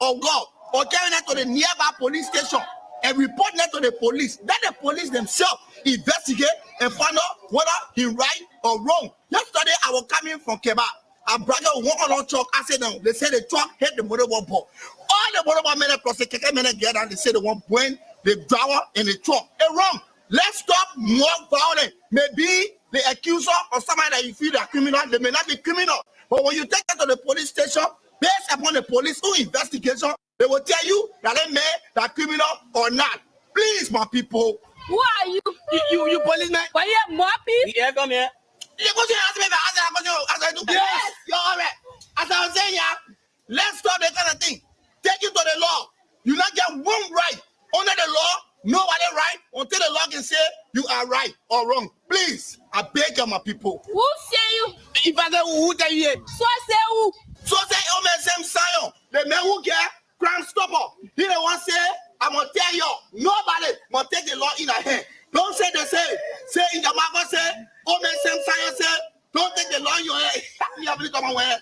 or God, or carry them to the nearby police station and report them to the police. Let the police themselves investigate and find out whether he right or wrong. Yesterday, I was coming from Keba. A brother walk on truck. I said, no. They said the truck hit the motorball ball. All the motorball men plus the keke men get down. They said they want point the driver in the truck. It's wrong. Let's stop more violence. Maybe the accuser or somebody that you feel are criminal, they may not be criminal. But when you take them to the police station, based upon the police who investigation, they will tell you that they may that criminal or not. Please, my people. Who are you? You policeman. Why you more people? Yeah, come here. You go to ask me as I do. Yes, you're all right. As I was saying, yeah, let's stop that kind of thing. Take it to the law. You not get one right under the law. Nobody right until the law can say you are right or wrong. Please, I beg you, my people. Who say you? If I say who tell you, So say who? so say oh man, same Zion. The man who get crime stopper. He the one say I'm gonna tell you. Nobody must take the law in a hand. Don't say they say in the Bible say oh man, same Zion say don't take the law in your hand. You have to come away.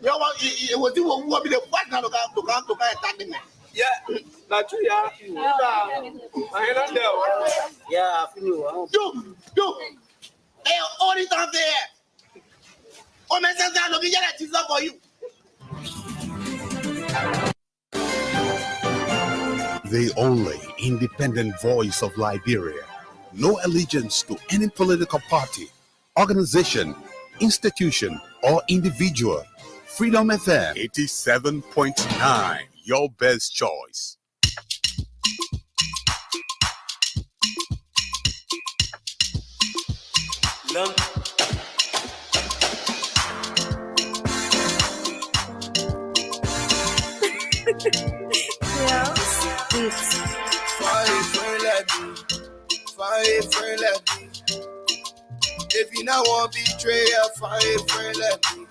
You want it was you who will be the first now to come attack the man. Yeah, that's true. Yeah, Yeah, I feel you. Hey, all this time there. Oh, man, says that looking at Jesus for you. The only independent voice of Liberia. No allegiance to any political party, organization, institution, or individual. Freedom FM 87.9. Your best choice. Fight for let me. If you now want betrayal, fight for let me.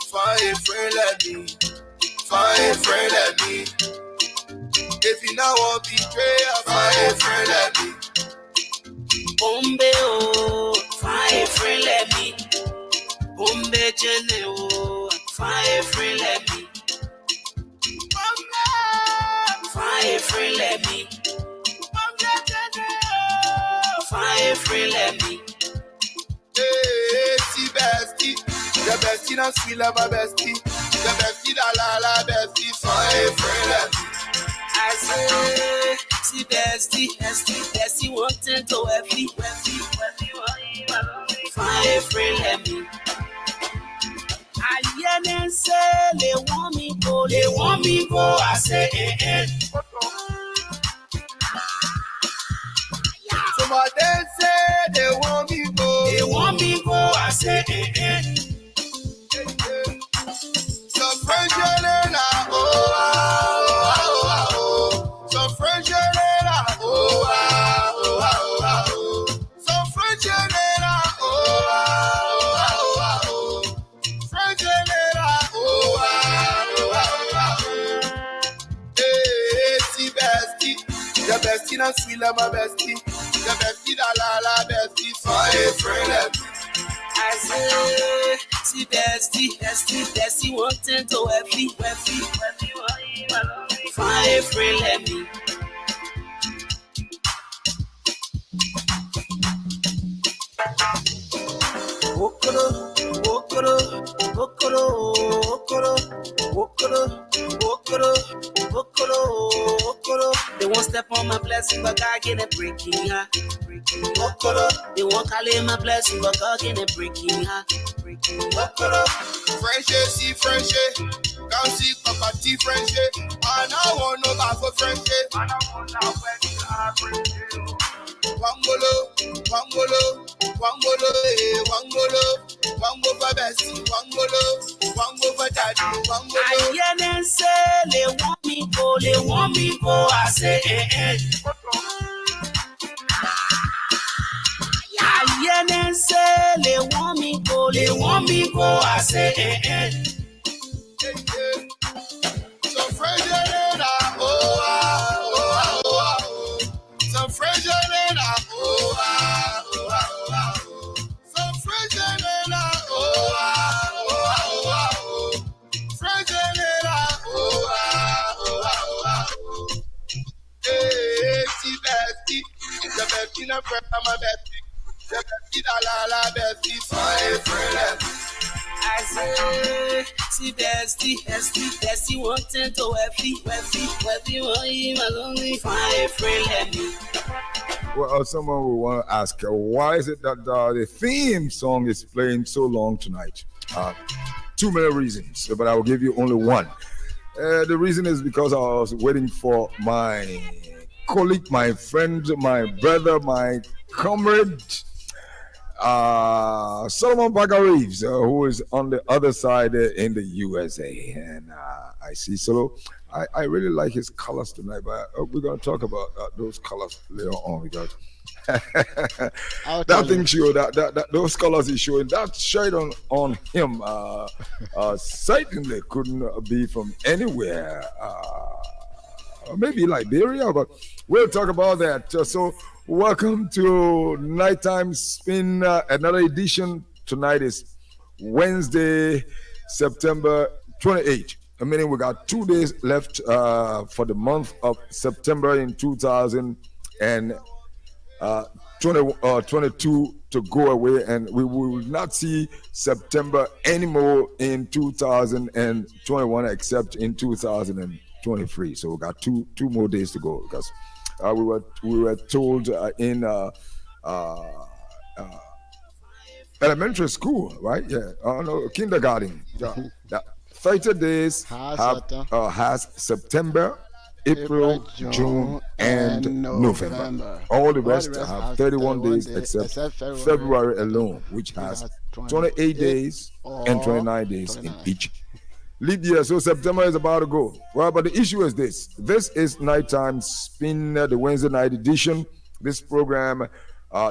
Fight for let me. Fight for let me. If you now want betrayal, fight for let me. Bombe oh, fight for let me. Bombe jene oh, fight for let me. Fight for let me. Fight for let me. Hey, see bestie, the bestie not sweet like my bestie. The bestie la bestie, fight for let me. I say, see bestie, wanting to every, fight for let me. I hear them say they want me go, I say, Somebody say they want me go, I say, Some French na oh. Some French na oh. Some French na oh. French na oh. Hey, see bestie, the bestie not sweet like my bestie. The bestie la bestie, fight for let me. I say, see bestie, wanting to every, fight for let me. They won't step on my blessing, but God get it breaking, huh? They won't call in my blessing, but God get it breaking, huh? French, see French, can't see property French. I now want no back for French. Wangolo, Wango for bestie, Wango for daddy, Wangolo. I hear them say they want me go, I say, I hear them say they want me go, I say, Some French Some French Some French French Desi won't tend to weffy, my lonely fine friend let me. Well, someone will want to ask, why is it that the theme song is playing so long tonight? Too many reasons, but I will give you only one. The reason is because I was waiting for my colleague, my friend, my brother, my comrade, Solomon Baka-Reeves, who is on the other side in the USA. And I see Solo. I really like his colors tonight, but we're going to talk about those colors later on because that thing show that those colors he's showing, that shade on him certainly couldn't be from anywhere. Maybe Liberia, but we'll talk about that. So welcome to Nighttime Spin, another edition. Tonight is Wednesday, September 28th. Meaning we got 2 days left for the month of September in 2022 to go away, and we will not see September anymore in 2021 except in 2023. So we got two more days to go because we were told in elementary school, right? Yeah, no, kindergarten. Yeah. 30 days has September, April, June, and November. All the rest have 31 days except February alone, which has 28 days and 29 days in each leap year. So September is about to go. Well, but the issue is this. This is Nighttime Spin, the Wednesday night edition. This program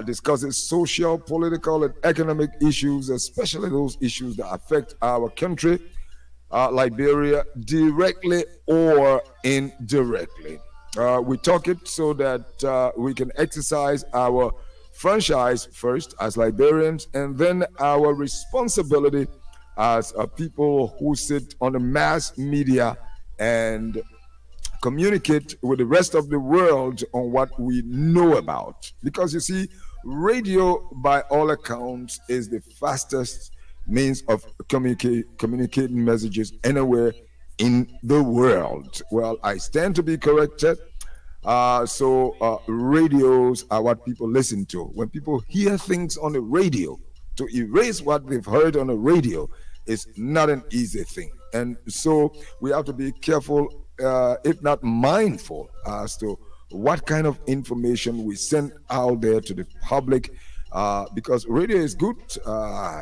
discusses social, political, and economic issues, especially those issues that affect our country, Liberia, directly or indirectly. We talk it so that we can exercise our franchise first as Liberians, and then our responsibility as people who sit on the mass media and communicate with the rest of the world on what we know about. Because you see, radio, by all accounts, is the fastest means of communicating messages anywhere in the world. Well, I stand to be corrected. So radios are what people listen to. When people hear things on the radio, to erase what they've heard on the radio is not an easy thing. And so we have to be careful, if not mindful, as to what kind of information we send out there to the public. Because radio is good,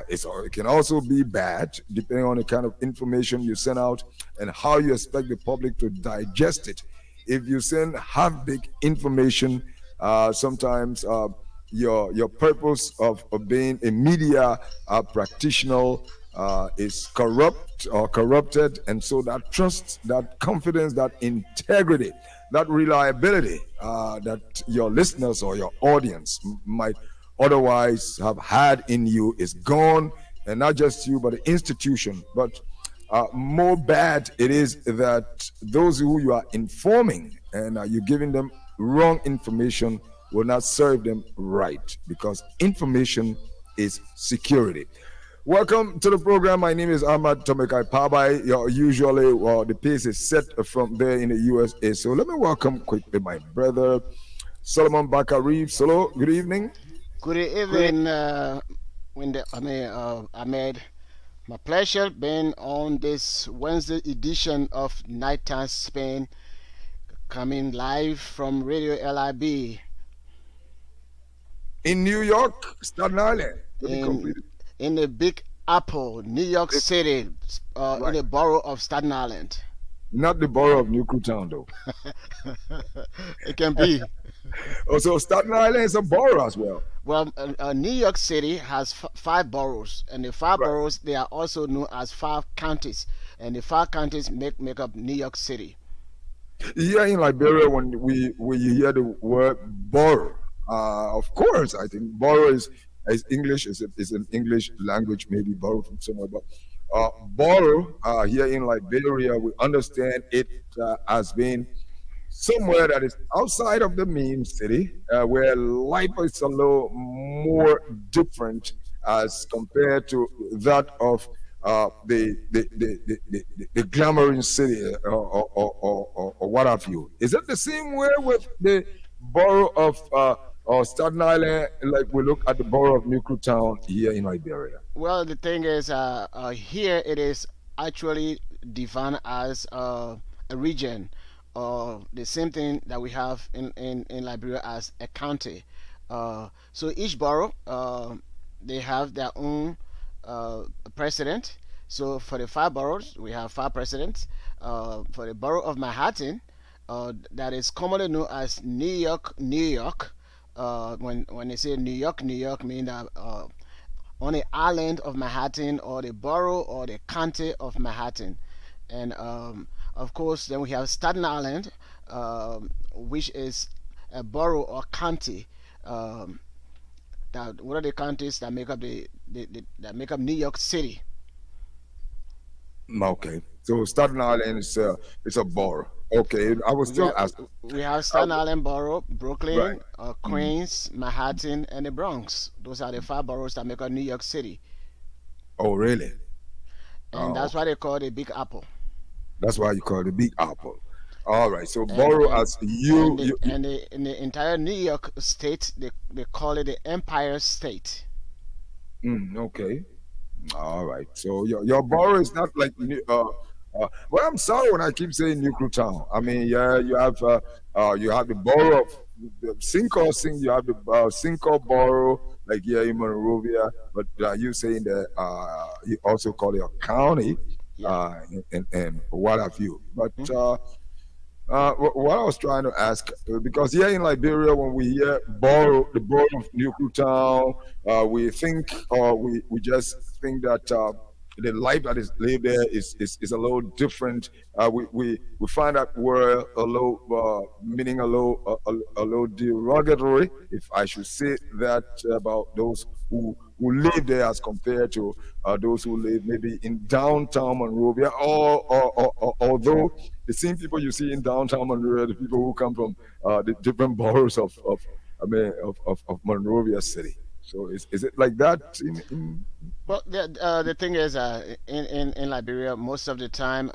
it can also be bad, depending on the kind of information you send out and how you expect the public to digest it. If you send half-baked information, sometimes your purpose of being a media practitioner is corrupt or corrupted, and so that trust, that confidence, that integrity, that reliability that your listeners or your audience might otherwise have had in you is gone, and not just you, but the institution. But more bad it is that those who you are informing and you're giving them wrong information will not serve them right, because information is security. Welcome to the program. My name is Ahmad Tomekai Pabai. Usually, the pace is set from there in the USA. So let me welcome quickly my brother, Solomon Baka-Reeves. Solo, good evening. Good evening, Ahmed. My pleasure being on this Wednesday edition of Nighttime Spin, coming live from Radio LIB. In New York, Staten Island. In the Big Apple, New York City, right. In the borough of Staten Island. Not the borough of Newtown, though. It can be. Also, Staten Island is a borough as well. Well, New York City has 5 boroughs, and the 5 boroughs, they are also known as 5 counties, and the 5 counties make up New York City. Here in Liberia, when you hear the word borough, of course, I think borough is English, is an English language, maybe borrowed from somewhere, but borough here in Liberia, we understand it as being somewhere that is outside of the main city, where life is a little more different as compared to that of the glamoring city or what have you. Is it the same way with the borough of or Staten Island, like we look at the borough of Newtown here in Liberia? Well, the thing is, here it is actually defined as a region, or the same thing that we have in Liberia as a county. So each borough, they have their own president. So for the 5 boroughs, we have 5 presidents. For the borough of Manhattan, that is commonly known as New York, New York. When they say New York, New York, mean that on the island of Manhattan, or the borough or the county of Manhattan. And of course, then we have Staten Island, which is a borough or county. That what are the counties that make up that make up New York City? Okay, so Staten Island is a borough. Okay, I was still asking. We have Staten Island Borough, Brooklyn, Right. Queens, Manhattan, and the Bronx. Those are the 5 boroughs that make up New York City, Oh, really? and Oh, that's why they call it the Big Apple. that's why you call it the Big Apple. All right, so And borough and as you, you, you in the entire New York State, they call it the Empire State. okay. All right. So your borough is not like well, I'm sorry when I keep saying Nuclear Town. I mean, yeah, you have the borough of the Cinco, you have the Cinco borough, like here in Monrovia, but you saying that you also call it a county, Yeah. and what have you. But what I was trying to ask, because here in Liberia, when we hear the borough of Nuclear Town, we think, or we just think that the life that is lived there is a little different. We find that word a little meaning a little derogatory, if I should say that, about those who live there as compared to those who live maybe in downtown Monrovia, or although the same people you see in downtown Monrovia, the people who come from the different boroughs of Monrovia City. So is it like that Well, the thing is, in Liberia, most of the time,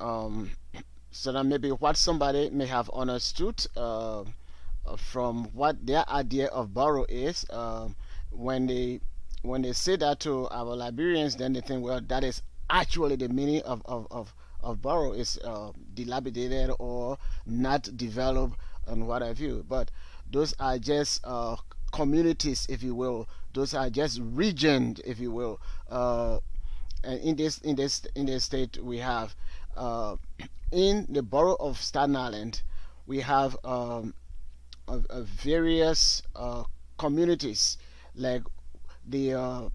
so that maybe what somebody may have understood from what their idea of borough is, when they say that to our Liberians, then they think, well, that is actually the meaning of borough is dilapidated or not developed and what have you. But those are just communities, if you will. Those are just regions, if you will. And in this state, we have in the borough of Staten Island, we have various communities, like the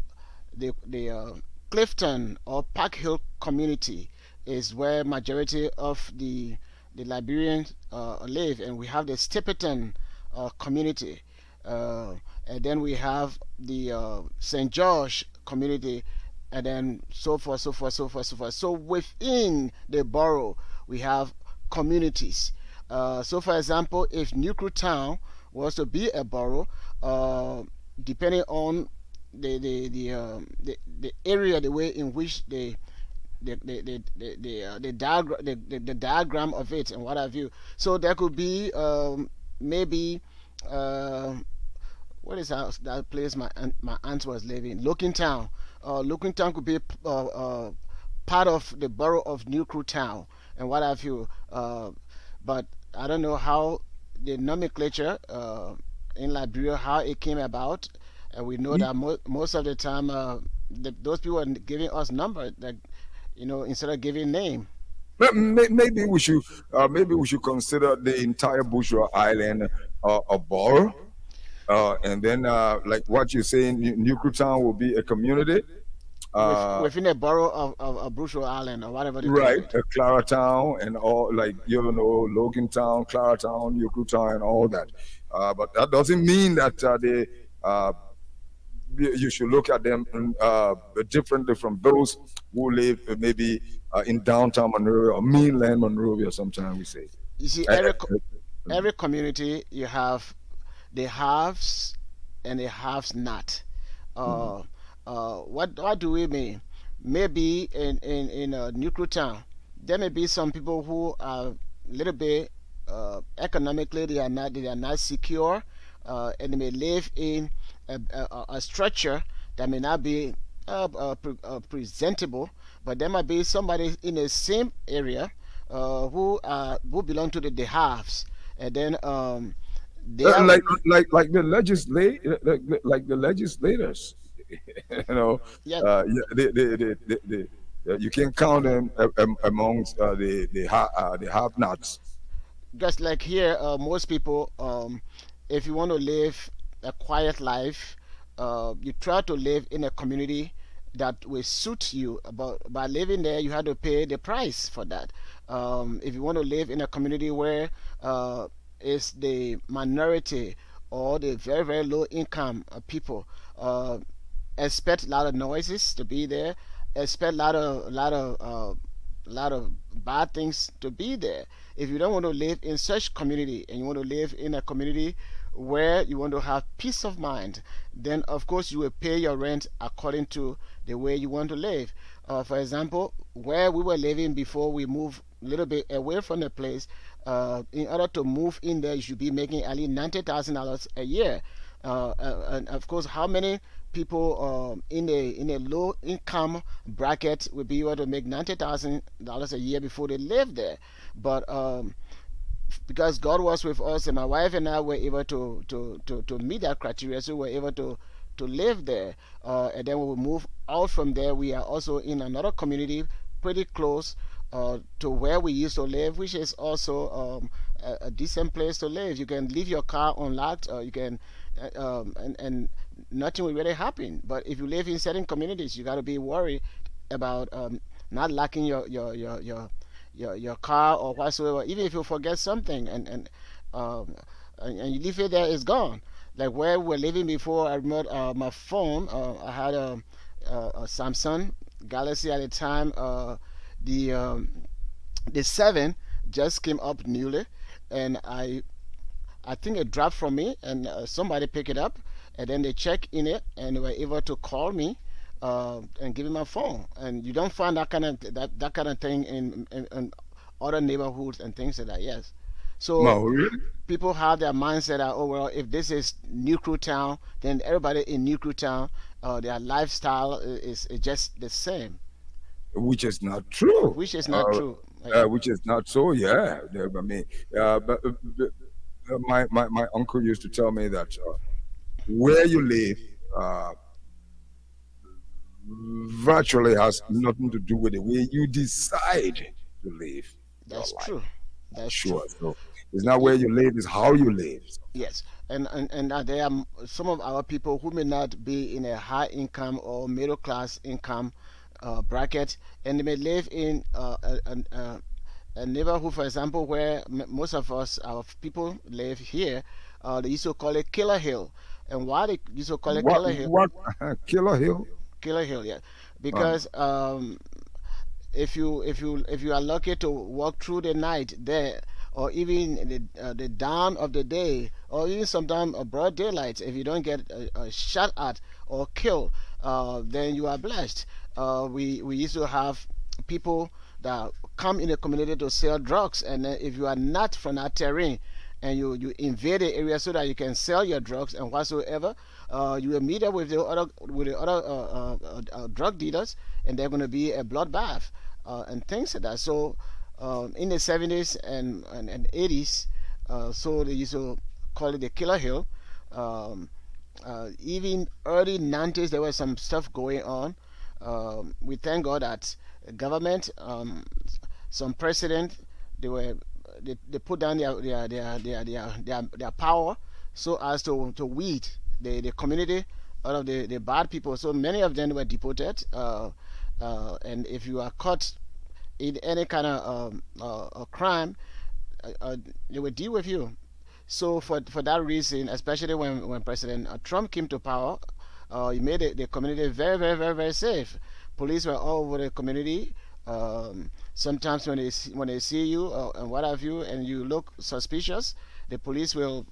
Clifton or Park Hill community is where majority of the Liberians live, and we have the Stapleton community, and then we have the St. George community, and then so forth, so forth, so forth, so forth. So within the borough, we have communities. So, for example, if Nuclear Town was to be a borough, depending on the area, the way in which the diagram of it and what have you. So there could be maybe what is that place my aunt was living? Looking Town. Looking Town could be part of the borough of Nuclear Town and what have you. But I don't know how the nomenclature in Liberia, how it came about. And we know that most of the time those people are giving us numbers, that instead of giving name. maybe we should consider the entire Bushra Island a borough, and then like what you're saying, Nuclear Town will be a community. Within a borough of Bruce Island or whatever they call Right, it. Clara Town and all, like Logan Town, Clara Town, Nuclear Town, and all that. But that doesn't mean that you should look at them differently from those who live maybe in downtown Monrovia or mainland Monrovia. Sometimes we say. You see, every community, you have the haves and the haves not. What do we mean? maybe in Nuclear Town, there may be some people who are a little bit economically they are not secure, and they may live in a structure that may not be presentable, but there might be somebody in the same area who belong to the halves, and then they are like the like the legislators, yeah. you can count them amongst the have-nots. Just like here, most people, if you want to live a quiet life, you try to live in a community that will suit you. But by living there, you have to pay the price for that. If you want to live in a community where it's the minority or the very very low income people, expect a lot of noises to be there, expect a lot of bad things to be there. If you don't want to live in such community and you want to live in a community where you want to have peace of mind, then of course you will pay your rent according to the way you want to live. For example, where we were living before we moved a little bit away from the place, in order to move in there, you should be making at least $90,000 a year. And of course, how many people in a low income bracket will be able to make $90,000 a year before they live there? But because God was with us, and my wife and I were able to meet that criteria, so we were able to live there. And then when we move out from there, we are also in another community pretty close to where we used to live, which is also a decent place to live. You can leave your car unlocked, you can and nothing will really happen. But if you live in certain communities, you got to be worried about not locking your car or whatsoever. Even if you forget something and you leave it there, it's gone. Like where we were living before, I remember my phone. I had a Samsung Galaxy at the time. The 7 just came up newly, and I think it dropped from me, and somebody picked it up, and then they checked in it, and they were able to call me and give me my phone. And you don't find that kind of thing in other neighborhoods and things like that. Yes. So No, really? people have their mindset that, oh well, if this is Nuclear Town, then everybody in Nuclear Town, their lifestyle is just the same, Which is not true. which is not true. Which is not so. Yeah, I mean, but my uncle used to tell me that where you live virtually has nothing to do with the way you decide to live your That's life. true. That's Sure. true. So it's not where you live; it's how you live. Yes, and there are some of our people who may not be in a high income or middle class income bracket, and they may live in a neighborhood, for example, where most of us, our people live here. They used to call it Killer Hill, and why they used to call it Killer Hill? What Killer Hill? Killer Hill, yeah, because if you are lucky to walk through the night there, or even the dawn of the day, or even sometimes a broad daylight, if you don't get shot at or killed, then you are blessed. We used to have people that come in the community to sell drugs, and if you are not from that terrain and you invade the area so that you can sell your drugs and whatsoever, you will meet up with the other drug dealers, and they're going to be a bloodbath and things like that. So in the 70s and 80s, so they used to call it the Killer Hill. Even early 90s, there was some stuff going on. We thank God that government, some president, they put down their power so as to weed the community out of the bad people. So many of them were deported, and if you are caught in any kind of crime, they will deal with you. So for that reason, especially when President Trump came to power, he made the community very, very, very, very safe. Police were all over the community. Sometimes when they see you and what have you, and you look suspicious, the police will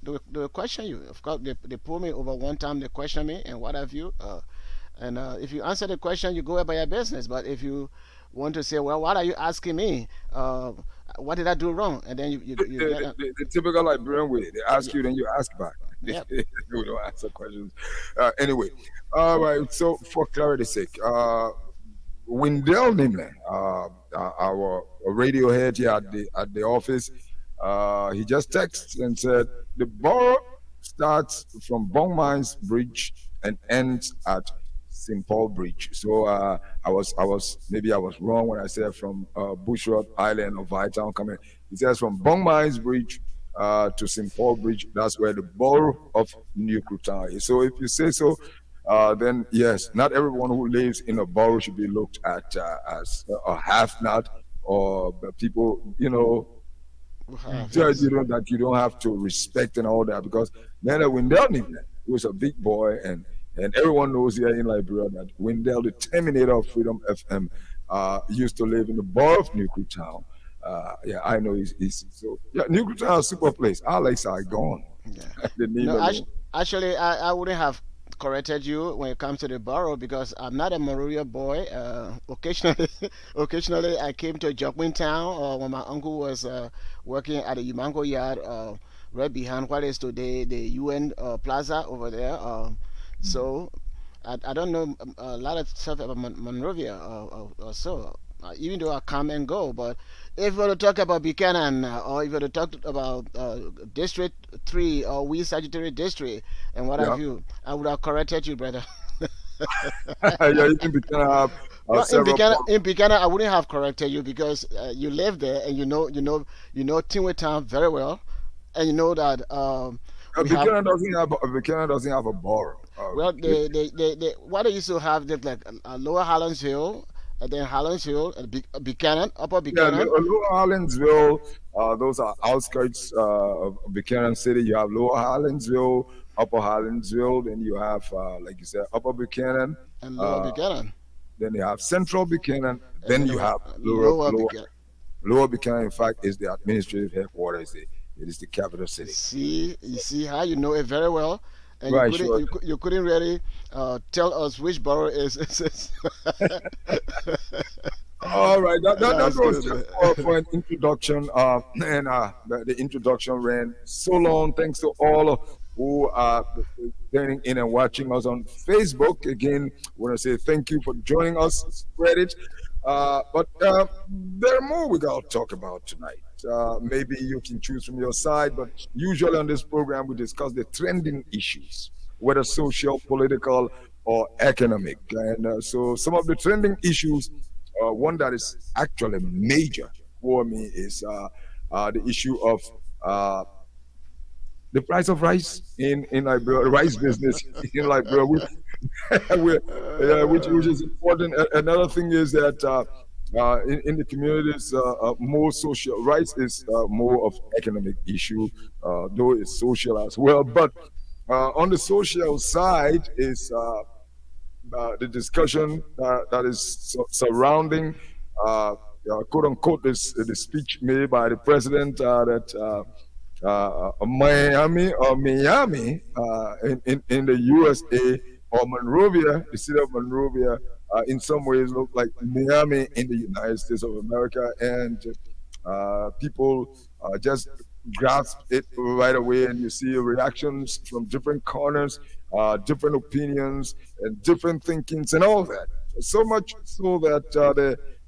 question you. Of course, they pulled me over one time. They questioned me and what have you. And if you answer the question, you go about your business. But if you want to say, well, what are you asking me? What did I do wrong? And then you get The typical Liberian way. They ask you, then you ask back. Yep. We don't answer questions. Anyway, all right. So for clarity's sake, Wendell Nimle, our radio head here at the office, he just texted and said the borough starts from Bong Mines Bridge and ends at St. Paul Bridge. So I was wrong when I said from Bushrod Island or Vietown coming. He says from Bong Mines Bridge to St. Paul Bridge. That's where the borough of New Kuta is. So if you say so, then yes, not everyone who lives in a borough should be looked at as a half-nut or people, that you don't have to respect and all that, because Nana Wendell was a big boy, and everyone knows here in Liberia that Wendell, the terminator of Freedom FM, used to live in the borough of New Town. Yeah, I know he's so. Yeah, New Town is a super place. Alex are gone. Yeah. The name No, alone. actually, I wouldn't have corrected you when it comes to the borough because I'm not a Monrovia boy. Occasionally, I came to Jokwin Town when my uncle was working at the Umango Yard, right behind what is today the UN Plaza over there. So I don't know a lot of stuff about Monrovia or so. Even though I come and go, but if we were to talk about Buchanan or if we were to talk about District 3 or West Sagittarius District and what have you, I would have corrected you, brother. Yeah, you can Buchanan have In Buchanan, I wouldn't have corrected you because you live there and you know Tinway Town very well, and you know that Buchanan doesn't have a borough. Well, what they used to have, they like Lower Hollandsville. And then Hollandsville, Buchanan, Upper Buchanan. Yeah, Lower Hollandsville, those are outskirts of Buchanan City. You have Lower Hollandsville, Upper Hollandsville, then you have, like you said, Upper Buchanan. And Lower Buchanan. Then you have Central Buchanan. Then you have Lower Buchanan. Lower Buchanan, in fact, is the administrative headquarters. It is the capital city. You see how you know it very well. And right, you couldn't really tell us which borough is. All right, that was just for an introduction. And the introduction ran so long. Thanks to all who are turning in and watching us on Facebook. Again, I want to say thank you for joining us. Spread it. But there are more we got to talk about tonight. Maybe you can choose from your side, but usually on this program we discuss the trending issues, whether social, political, or economic. And so some of the trending issues, one that is actually major for me is the issue of the price of rice in Liberia, rice business in Liberia, which is important. Another thing is that in the communities, more social rights is more of economic issue, though it's social as well. But on the social side is the discussion that is surrounding, quote unquote, the speech made by the president that Miami in the USA, or Monrovia, the city of Monrovia, in some ways look like Miami in the United States of America, and people just grasp it right away, and you see reactions from different corners, different opinions, and different thinkings, and all that. So much so that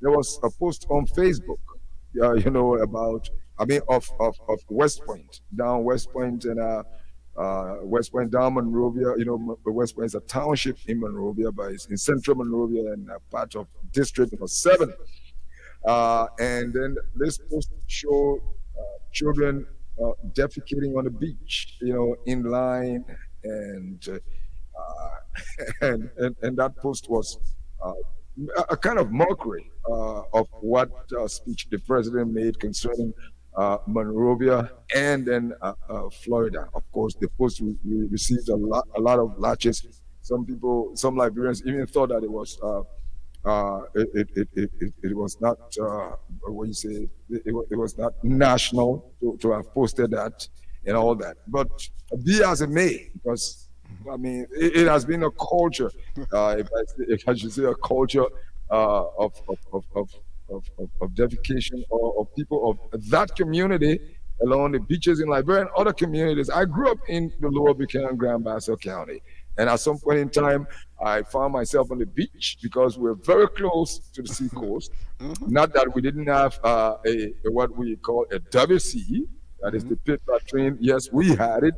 there was a post on Facebook, about of West Point, down West Point, and West Point down Monrovia. West Point is a township in Monrovia, but it's in central Monrovia and part of District Number 7. And then this post showed children defecating on the beach, in line, and that post was a kind of mockery of what speech the president made concerning Monrovia and then Florida. Of course, the post we received a lot of latches. Some Liberians even thought that it was it was not what you say. It was not national to have posted that and all that. But be as it may, because I mean, it has been a culture, if I should say, a culture of dedication or of people of that community along the beaches in Liberia and other communities. I grew up in the Lower Buchanan Grand Bassa County. And at some point in time, I found myself on the beach because we're very close to the sea coast. Not that we didn't have a what we call a WC, that is the pit latrine. Yes, we had it,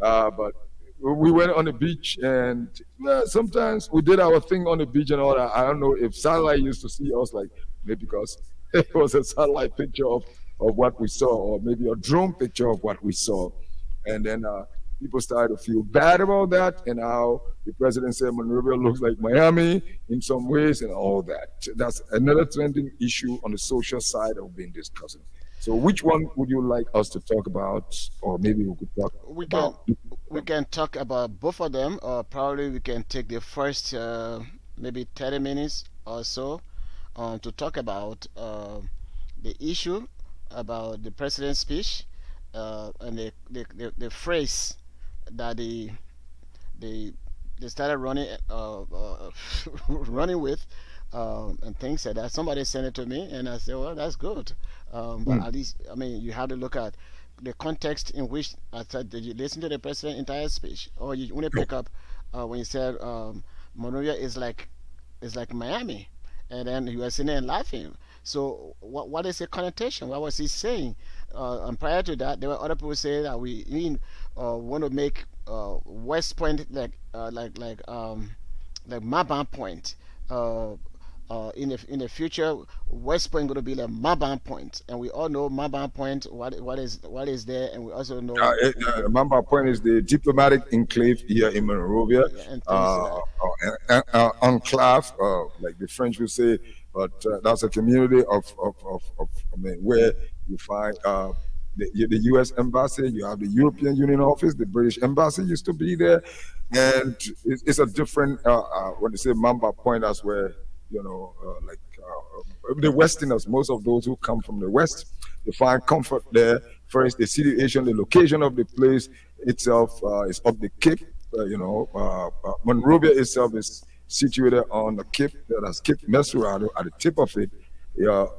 but we went on the beach, and sometimes we did our thing on the beach and all that. I don't know if satellite used to see us, like maybe because it was a satellite picture of what we saw, or maybe a drone picture of what we saw, and then people started to feel bad about that, and how the president said Monrovia looks like Miami in some ways, and all that. That's another trending issue on the social side of being discussed. So, which one would you like us to talk about, or maybe we could talk about? We can talk about both of them, or probably we can take the first maybe 30 minutes or so to talk about the issue about the president's speech and the phrase that they started running running with and things like that. Somebody sent it to me, and I said, "Well, that's good." But at least, I mean, you have to look at the context in which I said, did you listen to the president's entire speech, or you only pick up when you said Monrovia is like Miami, and then you were sitting there and laughing. So what is the connotation? What was he saying? And prior to that, there were other people saying that we want to make West Point like Maban Point. In the future, West Point going to be like Maban Point, and we all know Maban Point. What is there, and we also know Maban Point is the diplomatic enclave here in Monrovia, enclave, like the French would say. But that's a community of I mean, where you find the U.S. Embassy, you have the European Union office, the British Embassy used to be there, and it's a different. When they say Mamba Point, that's where the Westerners, most of those who come from the West, they find comfort there. First, the situation, the location of the place itself is up the Cape. Monrovia itself is situated on the Cape, that's Cape Mesurado at the tip of it.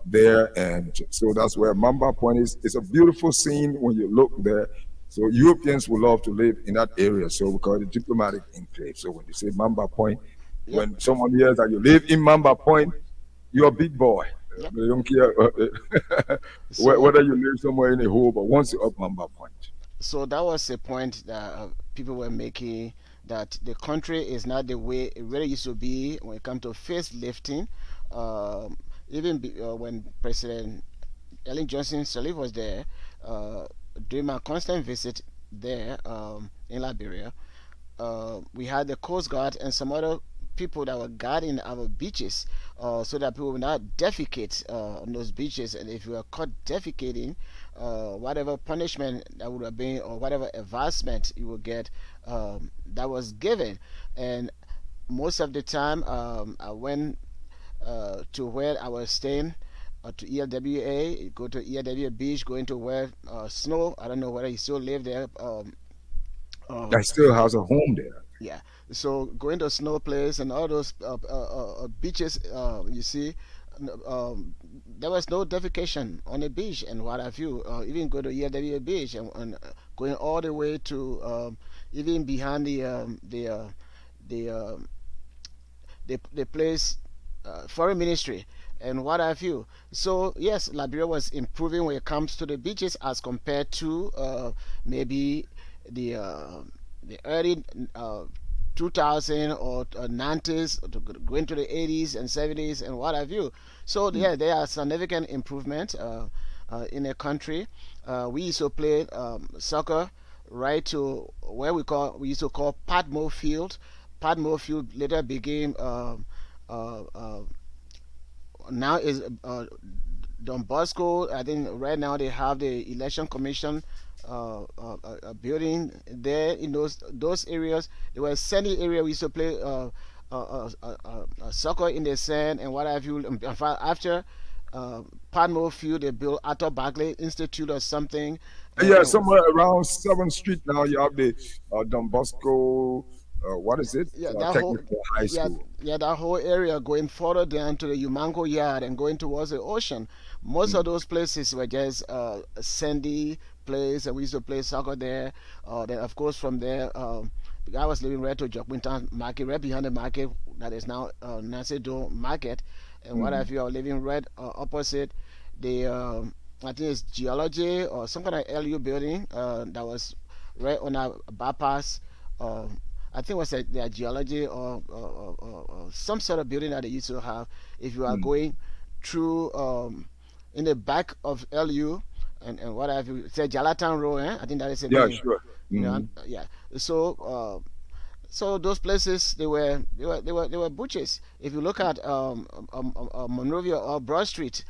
There, and so that's where Mamba Point is. It's a beautiful scene when you look there. So Europeans would love to live in that area. So we call it a diplomatic enclave. So when you say Mamba Point, when someone hears that you live in Mamba Point, you're a big boy. They don't care whether you live somewhere in a hole, but once you're up Mamba Point. So that was a point that people were making, that the country is not the way it really used to be when it comes to facelifting. Even when President Ellen Johnson Sirleaf was there, during my constant visit there in Liberia, we had the Coast Guard and some other people that were guarding our beaches so that people would not defecate on those beaches. And if you were caught defecating, whatever punishment that would have been, or whatever advancement you would get, that was given. And most of the time, I went to where I was staying, to ELWA, go to ELWA Beach, going to where Snow, I don't know whether he still live there. I still has a home there. Yeah, so going to Snow Place and all those beaches, you see, there was no defecation on the beach and what have you. Even go to ELWA Beach and going all the way to even behind the place, foreign ministry and what have you. So yes, Liberia was improving when it comes to the beaches as compared to maybe the early 2000 or 90s, going to the 80s and 70s and what have you. So yeah, there are significant improvement in the country. We used to play soccer right to where we used to call Padmore Field. Padmore Field later became now is Don Bosco. I think right now they have the election commission building there in those areas. There was a sandy area we used to play soccer in the sand and what have you. In fact, after Padmore Field, they built Arthur Barclay Institute or something. Yeah, somewhere around 7th Street now you have the Don Bosco what is it? Yeah, that whole Technical high yeah school. yeah that whole area going further down to the Umango Yard and going towards the ocean. Most of those places were just sandy place, and we used to play soccer there. Then of course from there, I was living right to Jokwintown Market, right behind the market that is now Nancy Do Market, and what have you. I was living right opposite the I think it's geology or some kind of LU building that was right on our bypass. I think it was their geology or some sort of building that they used to have. If you are going through in the back of LU and what have you, say Jalatan Road, I think that is the Yeah, name. sure. You know, yeah. So those places they were butchers. If you look at Monrovia or Broad Street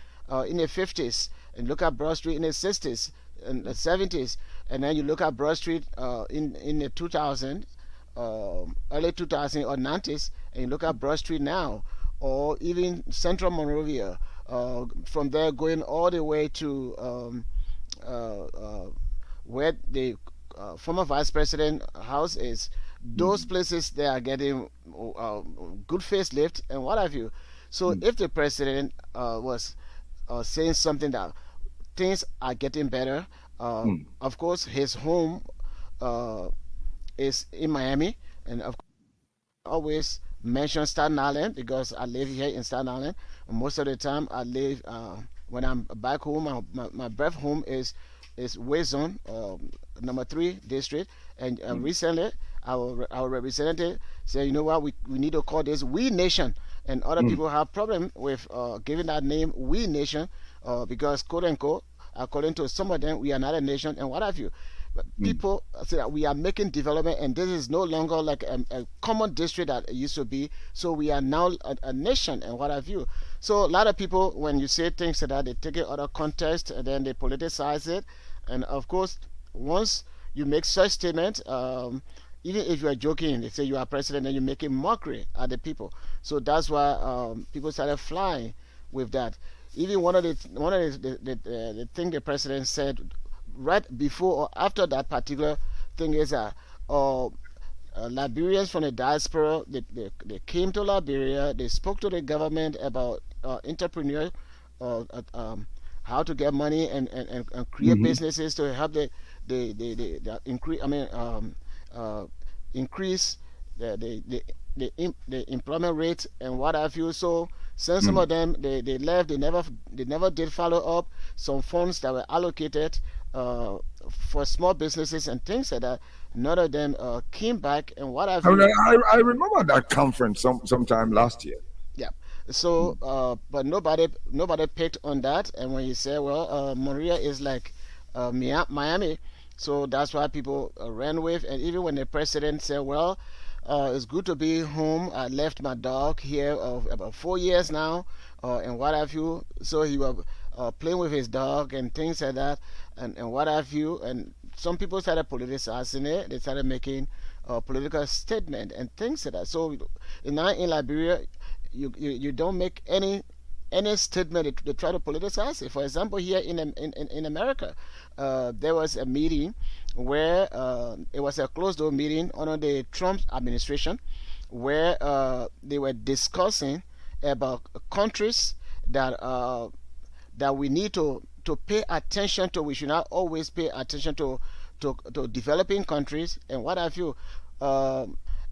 in the 50s, and look at Broad Street in the 60s and the 70s, and then you look at Broad Street in the 2000s, early 2000s or 90s, and you look at Broad Street now, or even Central Monrovia, from there going all the way to where the former vice president house is. Those places they are getting good facelift and what have you. So if the president was saying something that things are getting better, of course his home is in Miami, and of course always mention Staten Island because I live here in Staten Island. Most of the time I live when I'm back home. My birth home is Wayzone, number 3 district, and recently our representative said, you know what, we need to call this We Nation, and other people have problem with giving that name We Nation because quote unquote, according to some of them, we are not a nation and what have you. But people say that we are making development, and this is no longer like a common district that it used to be. So we are now a nation and what have you. So a lot of people, when you say things like that, they take it out of context and then they politicize it. And of course, once you make such statements, even if you are joking, they say you are president, and you're making mockery at the people. So that's why people started flying with that. Even one of the thing the president said right before or after that particular thing is Liberians from the diaspora, they came to Liberia, they spoke to the government about entrepreneurs, how to get money and create businesses to help the increase. I mean, increase the employment rate and what have you. So since some of them they left, they never did follow up some funds that were allocated for small businesses and things like that. None of them came back and what have you. I remember that conference sometime last year. Yeah. So, but nobody picked on that. And when you say, well, Monrovia is like Miami, so that's why people ran with. And even when the president said, well, it's good to be home. I left my dog here about 4 years now, and what have you. So he was playing with his dog and things like that, and what have you. And some people started politicizing it. They started making political statement and things like that. So now in Liberia, you don't make any statement. They try to politicize it. For example, here in America, there was a meeting where it was a closed-door meeting under the Trump administration, where they were discussing about countries that we need to pay attention to. We should not always pay attention to developing countries and what have you.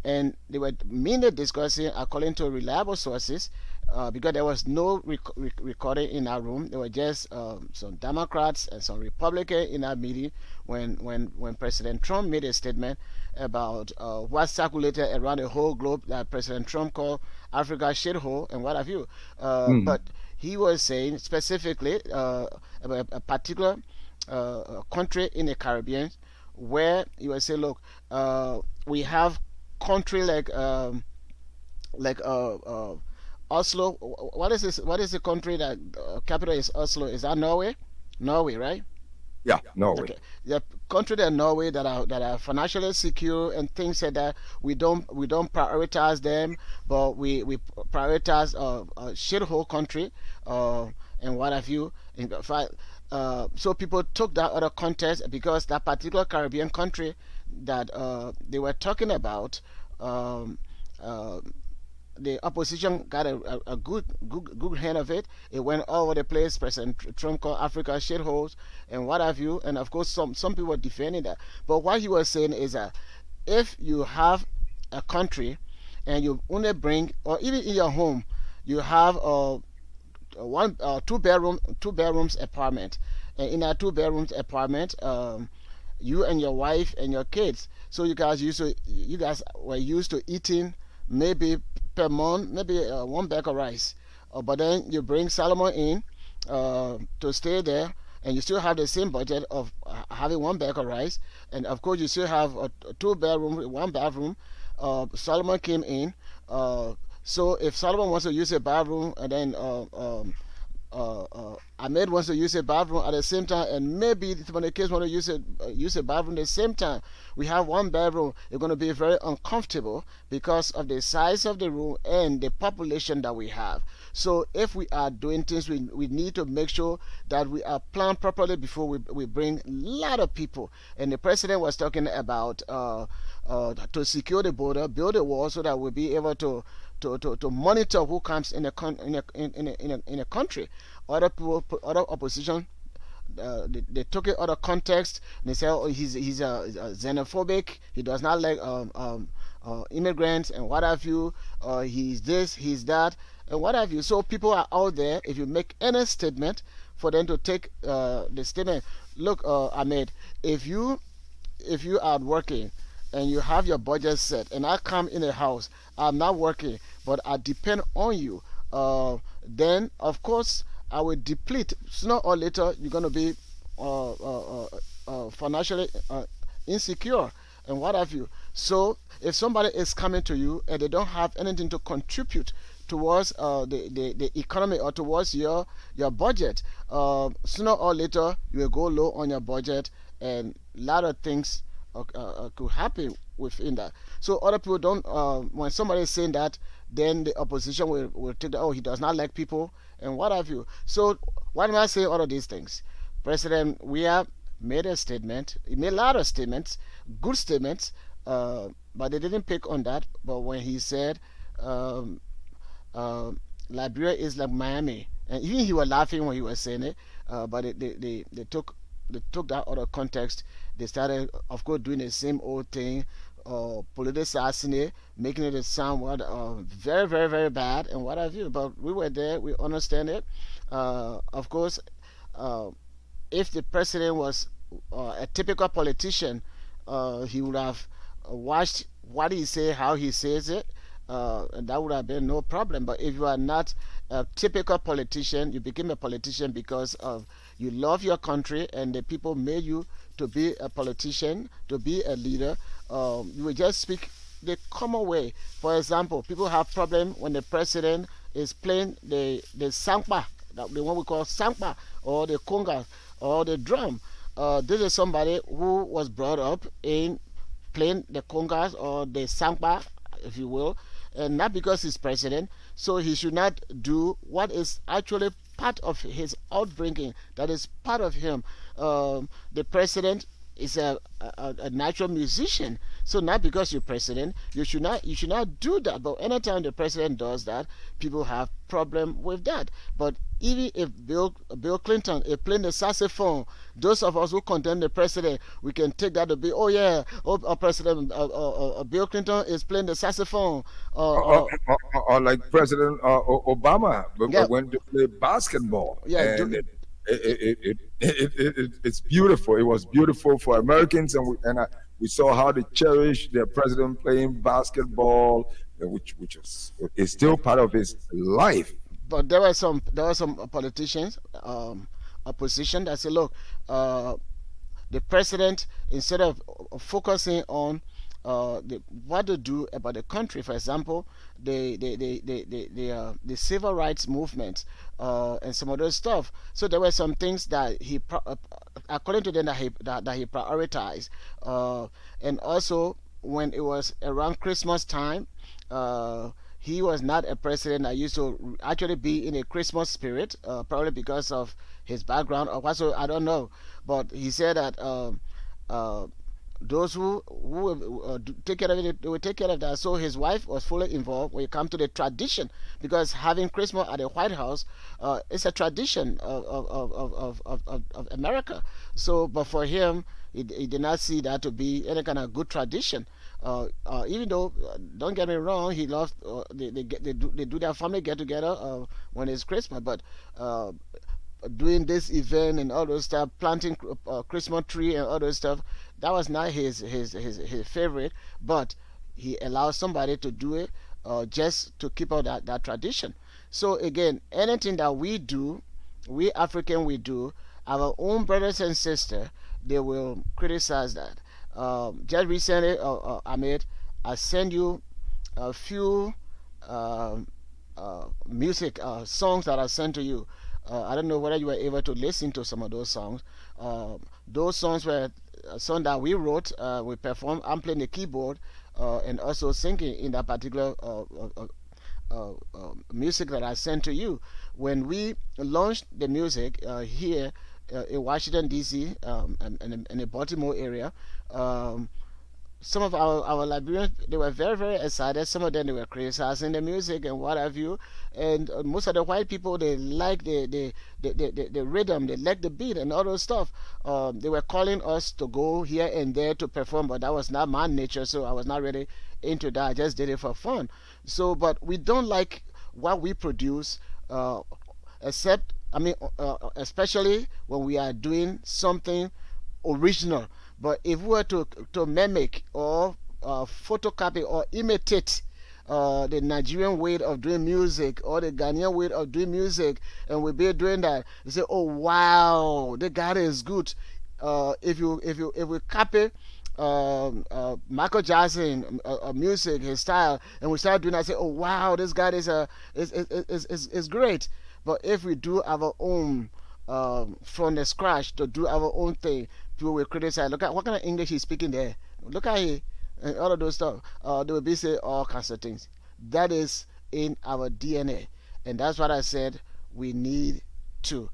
And they were mainly discussing, according to reliable sources, because there was no recording in our room. There were just some Democrats and some Republicans in our meeting when President Trump made a statement about what circulated around the whole globe that President Trump called Africa shithole and what have you. But he was saying specifically about a particular country in the Caribbean where he was saying, look, we have country like Oslo. What is this? What is the country that capital is Oslo? Is that Norway? Norway, right? Yeah, Norway. Okay. The country that Norway that are financially secure and things like that. We don't prioritize them, but we prioritize a shithole country and what have you. In fact, so people took that out of context because that particular Caribbean country that they were talking about Um, uh, the opposition got a good hand of it. It went all over the place. President Trump called Africa shitholes and what have you. And of course, some people were defending that. But what he was saying is that if you have a country and you only bring, or even in your home, you have one two bedrooms apartment, and in that 2 bedrooms apartment, you and your wife and your kids. So you guys were used to eating maybe per month, maybe 1 bag of rice. But then you bring Solomon in to stay there, and you still have the same budget of having 1 bag of rice, and of course you still have a 2 bedroom, 1 bathroom. Solomon came in. So if Solomon wants to use a bathroom, and then Ahmed wants to use a bathroom at the same time, and maybe when the kids want to use a bathroom at the same time, we have 1 bedroom. It's going to be very uncomfortable because of the size of the room and the population that we have. So if we are doing things, we need to make sure that we are planned properly before we bring a lot of people. And the president was talking about to secure the border, build a wall so that we'll be able to monitor who comes in a country. Other people, other opposition, they took it out of context. And they say, oh, he's xenophobic. He does not like immigrants and what have you. He's this, he's that, and what have you. So people are out there. If you make any statement, for them to take the statement. Look, Ahmed, if you are working and you have your budget set, and I come in a house, I'm not working, but I depend on you, then of course I will deplete. Sooner or later, you're going to be financially insecure and what have you. So if somebody is coming to you and they don't have anything to contribute towards the economy or towards your budget, sooner or later you will go low on your budget, and a lot of things could happen within that. So other people don't, when somebody is saying that, then the opposition will take that, oh, he does not like people and what have you. So why am I saying all of these things? President Weah made a statement. He made a lot of statements, good statements, but they didn't pick on that. But when he said Liberia is like Miami, and even he was laughing when he was saying it, but they took that out of context. They started, of course, doing the same old thing, politicizing it, making it sound very, very, very bad and what have you. But we were there, we understand it. Of course, if the president was a typical politician, he would have watched what he say, how he says it, and that would have been no problem. But if you are not a typical politician, you became a politician because of you love your country and the people made you to be a politician, to be a leader. You will just speak the common way. For example, people have problem when the president is playing the sangpa, the one we call sangpa, or the conga, or the drum. This is somebody who was brought up in playing the congas or the sangpa, if you will, and not because he's president. So he should not do what is actually part of his outbringing, that is part of him. The president is a natural musician, so not because you're president, you should not do that. But anytime the president does that, people have problem with that. But even if Bill Clinton is playing the saxophone, those of us who condemn the president, we can take that to be, oh yeah, President Bill Clinton is playing the saxophone. Or like President Obama Yeah. went to play basketball. Yeah, And it's beautiful. It was beautiful for Americans, and we saw how they cherish their president playing basketball, which is still part of his life. But there were some politicians, opposition, that said, look, the president, instead of focusing on what to do about the country, for example, the civil rights movement, and some other stuff. So there were some things that he, according to them, that he prioritized, and also when it was around Christmas time, he was not a president that used to actually be in a Christmas spirit, probably because of his background or what. So I don't know, but he said that those who will take care of it, they will take care of that. So his wife was fully involved when it comes to the tradition, because having Christmas at the White House is a tradition of America. So, but for him, he did not see that to be any kind of good tradition. Even though, don't get me wrong, he loves they do their family get together when it's Christmas, but doing this event and all those stuff, planting Christmas tree and all those stuff, that was not his favorite. But he allowed somebody to do it just to keep out that tradition. So again, anything that we do, we African, we do, our own brothers and sisters, they will criticize that. Just recently, Ahmed, I sent you a few music songs that I sent to you. I don't know whether you were able to listen to some of those songs. Those songs were a song that we wrote, we performed. I'm playing the keyboard and also singing in that particular music that I sent to you. When we launched the music here in Washington, D.C., and in the Baltimore area, some of our Liberians, they were very, very excited. Some of them, they were criticizing the music and what have you. And most of the white people, they like the rhythm, they like the beat and all those stuff. They were calling us to go here and there to perform, but that was not my nature, so I was not really into that. I just did it for fun. So, but we don't like what we produce, except, especially when we are doing something original. But if we were to mimic or photocopy or imitate the Nigerian way of doing music or the Ghanaian way of doing music, and we be doing that, you say, "Oh wow, the guy is good." If we copy Michael Jackson music, his style, and we start doing that, say, "Oh wow, this guy is great." But if we do our own from the scratch, to do our own thing, people will criticize. Look at what kind of English he's speaking there. Look at it, and all of those stuff. They will be saying all kinds of things. That is in our DNA, and that's what I said. We need to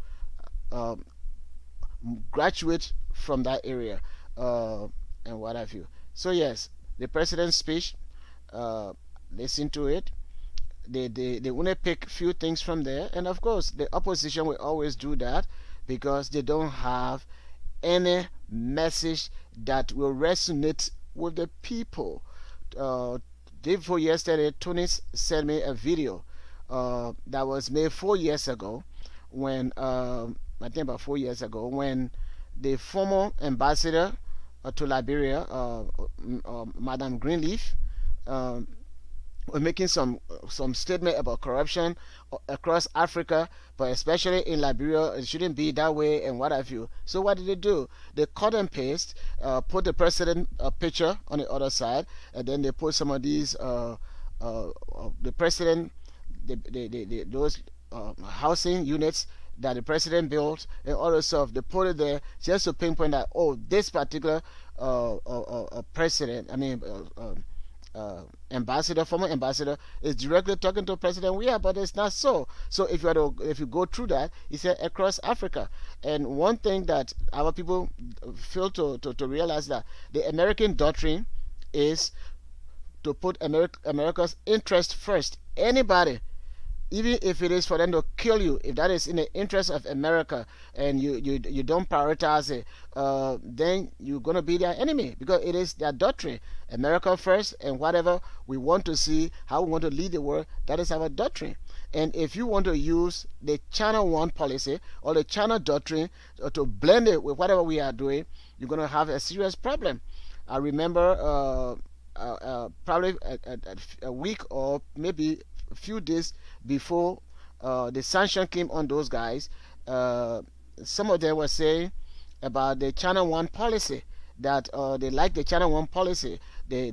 graduate from that area and what have you. So yes, the president's speech. Listen to it. They only pick few things from there, and of course the opposition will always do that because they don't have any message that will resonate with the people. Day before yesterday, Tony sent me a video that was made 4 years ago, when I think about 4 years ago, when the former ambassador to Liberia, Madam Greenleaf, we're making some statement about corruption across Africa, but especially in Liberia, it shouldn't be that way and what have you. So what did they do? They cut and paste, put the president picture on the other side, and then they put some of these the president, those housing units that the president built and all the stuff. They put it there just to pinpoint that, oh, this particular president, ambassador, former ambassador, is directly talking to President Weah, but it's not so. So if you go through that, he said across Africa. And one thing that our people fail to realize, that the American doctrine is to put America's interest first. Anybody, even if it is for them to kill you, if that is in the interest of America and you don't prioritize it, then you're going to be their enemy, because it is their doctrine. America first, and whatever we want to see, how we want to lead the world, that is our doctrine. And if you want to use the China One policy or the China doctrine to blend it with whatever we are doing, you're going to have a serious problem. I remember probably a week or maybe a few days before the sanction came on those guys, some of them were saying about the China One policy, that they like the China One policy. They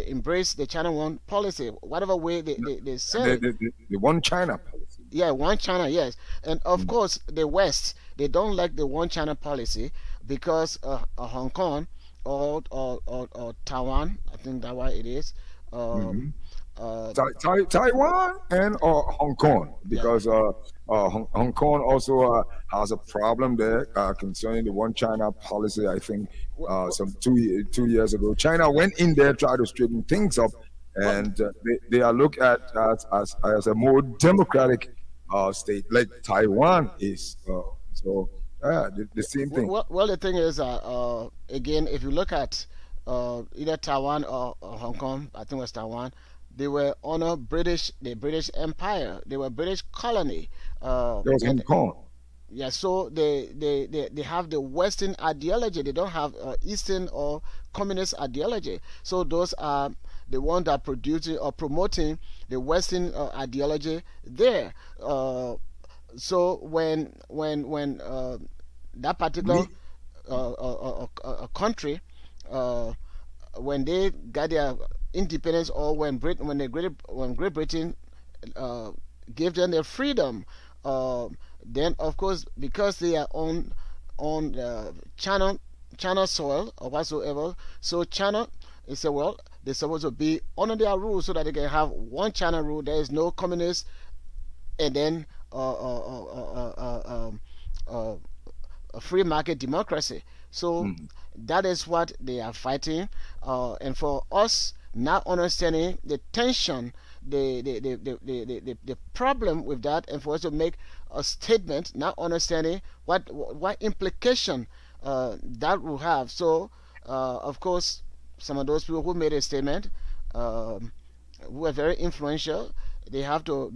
embrace the China One policy, whatever way they say it. The one China policy. Yeah, one China, yes. And of course, the West, they don't like the one China policy because Hong Kong or Taiwan, I think that's why it is, Mhm. Uh, Taiwan and Hong Kong, because Hong Kong also has a problem there concerning the one China policy. I think some 2 years ago, China went in there, tried to straighten things up, and they are looked at as a more democratic state like Taiwan is. So the same thing. well, the thing is, again, if you look at either Taiwan or Hong Kong, I think it was Taiwan, they were under the British Empire. They were British colony. There was Hong Kong. Yeah, so they have the Western ideology. They don't have Eastern or communist ideology. So those are the ones that producing or promoting the Western ideology there. So when that particular country, when they got their independence, or when Great Britain gave them their freedom, then of course, because they are on China soil or whatsoever, so China is said, well, they're supposed to be under their rule so that they can have one China rule. There is no communist, and then a free market democracy. So that is what they are fighting, and for us not understanding the tension, the problem with that, and for us to make a statement, not understanding what implication that will have. So of course, some of those people who made a statement, who are very influential, they have to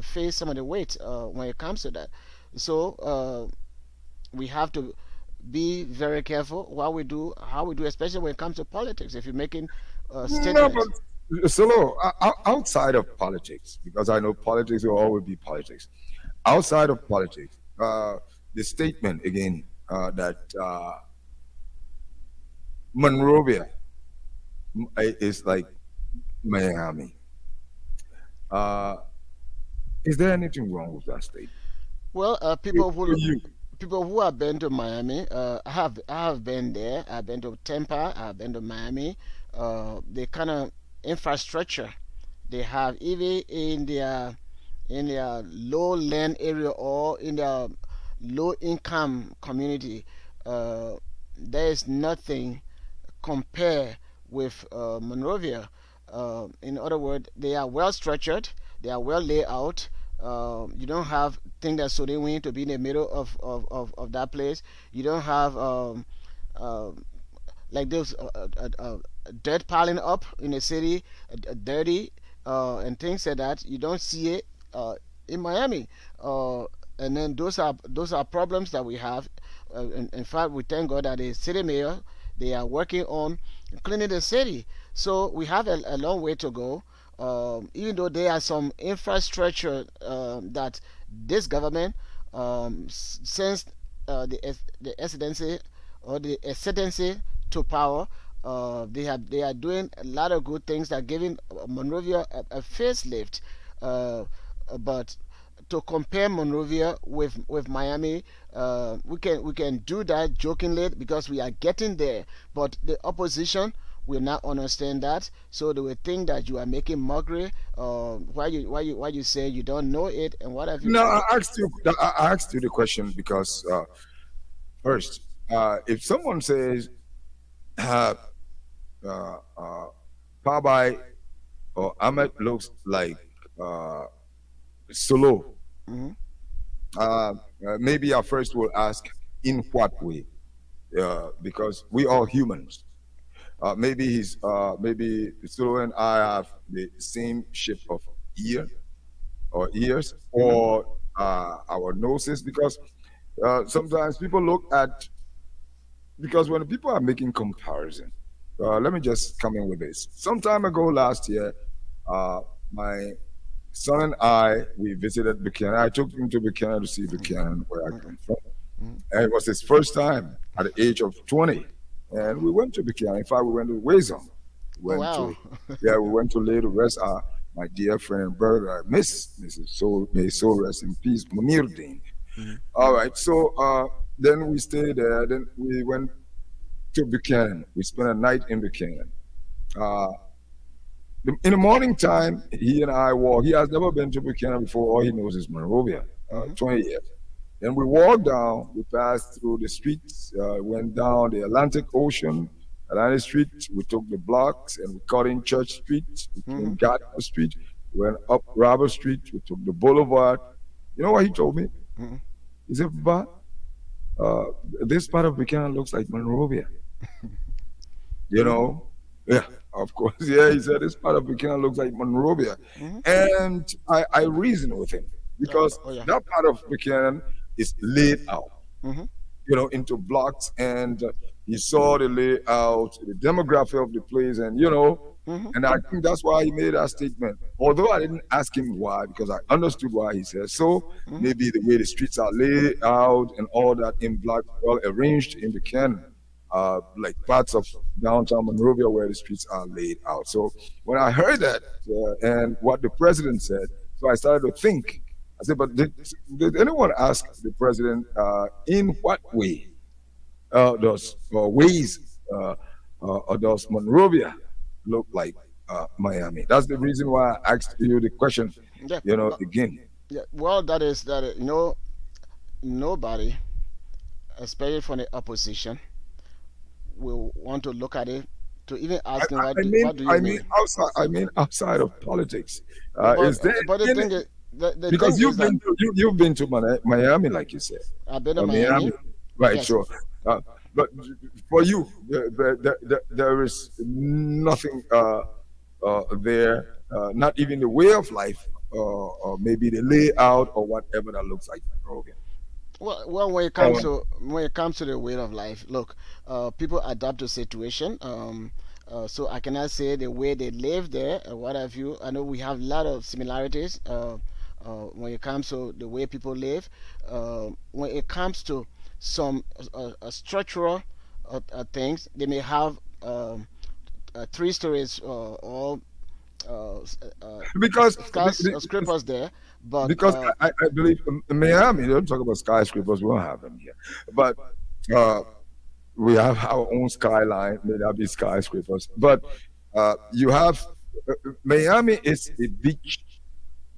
face some of the weight when it comes to that. So we have to be very careful what we do, how we do, especially when it comes to politics. If you're making No, statements, but Solo, outside of politics, because I know politics will always be politics. Outside of politics, the statement again that Monrovia is like Miami. Uh, is there anything wrong with that statement? well, For you? people who have been to Miami, I have been there. I've been to Tampa. I've been to Miami. The kind of infrastructure they have, even in their lowland area or in their low income community, there is nothing compare with Monrovia. In other words, they are well structured, they are well laid out. You don't have things that so they want to be in the middle of that place. You don't have like those dirt piling up in the city, dirty and things like that. You don't see it in Miami. And then those are problems that we have. In fact, we thank God that the city mayor, they are working on cleaning the city. So we have a long way to go. Even though there are some infrastructure that this government, since the ascendancy or the ascendancy to power, they are doing a lot of good things that are giving Monrovia a facelift. But to compare Monrovia with Miami, we can do that jokingly because we are getting there. But the opposition will not understand that, so they will think that you are making mockery. Why you say you don't know it, and what have you? No, I asked you the question because first, if someone says uh, Pabai or Ahmed looks like Solo, Mhm. maybe I first will ask in what way, because we are humans. Maybe Solo and I have the same shape of ear or ears or our noses, because sometimes people look at, because when people are making comparison, let me just come in with this. Some time ago last year, my son and I, we visited Buchanan. I took him to Buchanan to see Buchanan, where I come from. And it was his first time at the age of 20. And we went to Buchanan. In fact, we went to Wazon. Oh, wow. We went to lay to rest my dear friend and brother, Mrs. Soul, may soul rest in peace, Munirdin. All right, so then we stayed there. Then we went to Buchanan. We spent a night in Buchanan. Uh, in the morning time, he and I walk. He has never been to Buchanan before. All he knows is Monrovia, 20 years. Then we walked down, we passed through the streets, went down the Atlantic Ocean, Atlantic Street. We took the blocks and we cut in Church Street, we came Gardner Street, went up Robert Street, we took the boulevard. You know what he told me? He said, "But this part of Buchanan looks like Monrovia." You know? Yeah, of course. Yeah, he said this part of Buchanan looks like Monrovia. And I reasoned with him because that part of Buchanan is laid out, into blocks, and he saw the layout, the demography of the place, and and I think that's why he made that statement. Although I didn't ask him why, because I understood why he said so. Maybe the way the streets are laid out and all that in block, well arranged in Buchanan, like parts of downtown Monrovia where the streets are laid out. So when I heard that and what the president said, so I started to think. I said, but did anyone ask the president in what way does Monrovia look like Miami? That's the reason why I asked you the question, again. Yeah, well, that is nobody, especially from the opposition, will want to look at it to even ask him what do you mean? Outside of politics. But the thing is, because you've been to Miami, like you said. I've been to Miami. Right, yes. Sure. But for you, there is nothing there, not even the way of life, or maybe the layout or whatever that looks like Monrovia. Well, when it comes to the way of life, look, people adapt to situation. So I cannot say the way they live there or what have you. I know we have a lot of similarities when it comes to the way people live. When it comes to some structural things, they may have 3 stories or because skyscrapers there. But because I believe in Miami, they don't talk about skyscrapers. We don't have them here, but we have our own skyline. May not be skyscrapers, but you have Miami is a beach.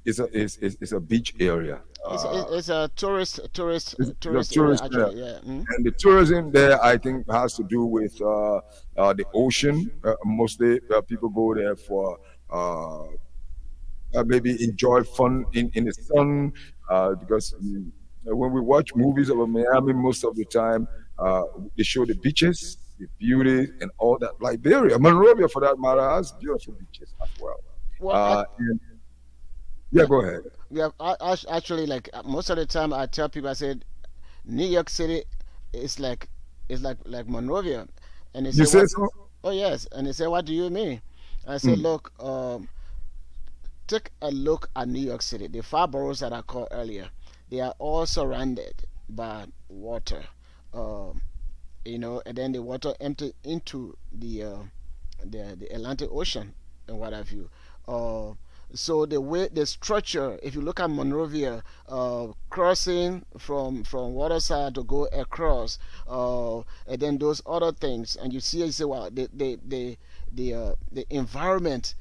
It's a beach area. It's a tourist area, actually, yeah. And the tourism there, I think, has to do with the ocean. Mostly, people go there for maybe enjoy fun in the sun, because when we watch movies about Miami, most of the time they show the beaches, the beauty, and all that. Liberia, Monrovia, for that matter, has beautiful beaches as well. Yeah, go ahead. Yeah, actually, like most of the time, I tell people, I said, New York City is like Monrovia, and they say, you say so? Oh yes, and they say, what do you mean? I said, look, take a look at New York City. The 5 boroughs that I called earlier, they are all surrounded by water, and then the water empty into the Atlantic Ocean and what have you. So the structure, if you look at Monrovia, crossing from waterside to go across, and then those other things, and you say, wow, the environment.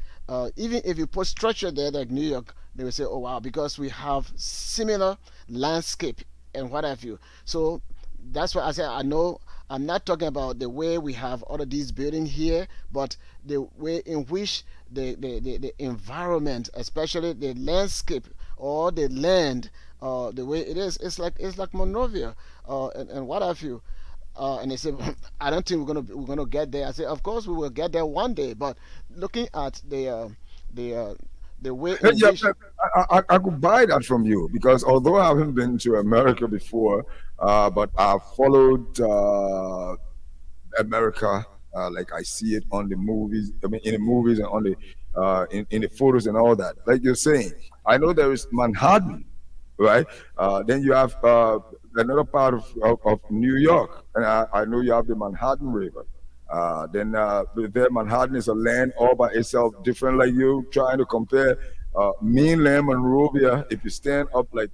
Even if you put structure there like New York, they will say, oh wow, because we have similar landscape and what have you. So that's why I say, I know I'm not talking about the way we have all of these buildings here, but the way in which the environment, especially the landscape or the land, the way it is, it's like Monrovia, and what have you. And they said, I don't think we're gonna get there. I said, of course we will get there one day, but looking at the way in which I could buy that from you, because although I haven't been to America before, but I've followed America like I see it on the movies. I mean, in the movies and on the in the photos and all that. Like you're saying, I know there is Manhattan, right? Then you have another part of New York, and I know you have the Manhattan River. Then there, Manhattan is a land all by itself, different. Like you trying to compare mainland Monrovia. If you stand up like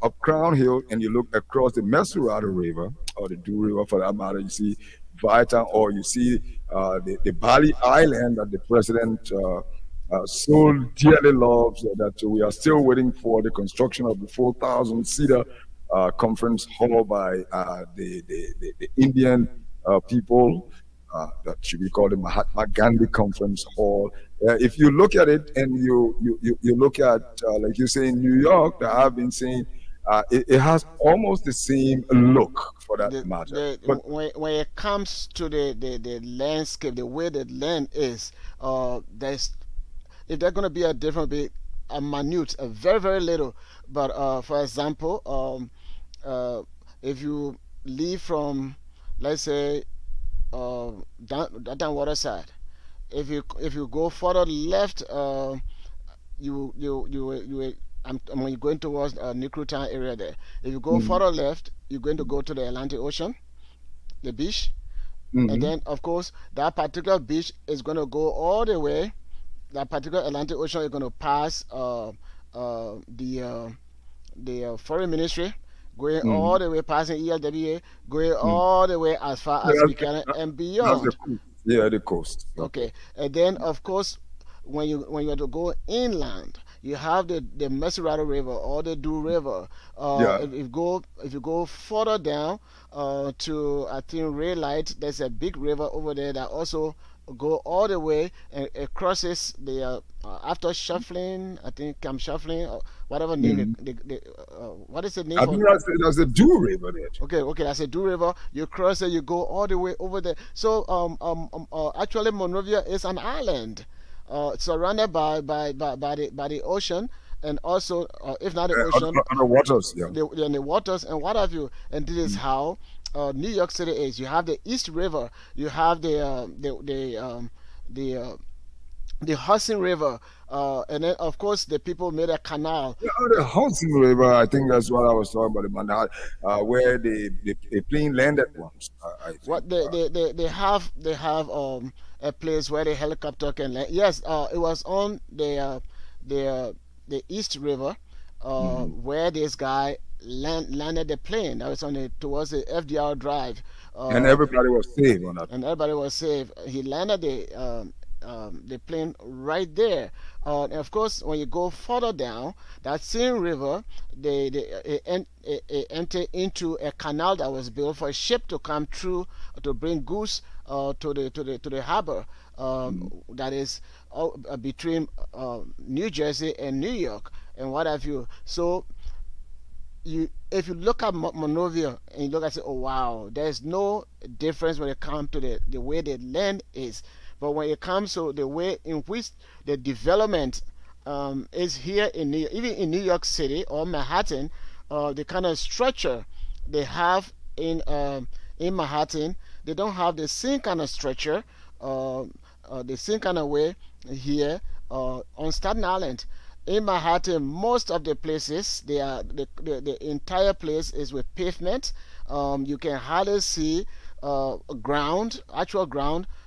up Crown Hill and you look across the Mesurado River or the Dew River for that matter, you see Vitan, or you see the Bali Island that the president so dearly loves, that we are still waiting for the construction of the 4,000-seater conference hall by the Indian people. That should be called the Mahatma Gandhi Conference Hall. If you look at it and you look at, like you say in New York, that I've been saying, it has almost the same look for that matter. But when it comes to the landscape, the way the land is, if there's going to be a difference, be a minute, a very, very little. But for example, if you leave from, let's say, down water side, if you go further left, you when you're going towards Nikru Town area there, if you go further left, you're going to go to the Atlantic Ocean, the beach, and then of course that particular beach is going to go all the way. That particular Atlantic Ocean is going to pass the Foreign Ministry, going all the way, passing ELWA, going all the way as far as we can and beyond. The coast. Okay, and then of course, when you have to go inland, you have the Mesurado River or the Du River. If you go further down to, I think, Ray Light, there's a big river over there that also go all the way and it crosses the after shuffling, I think Camp Shuffling or whatever name. What is the name? I think that's the Du River there. Okay, that's a Du River. You cross it, you go all the way over there. So actually Monrovia is an island surrounded by the ocean, and also if not the ocean, on the waters, the waters and what have you. And this is how New York City is. You have the East River, you have the Hudson River, and then of course the people made a canal. The Hudson River, I think that's what I was talking about, the Manhattan, where the plane landed once. They have a place where the helicopter can land. Yes, it was on the East River, where this guy landed the plane. That was towards the FDR Drive. And everybody was saved on that. And everybody was saved. He landed the plane right there. And of course, when you go further down, that same river, they enter into a canal that was built for a ship to come through to bring goods to the harbor. That is between New Jersey and New York and what have you. So if you look at Monrovia and you look and say, oh wow, there's no difference when it comes to the way the land is. But when it comes to the way in which the development is here even in New York City or Manhattan, the kind of structure they have in Manhattan, they don't have the same kind of structure, the same kind of way here on Staten Island. In Manhattan, most of the places, the entire place is with pavement. You can hardly see actual ground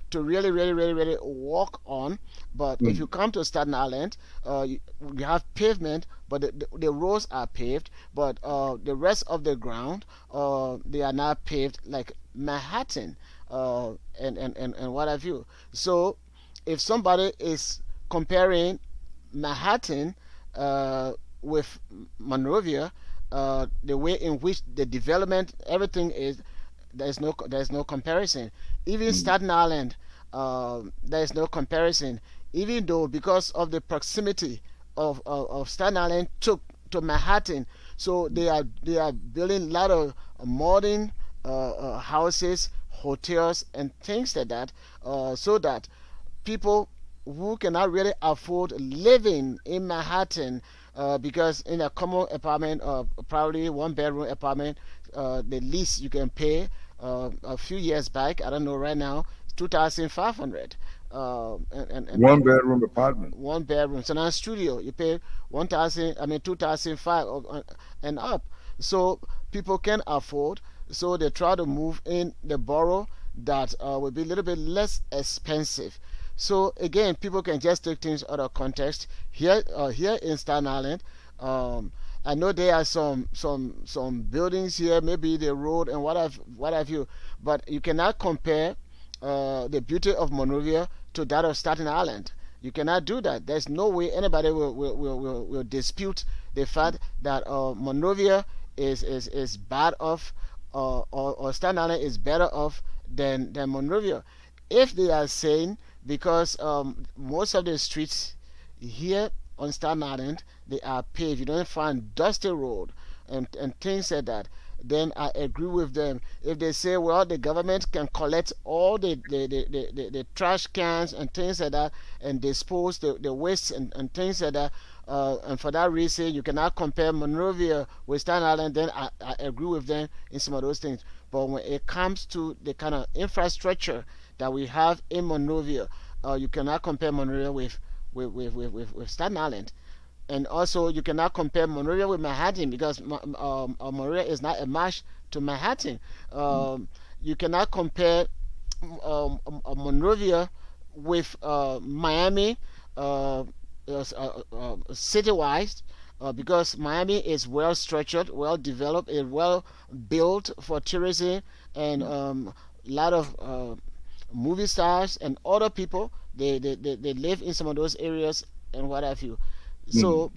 to really walk on. But if you come to Staten Island, you have pavement, but the roads are paved, but the rest of the ground, they are not paved like Manhattan and what have you. So if somebody is comparing Manhattan with Monrovia, the way in which the development, everything is, there's no comparison. Even Staten Island, there is no comparison. Even though because of the proximity of Staten Island to Manhattan, so they are building a lot of modern houses, hotels, and things like that, so that people who cannot really afford living in Manhattan, because in a common apartment, probably one-bedroom apartment, the least you can pay a few years back, I don't know right now, $2,500. One bedroom apartment. One bedroom. So now studio, you pay $2,500 and up. So people can afford. So they try to move in the borough that will be a little bit less expensive. So again, people can just take things out of context. Here in Staten Island, I know there are some buildings here, maybe the road and what have you, but you cannot compare the beauty of Monrovia to that of Staten Island. You cannot do that. There's no way anybody will dispute the fact that Monrovia is bad off, or Staten Island is better off than Monrovia. If they are saying, because most of the streets here on Staten Island, they are paved, you don't find dusty road and things like that, then I agree with them. If they say, well, the government can collect all the trash cans and things like that and dispose the waste and things like that, and for that reason you cannot compare Monrovia with Staten Island, then I agree with them in some of those things. But when it comes to the kind of infrastructure that we have in Monrovia, you cannot compare Monrovia with Staten Island. And also, you cannot compare Monrovia with Manhattan, because Monrovia is not a match to Manhattan. You cannot compare Monrovia with Miami city-wise, because Miami is well structured, well developed, and well built for tourism, and a lot of movie stars and other people, they live in some of those areas and what have you. So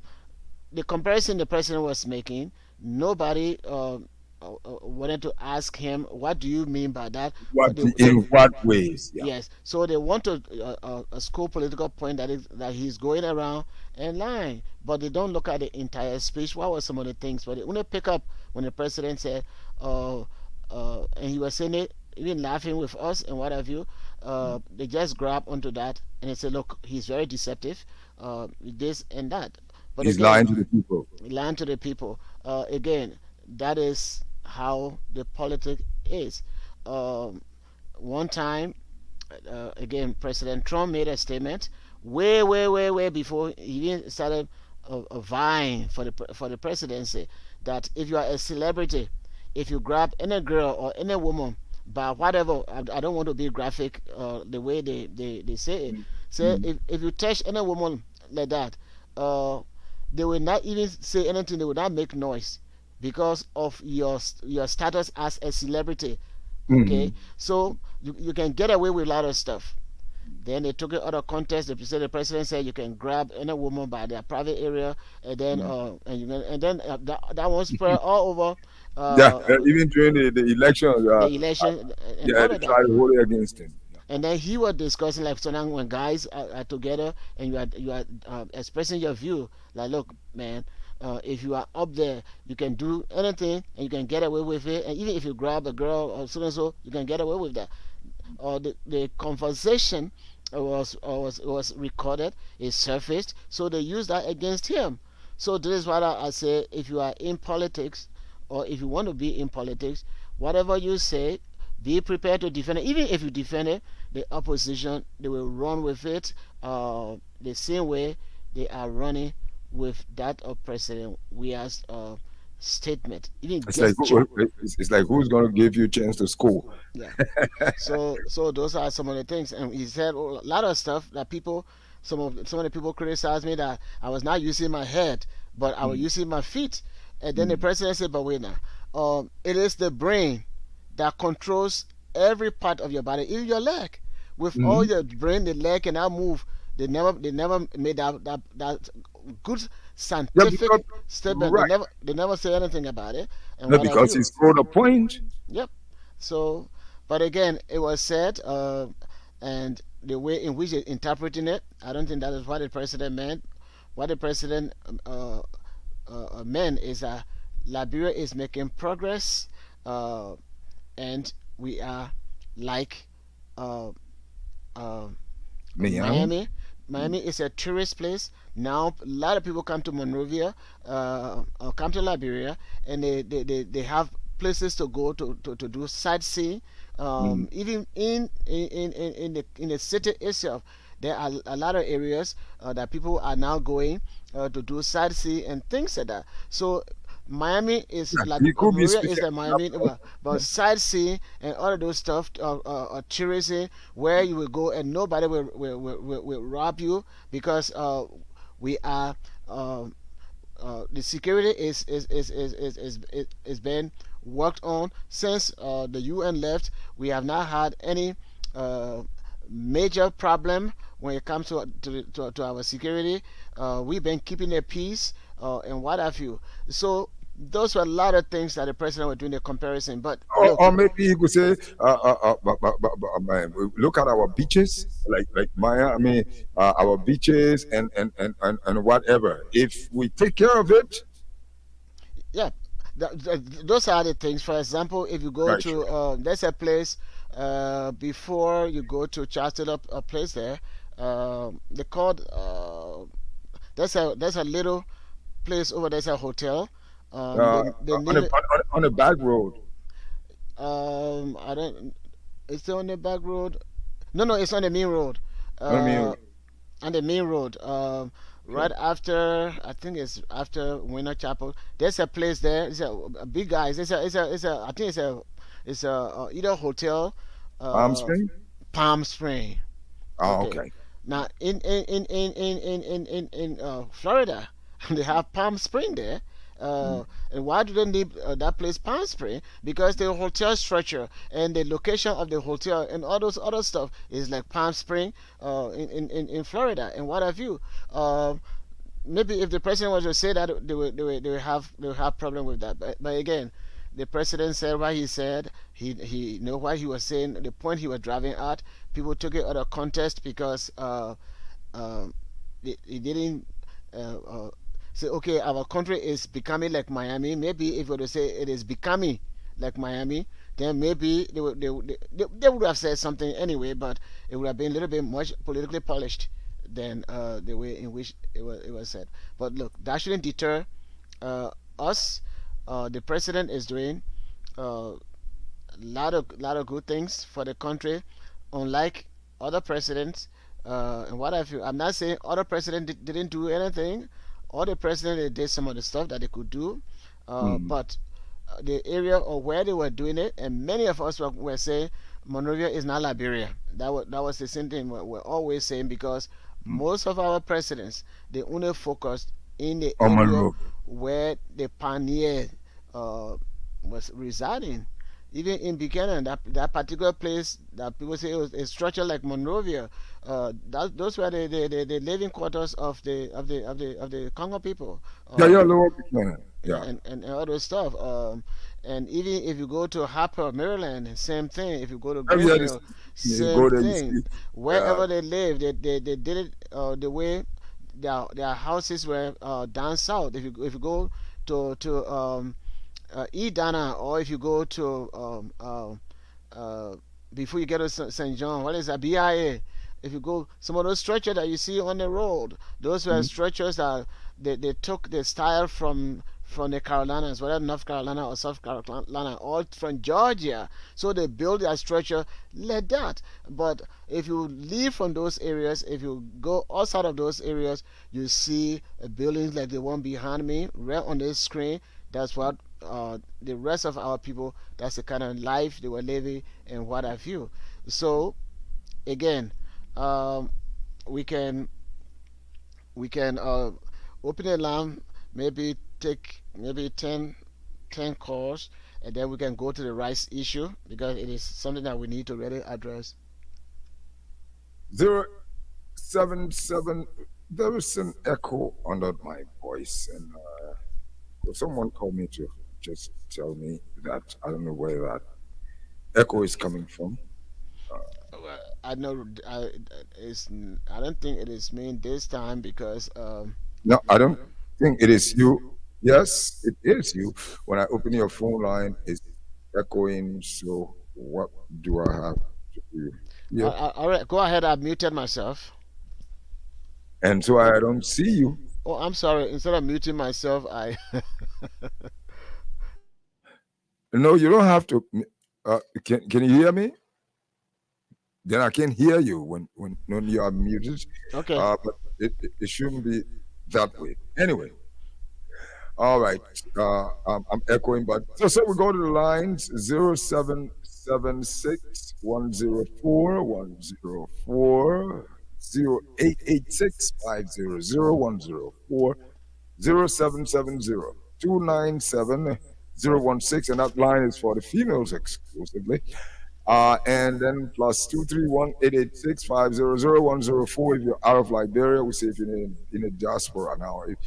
the comparison the president was making, nobody wanted to ask him, what do you mean by that? In what ways? Yeah. Yes. So they want to score political point that he's going around and lying, but they don't look at the entire speech. What were some of the things? But they only pick up when the president said, and he was saying it, even laughing with us and what have you. They just grab onto that and they say, look, he's very deceptive, this and that. But He's again, lying to the people. lying to the people. Again, that is how the politics is. One time, again, President Trump made a statement way before he even started vying for the presidency, that if you are a celebrity, if you grab any girl or any woman by whatever, I don't want to be graphic the way they say it. So if you touch any woman like that, they will not even say anything. They will not make noise because of your status as a celebrity. Okay, so you can get away with a lot of stuff. Then they took it out of context. The president said you can grab any woman by their private area, and then that was spread all over. Even during the election. The election. And all they of that. tried to hold it against him. And then he was discussing, like, so now when guys are together and you are expressing your view, like, look, man, if you are up there, you can do anything and you can get away with it. And even if you grab a girl or so and so, you can get away with that. The conversation was recorded, it surfaced, so they used that against him. So this is what I say: if you are in politics, or if you want to be in politics, whatever you say, be prepared to defend it. Even if you defend it, the opposition, they will run with it the same way they are running with that of President Weah's statement. Even it's like who's going to give you a chance to score? Yeah. So those are some of the things, and he said a lot of stuff that some of the people criticized me that I was not using my head, but I was using my feet. And then the president said, "But wait now, it is the brain that controls every part of your body, even your leg. With all your brain, the leg cannot move." They never made that good scientific statement. Right. They never say anything about it. And No, because he scored a point. Yep. So, but again, it was said, and the way in which they're interpreting it, I don't think that is what the president meant. What the president meant is that Liberia is making progress, and we are like Miami. Miami is a tourist place. Now a lot of people come to Monrovia, or come to Liberia, and they have places to go to do sightseeing. Even in the city itself, there are a lot of areas that people are now going to do sightseeing and things like that. So Miami is like Monrovia is the Miami, but sightseeing and all of those stuff, tourism, where you will go and nobody will rob you, because we are the security is being worked on since the UN left. We have not had any major problem when it comes to our security. We've been keeping the peace and what have you. So those were a lot of things that the president was doing the comparison. But or maybe he could say, look at our beaches, like Miami, our beaches and whatever. If we take care of it, yeah, those are the things. For example, if you go right. to there's a place before you go to Charleston, a place there. They called there's a little place over there's a hotel. On a back road. I don't. Is it on the back road? No, it's on the main road. On the main road. Right after, I think it's after Winter Chapel. There's a place there. It's a big guys. I think it's a either hotel. Palm Spring. Palm Spring. Oh, okay. Now in Florida, they have Palm Spring there. And why do they need that place Palm Spring? Because the hotel structure and the location of the hotel and all those other stuff is like Palm Spring in Florida and what have you. Maybe if the president was to say that, they will have problem with that. But again, the president said what he said. He know what he was saying. The point he was driving at. People took it out of context because he didn't. Say, okay, our country is becoming like Miami. Maybe if we were to say it is becoming like Miami, then maybe they would have said something anyway, but it would have been a little bit much politically polished than the way in which it was said. But look, that shouldn't deter us. The president is doing a lot of good things for the country, unlike other presidents. And what have you? I'm not saying other presidents didn't do anything. Other presidents did some of the stuff that they could do, but the area or where they were doing it, and many of us were saying Monrovia is not Liberia. That was the same thing we're always saying, because most of our presidents, they only focused in the area where the pioneer was residing. Even in Buchanan, that particular place that people say is structured like Monrovia, those were the living quarters of the Congo people. Lower Buchanan. Yeah. And all those stuff. And even if you go to Harper, Maryland, same thing. If you go to Greenville, same thing. Wherever they live, they did it the way their houses were down south. If you go to Edana, or if you go to before you get to St. John, what is that? BIA. If you go, some of those structures that you see on the road, those were structures that they took the style from the Carolinas, whether North Carolina or South Carolina, or from Georgia. So they build their structure like that. But if you leave from those areas, if you go outside of those areas, you see buildings like the one behind me, right on this screen. That's what the rest of our people, that's the kind of life they were living and what have you. So again, we can open a line, maybe take 10 calls, and then we can go to the rice issue, because it is something that we need to really address. 077. There is an echo under my voice, and someone called me to just tell me that I don't know where that echo is coming from. I know I don't think it is me this time, because no, I don't think it is you. Yes, it is you. When I open your phone line, it's echoing. So what do I have to do? Yeah. All right, go ahead. I've muted myself. And so I don't see you. Oh, I'm sorry. Instead of muting myself, I. No, you don't have to. Can you hear me? Then I can hear you when you are muted. Okay. But it shouldn't be that way. Anyway. All right. I'm echoing, but so we go to the lines 0776 104 104 0886 500 104 0770 297 016, and that line is for the females exclusively. And then plus 231-886-500-104 if you're out of Liberia. We say if you're in the diaspora now. If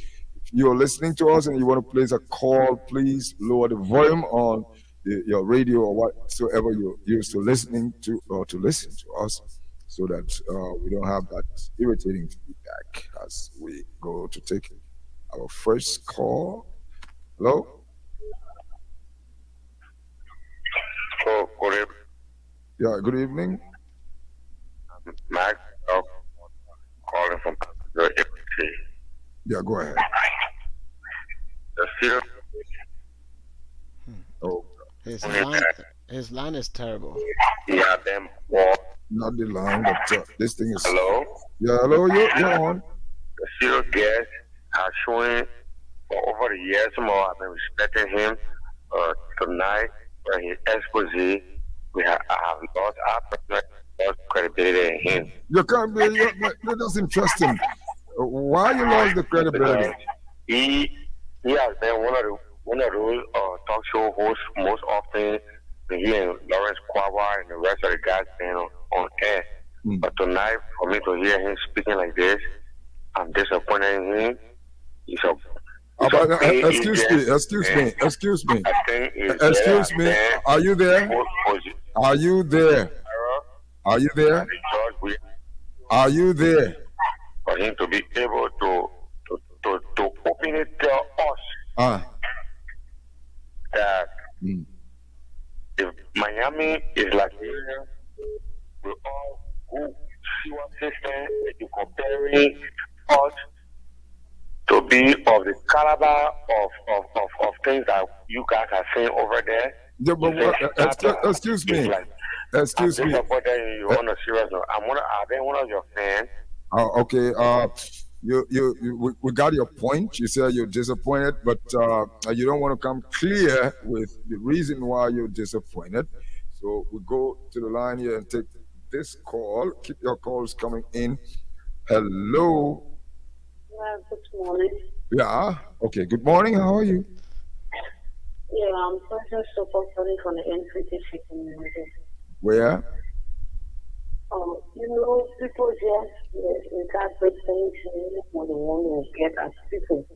you're listening to us and you want to place a call, please lower the volume on your radio or whatsoever you're used to listening to or to listen to us, so that we don't have that irritating feedback as we go to take our first call. Hello? Oh, good evening. Yeah, good evening. Max, calling from the FT. Yeah, go ahead. The serious. Oh, his line is terrible. Yeah, them war. not the line, but this thing is. Hello? Yeah, hello, you're on. The serious guest has shown for over the years more. I've been respecting him. Tonight, when he expose, I have lost credibility in him. You can't be, that doesn't trust him. Why you lost the credibility? He has been one of those talk show hosts most often. He and Lawrence Kwawa and the rest of the guys been on air. But tonight, for me to hear him speaking like this, I'm disappointed in him. Excuse me. Are you there? Are you there? Are you there? Are you there? For him to be able to openly tell us that if Miami is like Liberia, we all go see what system you comparing us to be of the caliber of things that you guys are seeing over there. Yeah, but excuse me. Excuse me. On a serious note, I've been one of your fans. Okay. We got your point. You said you're disappointed, but you don't want to come clear with the reason why you're disappointed. So we go to the line here and take this call. Keep your calls coming in. Hello. Yeah, good morning. Yeah. Okay. Good morning. How are you? Yeah, I'm person supporting from the NCTC community. Where? People just interpret things what they want to get as people.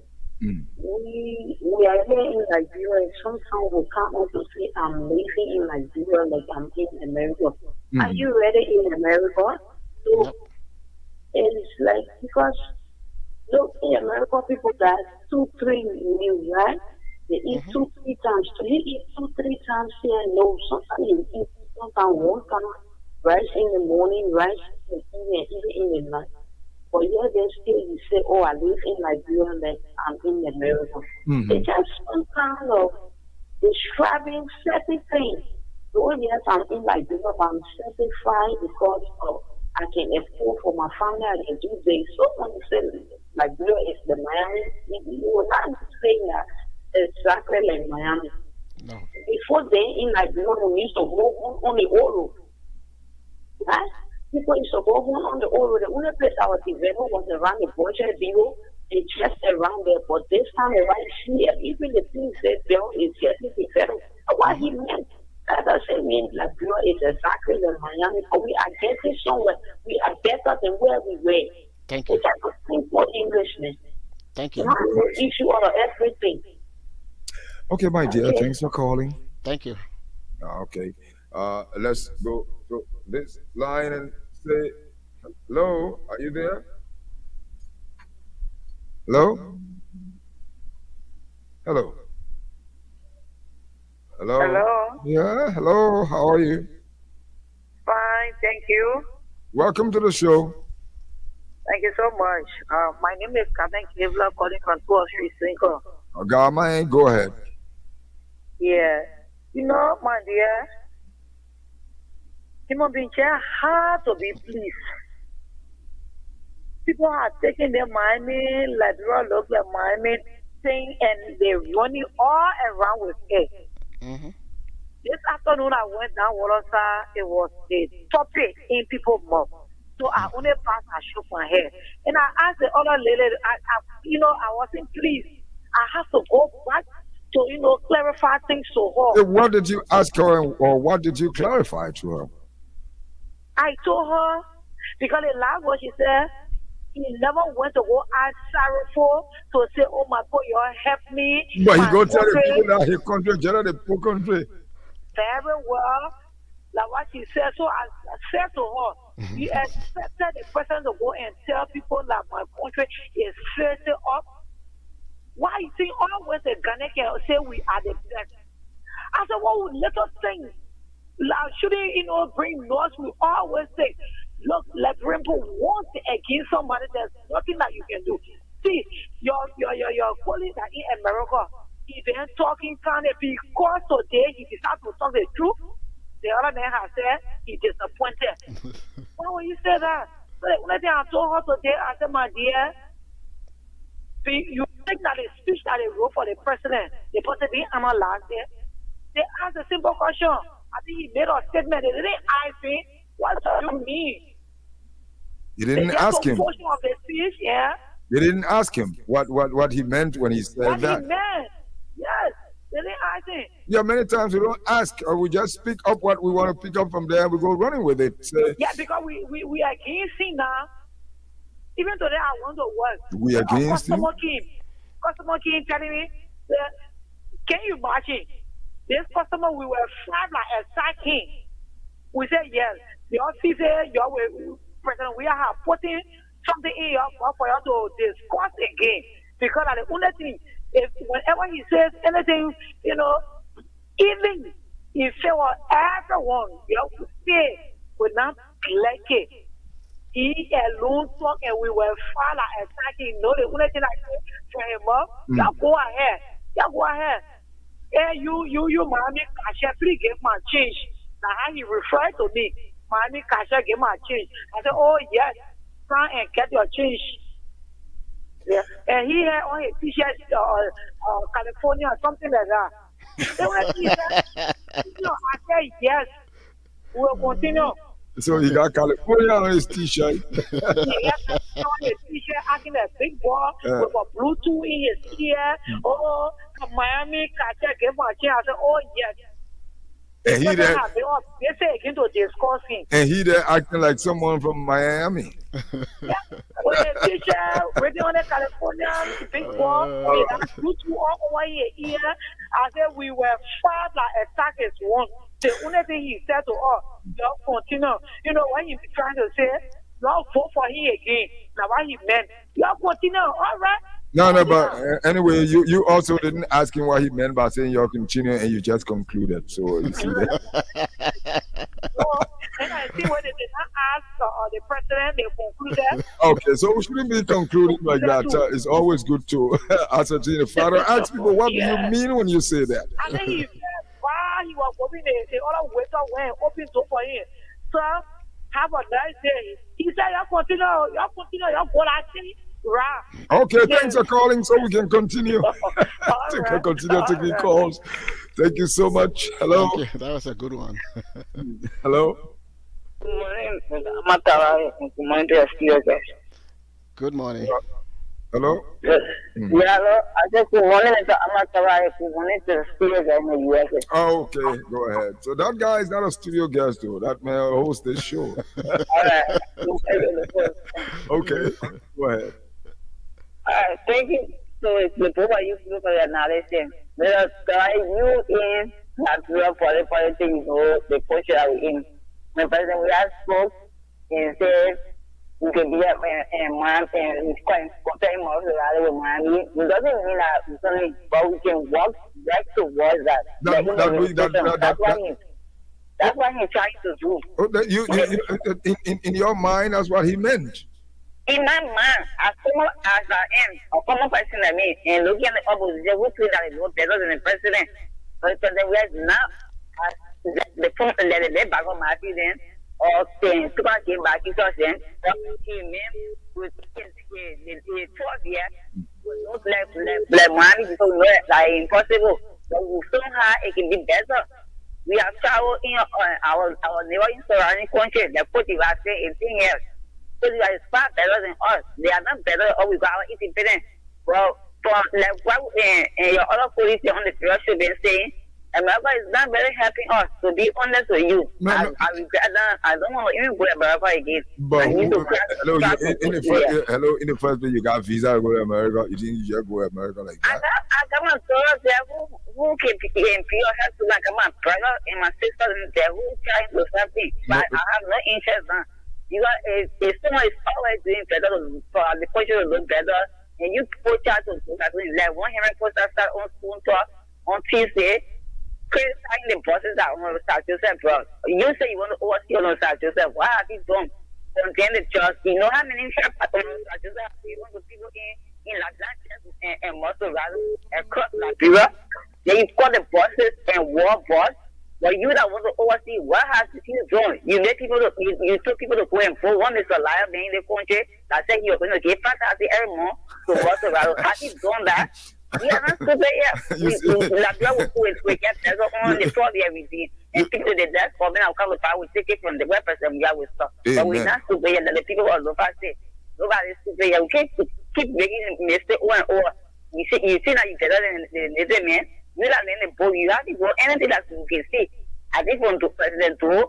We are here in Nigeria, and sometimes we come out to say, I'm living in Nigeria like I'm in America. Are you ready in America? So it's like, because look, in America, people got 2-3 meals, right? They eat 2-3 times. So you eat 2-3 times here, no. Sometimes you eat one time rice in the morning, rice in the evening, even in the night. But yet then still you say, oh, I live in Nigeria, like I'm in America. It's just some kind of describing certain things. So yes, I'm in Nigeria, but I'm certified because I can afford for my family, I can do this. So when you say Nigeria is the Miami, you will not say that exactly like Miami. No. Before then, in Nigeria, we used to go on the old road. Right? People used to go on the old road. The only place our development was around the budget bureau and just around there. But this time around here, even the things that built is getting developed. What he meant, that doesn't mean Nigeria is exactly like Miami, but we are getting somewhere. We are better than where we were. Thank you. It's just a simple Englishman. Thank you. Not the issue of everything. Okay, my dear. Thanks for calling. Thank you. Okay. Let's go to this line and say, hello, are you there? Hello? Hello? Hello? Hello? Yeah, hello, how are you? Fine, thank you. Welcome to the show. Thank you so much. My name is Carmen Kevlar, calling from 203 Cinco. Garma, go ahead. Yeah. My dear, human beings are hard to be pleased. People are taking their Miami, Liberia, local Miami thing, and they're running all around with it. This afternoon, I went down Watersa. It was the topic in people's mouth. So I only passed and shook my head. And I asked the other lady, I wasn't pleased. I have to go back to clarify things to her. What did you ask her, or what did you clarify to her? I told her, because the last one she said, he never went to go ask sorrowful to say, oh my God, you help me. But he go tell the people that he country, generally the poor country. Very well, like what she said. So I said to her, you expected the person to go and tell people that my country is facing up. Why you think always the Ghana can say we are the best? I said, what little things like shouldn't bring noise? We always say, look, like Rimpo wants against somebody, there's nothing that you can do. See, your colleagues are in America, even talking kind of because today he decided to talk the truth. The other man has said he disappointed. Why would you say that? So the only thing I told her today, I said, my dear, you think that the speech that they wrote for the president, the person being analyzed there, they asked a simple question. I think he made a statement. They didn't ask him, what do you mean? You didn't ask him. Of the speech, yeah. You didn't ask him what he meant when he said that. What he meant, yes. They didn't ask him. Yeah, many times we don't ask, or we just pick up what we want to pick up from there and we go running with it. Yeah, because we are against him now. Even today, I want to work. We against him? Customer came telling me, can you imagine? This customer, we were flat like a king. We said, yes. The officer, your president, we are putting something in your mouth for you to discuss again. Because the only thing, whenever he says anything, even if it was everyone, you have to say, would not like it. He alone talk and we were far like attacking. The only thing I said for him up, y'all go ahead. Y'all go ahead. Hey, you, mommy, Kasha, please give my change. Now, how he referred to me, mommy, Kasha, give my change. I said, oh, yes, try and get your change. Yeah. And he had on his t-shirt, California or something like that. Then when he said, I said, yes, we'll continue. So he got California on his t-shirt. He got on his t-shirt, acting a big boy with a Bluetooth in his ear. Oh, Miami, Kacha, give my chance. I said, oh, yes. And he there, they say again to discuss him. And he there acting like someone from Miami. Yeah, with a t-shirt, waiting on the California, big boy, he had Bluetooth all over his ear. I said, we were fast like attack is one. The only thing he said to us, y'all continue. When he be trying to say, y'all vote for him again. Now, what he meant, y'all continue, all right? No, but anyway, you also didn't ask him what he meant by saying you're continuing and you just concluded. So you see that. And I see when they did not ask the president, they concluded. Okay, so we shouldn't be concluding like that. It's always good to ascertain the father. Ask people, what do you mean when you say that? And then he said, while he was going, the other waiter went open door for him. So, have a nice day. He said, y'all continue, y'all go like this. Right. Okay, thanks for calling so we can continue. We can continue taking calls. Thank you so much. Hello. Thank you. That was a good one. Hello. Good morning. Good morning to your studio guys. Good morning. Hello? Yes. Yeah, hello. I just wanted to Amatara. Good morning to the studio guys in the USA. Oh, okay. Go ahead. So that guy is not a studio guest, though. That man hosts this show. All right. Okay. Go ahead. All right. Thank you. So it's the both of you for your analysis. Let us guide you in that we are for the thing, the culture that we're in. The president, we have spoke and said, we can be up and man and it's quite comparing more to the Miami. It doesn't mean that we only, but we can work back towards that. That's what he's trying to do. In your mind, that's what he meant. In my mind, as someone as I am, a common person like me, and looking at the opposition, we feel that it's no better than the president. But the president, we are now the person that is back on my feet then. Or saying, to back in back, it's saying, he meant with the 12 years, we don't let money because we know that it's impossible. But we somehow it can be better. We have traveled in our neighboring surrounding countries, the Cote d'Ivoire, 18 years. So they are far better than us. They are not better, or we got our independence. Well, for like what your other police on the period should be saying, America is not very helping us. To be honest with you, I regret that. I don't want to even go to America again. But I need to hello, in the first place, you got visa to go to America. You think you just go to America like that? I come on, who can be in pure health to like my brother and my sister and there who trying to something, but I have no interest in. You got if someone is always doing better for the culture to look better, and you put out to do that, like one hearing post that start on on Tuesday. Criticizing the bosses that want to start yourself, bro. You say you want to oversee on start yourself. Why have you done? Contain the trust. You know how many share patterns start yourself? You want to people in Atlantis and Muscle Valley across Liberia. Then you call the bosses and war boss. But you that want to oversee, what has he done? You make people to you told people to go and vote. One is a liar being the country that said you're going to give fantasy every month to Muscle Valley. Has he done that? Yeah, that's good. Yeah, we get there on the floor everything, and people the desk for me. I'll come with power. We take it from the weapons and we are with stuff. But we're not stupid. Yeah, the people are over say nobody is stupid. Yeah, we can't keep making mistake one or you see that you better than the man. You are in the book. You have to go anything that you can see. I think when the president do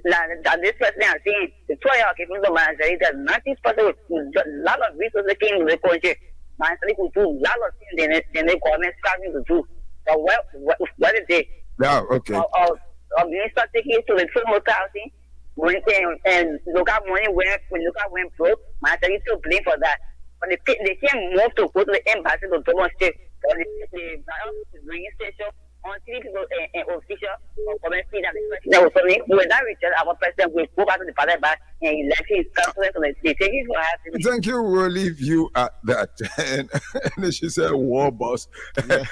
that this president has seen the 12 people the manager that 90% with a lot of resources came to the country. Man, they could do a lot of things than the government starting to do. But what did they? Yeah, okay. Minister taking it to the full housing and look at money went broke. Man, they still blame for that. But they can't move to go to the embassy to demonstrate. But the bringing station on three people and official or comment see that the president was telling me when that return our president will go back to the parliament back and elect his councillors and they take it for us. Thank you. We'll leave you at that. And then she said, "War boss." Yeah.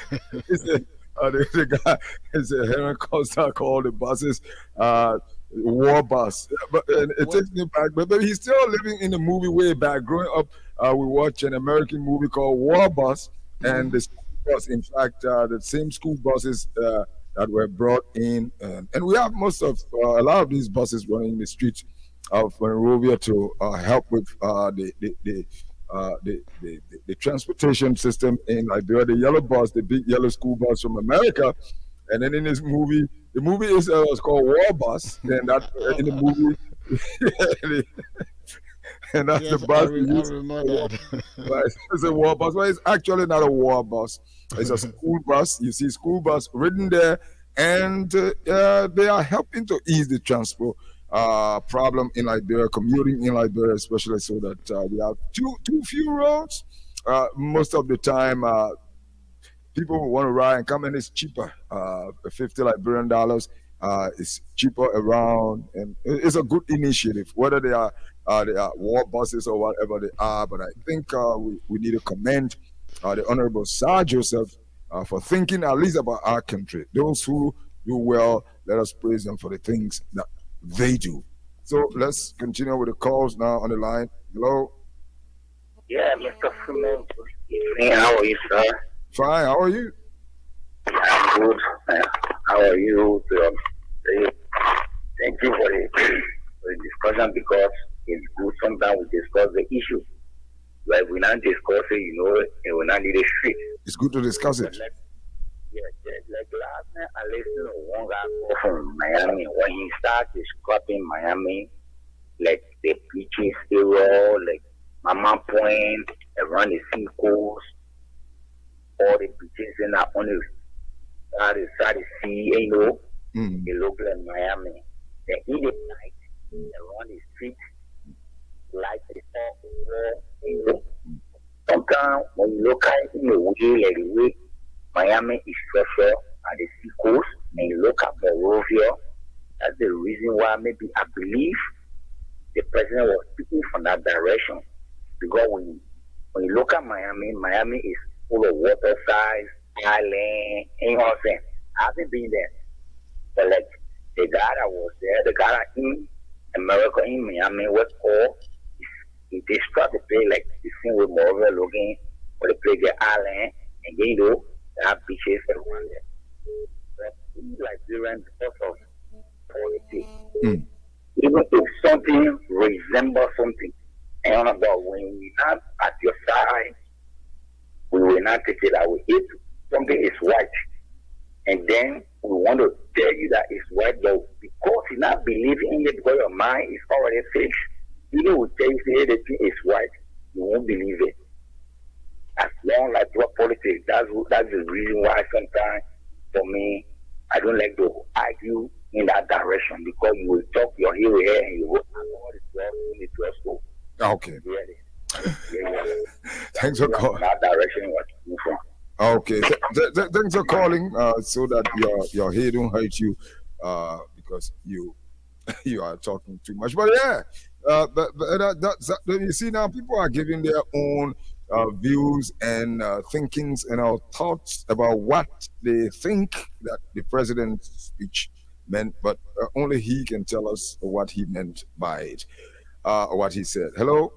He said, the guy is a Henry Costa called the buses war bus. But it takes me back. But he's still living in the movie way back. Growing up, we watched an American movie called War Bus, and the bus, in fact, the same school buses that were brought in, and we have a lot of these buses running in the streets of Monrovia to help with the transportation system in Liberia. The yellow bus, the big yellow school bus from America, and then in this movie, the movie is called War Bus, and that in the movie. And that's the bus. I remember that. It's a war bus. Well, it's actually not a war bus. It's a school bus. You see school bus written there, and they are helping to ease the transport problem in Liberia, commuting in Liberia, especially so that we have too few roads. Most of the time, people want to ride and come in. It's cheaper. $50 Liberian dollars. It's cheaper around, and it's a good initiative. Whether they are war buses or whatever they are, but I think we need to commend the Honorable Sir Joseph for thinking at least about our country. Those who do well, let us praise them for the things that they do. So let's continue with the calls now on the line. Hello. Yeah, Mr. Freeman. How are you, sir? Fine. How are you? I'm good. How are you? Thank you for the discussion, because it's good sometimes we discuss the issue. Like we not discuss it, and we not need a street. It's good to discuss it. Like last night, I listened to one guy from Miami. When he started describing Miami, like the beaches area, like Mama Point, around the sea coast, all the beaches in that on the side of the sea, they look like Miami. Then in the night, around the street, like the top, sometimes when you look at it in the way, like the way Miami is structured at the sea coast, and you look at Monrovia, that's the reason why maybe I believe the president was speaking from that direction. Because when you look at Miami, Miami is full of water size, island, you know what I'm saying? I haven't been there. But like the guy that was there, the guy that in America, in Miami, West Coast, he described the place like the scene with Monrovia looking, where they play the island, and then they have beaches around there. But in Liberian, because of politics, even if something resembles something, and about when you're not at your side, we will not take it away. If something is white, and then we want to tell you that it's white, but because you not believe in it, because your mind is already fixed, even we tell you say the thing is white, you won't believe it. As long as drug politics, that's the reason why sometimes for me I don't like to argue in that direction, because you will talk your hero here and you will all the 12 in the 12 school. Okay. Yeah. Thanks for calling. That direction what to move from. Okay. Thanks for calling. So that your head don't hurt you, because you are talking too much. But yeah, that's you see now people are giving their own views and thinkings and our thoughts about what they think that the president's speech meant, but only he can tell us what he meant by it, what he said. Hello.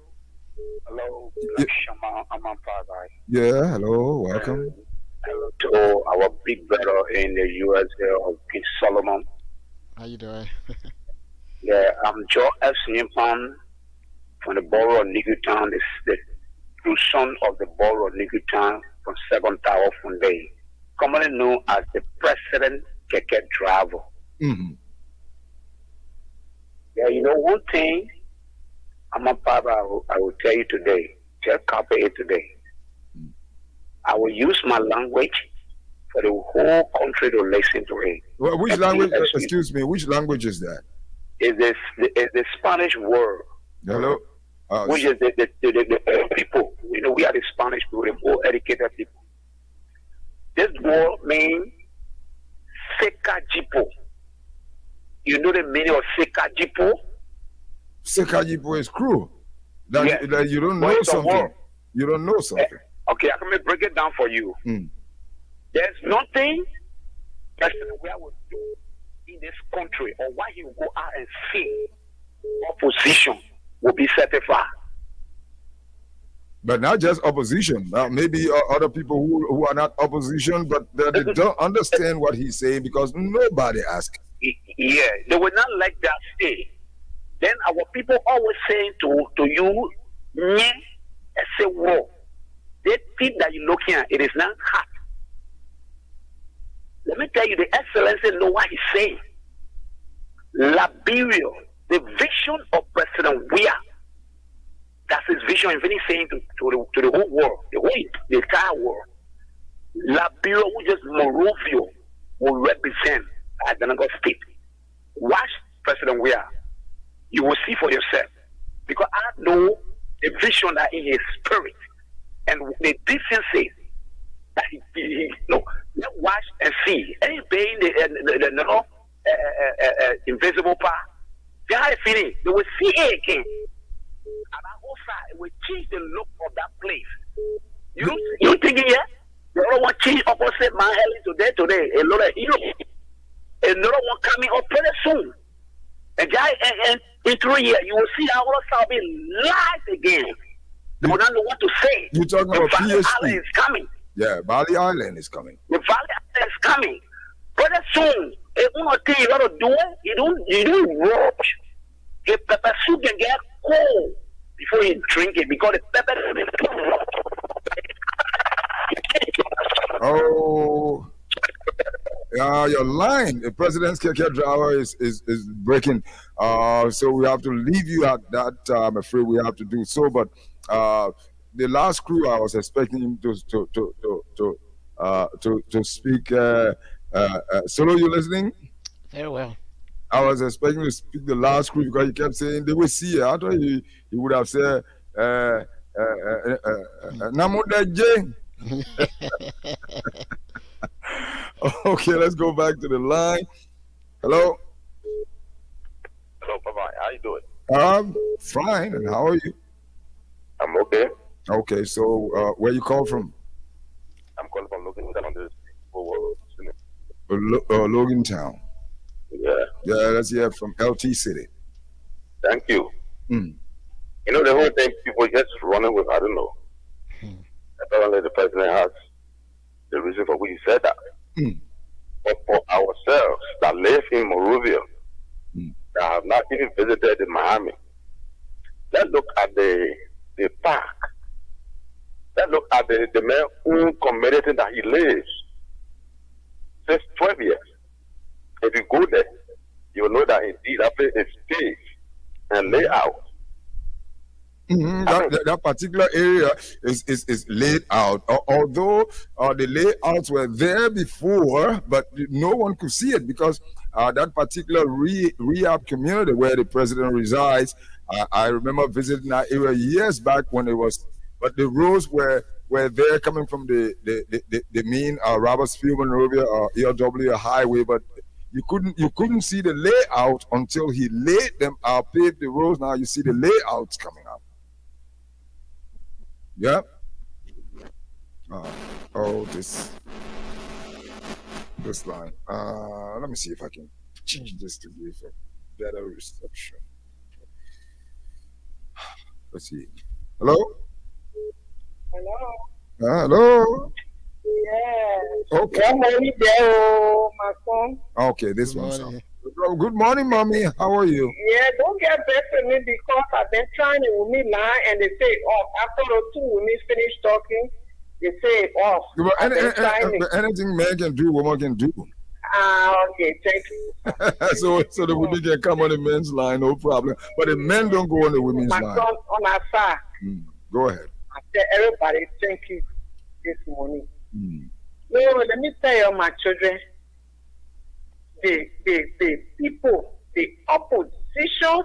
Hello, Shaman Paradise. Yeah, hello, welcome. Hello to our big brother in the US of King Solomon. How you doing? Yeah, I'm Joe F. Simpan from the borough of Nigutown, the true son of the borough of Nigutown from Second Tower Funday, commonly known as the President Keke Driver. Mm-hmm. Yeah, you know one thing, I'm a papa, I will tell you today, just copy it today. I will use my language for the whole country to listen to it. Well, which language, excuse me, which language is that? Is the Spanish word. Hello? Which is the people. You know, we are the Spanish people, the more educated people. This word means Sekajipo. You know the meaning of Sekajipo? Sekajipo is crew. That you don't know something. You don't know something. Okay, I can break it down for you. There's nothing President Weah will do in this country, or why he will go out and see opposition will be certified. But not just opposition. Maybe other people who are not opposition, but they don't understand what he's saying because nobody asks. Yeah, they will not like that stay. Then our people always saying to you, say, whoa, the thing that you're looking at, it is not hot. Let me tell you, the Excellency know what he's saying. Liberia, the vision of President Weah, that's his vision, and he's saying to the whole world, the entire world. Liberia, which is Morovia, will represent at the Lagos State. Watch President Weah. You will see for yourself. Because I know the vision that in his spirit and the decency that he let's watch and see. And he's being the invisible part. They have a feeling. They will see it again. And also, it will change the look of that place. You thinking, yeah? The other one change opposite my hell today. A lot of another one coming up pretty soon. And in 3 years, you will see how all of be live again. They will not know what to say. You're talking about Valley PhD. Island is coming. Yeah, Bali Island is coming. The Valley Island is coming. Pretty soon, one thing you gotta do it, you don't rush. The pepper soup can get cold before you drink it because the pepper is Oh, yeah, your line. The President's Keke Driver is breaking. So we have to leave you at that. I'm afraid we have to do so. But the last crew, I was expecting him to speak. Solo, you listening? Very well. I was expecting to speak the last crew because he kept saying they will see it. I thought he would have said Namudaje. Okay, let's go back to the line. Hello. Hello, bye-bye. How you doing? I'm fine, and how are you? I'm okay. Okay, so where you call from? I'm calling from Logan Logan Town. Yeah, that's from LT City. Thank you. You know, the whole thing, people just running with, I don't know. Apparently the president has the reason for which he said that. But for ourselves that live in Morovia, that have not even visited in Miami, let's look at the park Let's look at the man who committed that he lives since 12 years. If you go there, you will know that indeed that place is safe and layout. That particular area is laid out. Although the layouts were there before, but no one could see it because that particular rehab community where the president resides, I remember visiting that area years back when it was, but the roads were there coming from the main Robertsfield Monrovia or ELW highway, but you couldn't see the layout until he laid them out, paved the roads. Now you see the layouts coming up. Yep. This line. Let me see if I can change this to give a better reception. Let's see. Hello? Hello? Hello? Yes. Okay. Good morning, there, my son. Okay, this one's on. Good morning, mommy. How are you? Yeah, don't get back to me because I've been trying to with me line and they say off. After the two when me finish talking, they say off. Anything man can do, woman can do. Okay, thank you. so the women can come on the men's line, no problem. But the men don't go on the women's my line. son on our side. Go ahead. I tell everybody thank you this morning. No, let me tell you, my children, the people, the opposition,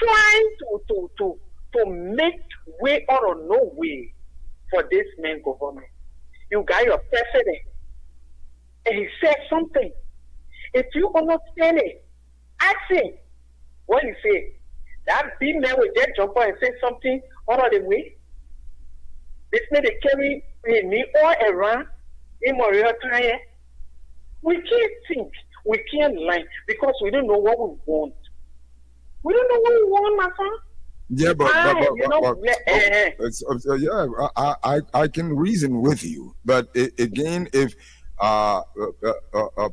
trying to make way out of no way for this man government. You got your president, and he said something. If you understand it, ask him what he said. That big man with that jumper and say something out of the way. This man they carry me all around in Maria Tanya. We can't think, we can't lie because we don't know what we want. We don't know what we want, my son. Yeah, I can reason with you, but again, if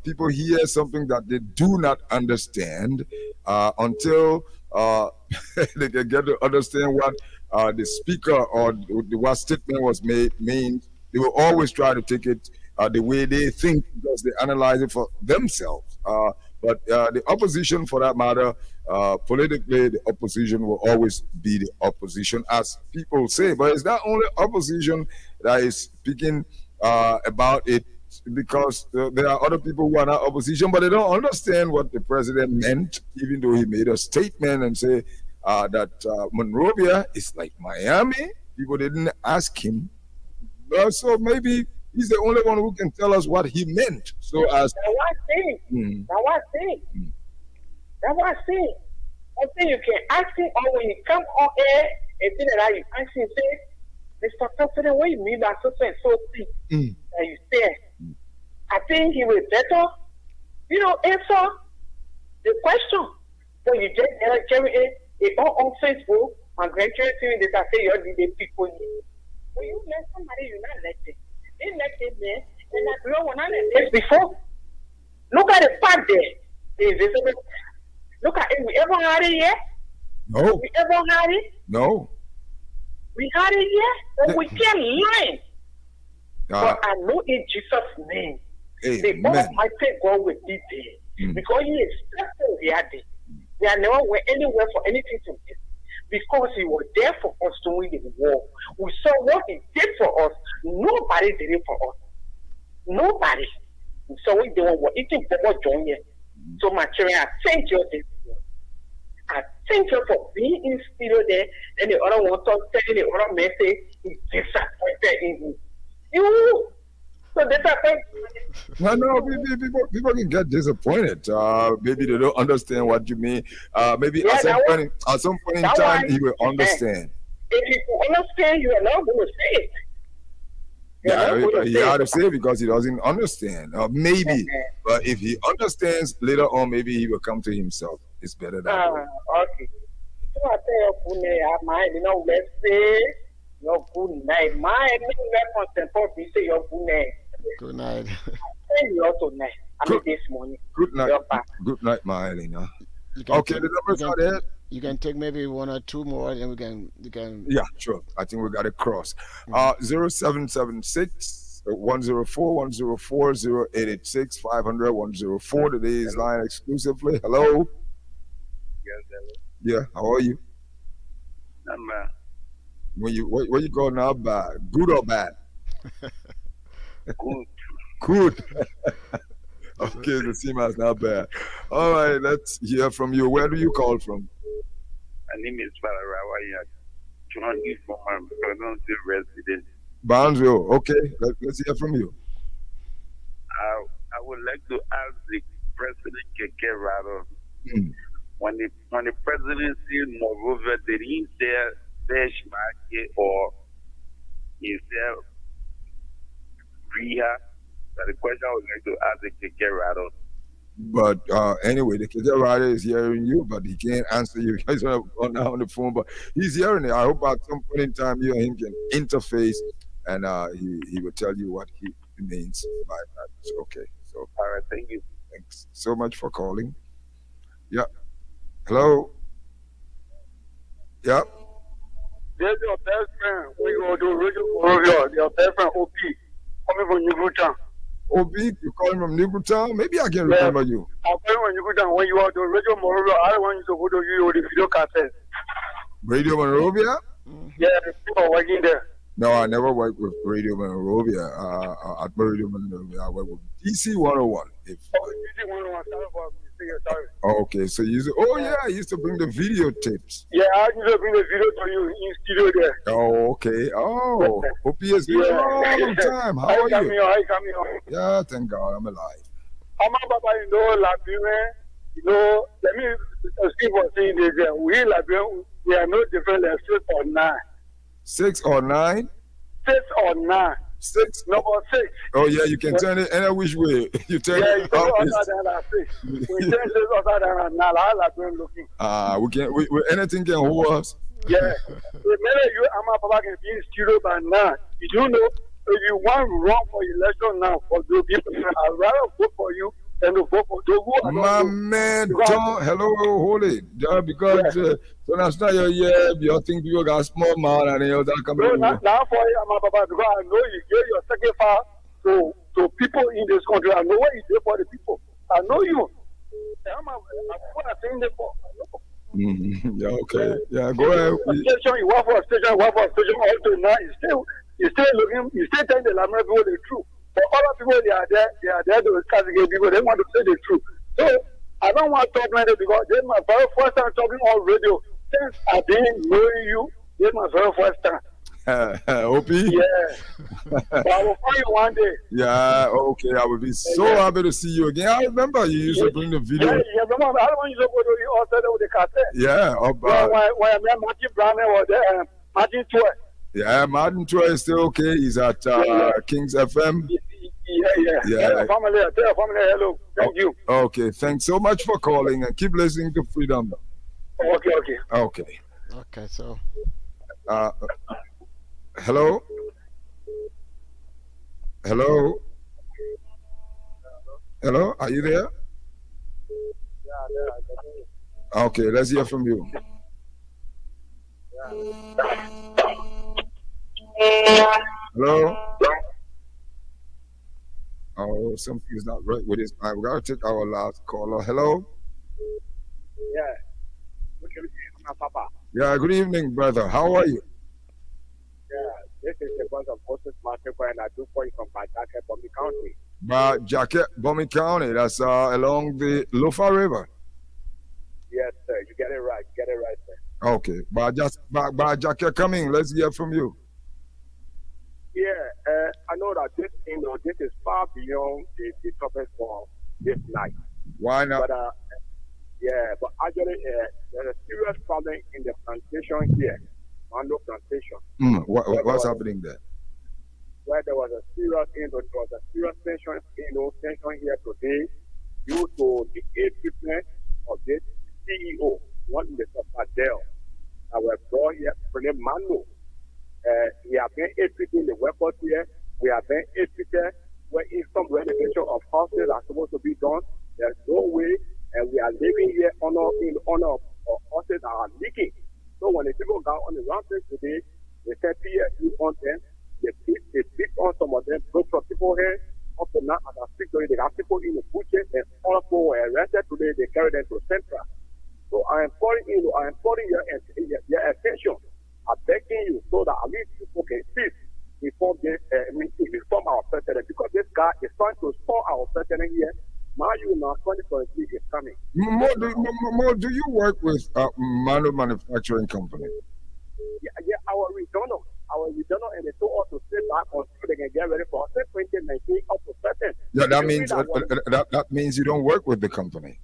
people hear something that they do not understand until they can get to understand what the speaker or what statement was made means, they will always try to take it the way they think because they analyze it for themselves. But the opposition, for that matter, politically, the opposition will always be the opposition, as people say. But it's not only opposition that is speaking about it, because there are other people who are not opposition, but they don't understand what the president meant, even though he made a statement and say that Monrovia is like Miami. People didn't ask him. So maybe he's the only one who can tell us what he meant. So as that's what I say. That's what I say. That's what I say. I think you can ask him, or when you come on air and say that you ask him, say, Mr. President, what you mean by so and so thing that you said? I think he will better, answer the question. So you just carry it on Facebook, my grandchildren see this, I say, you're the people. When you let somebody, you're not elected. They elected me, and I don't want to elect before. Look at the fact there. Look at it. We ever had it yet? No. We ever had it? No. We had it yet? But we can't lie. But I know in Jesus' name, the Almighty God will be there. Because He is special reality. They are never went anywhere for anything to do. Because He was there for us during the war. We saw what He did for us. Nobody did it for us. Nobody. So we don't want eating for what join here. So my children, I thank you this morning. I thank you for being in studio there. And the other one talk telling the other man say he's disappointed in you. You so disappointed. No, people can get disappointed. Maybe they don't understand what you mean. Maybe at some point in time he will understand. If you understand, you are not going to say it. He had to say it because he doesn't understand. Maybe, but if he understands later on, maybe he will come to himself. It's better that way. Okay. So I tell you, let's say your good night. My say your good night. Good night. Tell you also night. This morning. Good night. Good night, my Elena. Okay, the numbers are there. You can take maybe one or two more, and we can. Yeah, sure. I think we got it crossed. 0776 104 104 0886 500 104. Today's line exclusively. Hello. Yeah, how are you? When you what you call now bad? Good or bad? Good. Good. Okay, the SEMA is not bad. All right, let's hear from you. Where do you call from? My name is Farawaya. Johnny from Brownsville resident. Brownsville. Okay, let's hear from you. I would like to ask the President Keke Rado, when the presidency Moreover, did he say Shmaki or is there Riha? That's the question I would like to ask the Keke Rado. But anyway, the Keke Rado is hearing you, but he can't answer you. He's on the phone, but he's hearing it. I hope at some point in time you and him can interface, and he will tell you what he means by that. So, okay. So, all right, thank you. Thanks so much for calling. Yeah. Hello. Yeah. There's your best friend when you go to Radio, your best friend OP coming from Newtown. OP, you calling from Newtown? Maybe I can remember you. I'm calling from Newtown. When you are to Radio Monrovia, I want you to go to you with the video cassette. Radio Monrovia? Yeah, people are working there. No, I never worked with Radio Monrovia. At Radio Monrovia, I worked with DC 101. DC 101, sorry for mistake, sorry. Okay, so you used to, I used to bring the videotapes. Yeah, I used to bring the video to you in studio there. Oh, okay. Oh, OP has been a long time. How are you? Hi, Camille. Yeah, thank God I'm alive. I'm a Papa, Liberian, let me speak for saying this. We Liberian, we are no different than 6 or 9. 6 or 9? 6 or 9. 6? Number 6. Oh, yeah, you can turn it any which way. You turn it. Yeah, you turn it other than 6. We turn 6 other than 9. I like looking. Anything can hold us. Yeah. Remember you, I'm a Papa can be in studio by now. You don't know, if you want to run for election now, for the people, I'd rather vote for you than to vote for those who are My man, John, hello, hold it. Yeah, because so that's not your you think people got small man and they all that coming. No, now for you, I'm a Papa, because I know you gave your sacrifice to people in this country. I know what you did for the people. I know you. I'm what I'm saying for. Yeah, okay. Yeah, go ahead. Station, you work for a station, all to now. You still looking, you still telling the Lamar people the truth. But other people, they are there to castigate people. They want to say the truth. So I don't want to talk like that because this is my very first time talking on radio. Since I've been knowing you, this is my very first time. OP? Yeah. But I will find you one day. Yeah, okay. I will be so happy to see you again. I remember you used to bring the video. Yeah, remember, I don't want you to go to the outside with the cassette. Yeah, when Martin Brown was there, Martin Toy. Yeah, Martin Toy is still okay. He's at Kings FM. Yeah. Tell your family hello. Thank you. Okay, thanks so much for calling and keep listening to Freedom. Okay, so. Hello? Hello? Hello? Are you there? Yeah. Okay, let's hear from you. Hello? Oh, something is not right with this. We got to take our last caller. Hello? Yeah. Good evening, Papa. Yeah, good evening, brother. How are you? Yeah, this is the voice of Moses Martin, and I do call you from Jacket, Bomi County. Jacket, Bomi County. That's along the Lofa River. Yes, sir. You get it right. Sir. Okay. By Jacket coming, let's hear from you. Yeah, I know that this is far beyond the topic for this night. Why not? But but actually, there's a serious problem in the plantation here, Mando Plantation. What's happening there? Where there was a serious tension here today due to the treatment of this CEO, one in the Dell, that were brought here from Mando. We have been treating the weapons here. We have been treated where if some renovation of houses are supposed to be done, there's no way, and we are living here in honor horses are leaking. So when the people got on the rampage today, they said PSU on them. They beat on some of them, broke some people here. Up to now, as I speak to you, they got people in the butcher and all of them were arrested today. They carried them to Central. So I am calling you, I am calling your attention. I'm begging you so that at least people can see before this, reform our president, because this guy is trying to store our president here. Now you know 2023 is coming. More, do you work with Mano Manufacturing Company? Yeah, our regional, and they told us to sit back until they can get ready for 2019 up to certain. Yeah, that means you don't work with the company.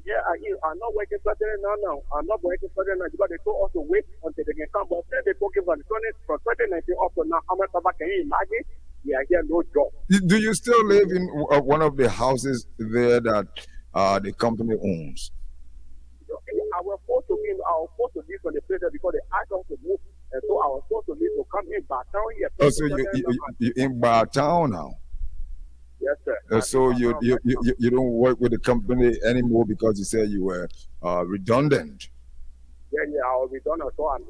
Yeah, I'm not working president now. I'm not working president now because they told us to wait until they can come. But since they talking about from 2019 up to now, how much can you imagine? We are here, no job. Do you still live in one of the houses there that the company owns? I was supposed to leave from the place because they asked us to move, and so I was supposed to leave to come in Bartown here. Oh, so you're in Bartown now? Yes, sir. So you don't work with the company anymore because you said you were redundant. Yeah, I was redundant, so I'm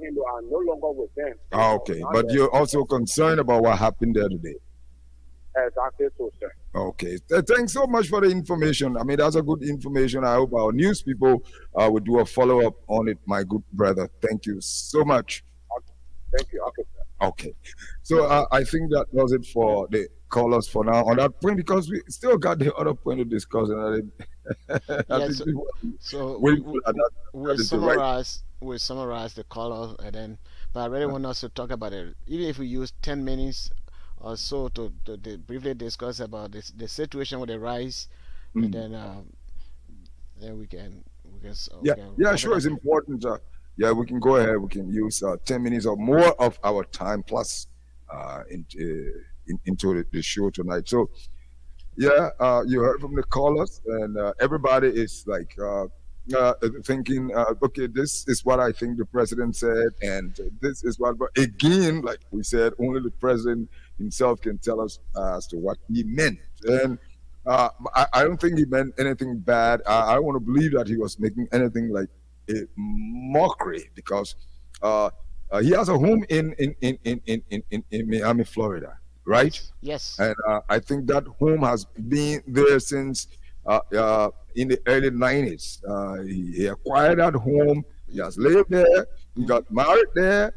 no longer with them. Okay, but you're also concerned about what happened there today. Exactly so, sir. Okay, thanks so much for the information. I mean, that's a good information. I hope our news people will do a follow-up on it, my good brother. Thank you so much. Okay. Thank you. Okay, sir. Okay, so I think that does it for the callers for now on that point, because we still got the other point to discuss. And we'll summarize the call, and then, but I really want us to talk about it. Even if we use 10 minutes or so to briefly discuss about the situation with the rice, and then we can sure, it's important. We can go ahead. We can use 10 minutes or more of our time plus into the show tonight. So you heard from the callers, and everybody is like thinking, okay, this is what I think the president said, and this is what. But again, like we said, only the president himself can tell us as to what he meant. And I don't think he meant anything bad. I don't want to believe that he was making anything like a mockery, because he has a home in Miami, Florida, right? Yes. And I think that home has been there since in the early 90s. He acquired that home. He has lived there. He got married there.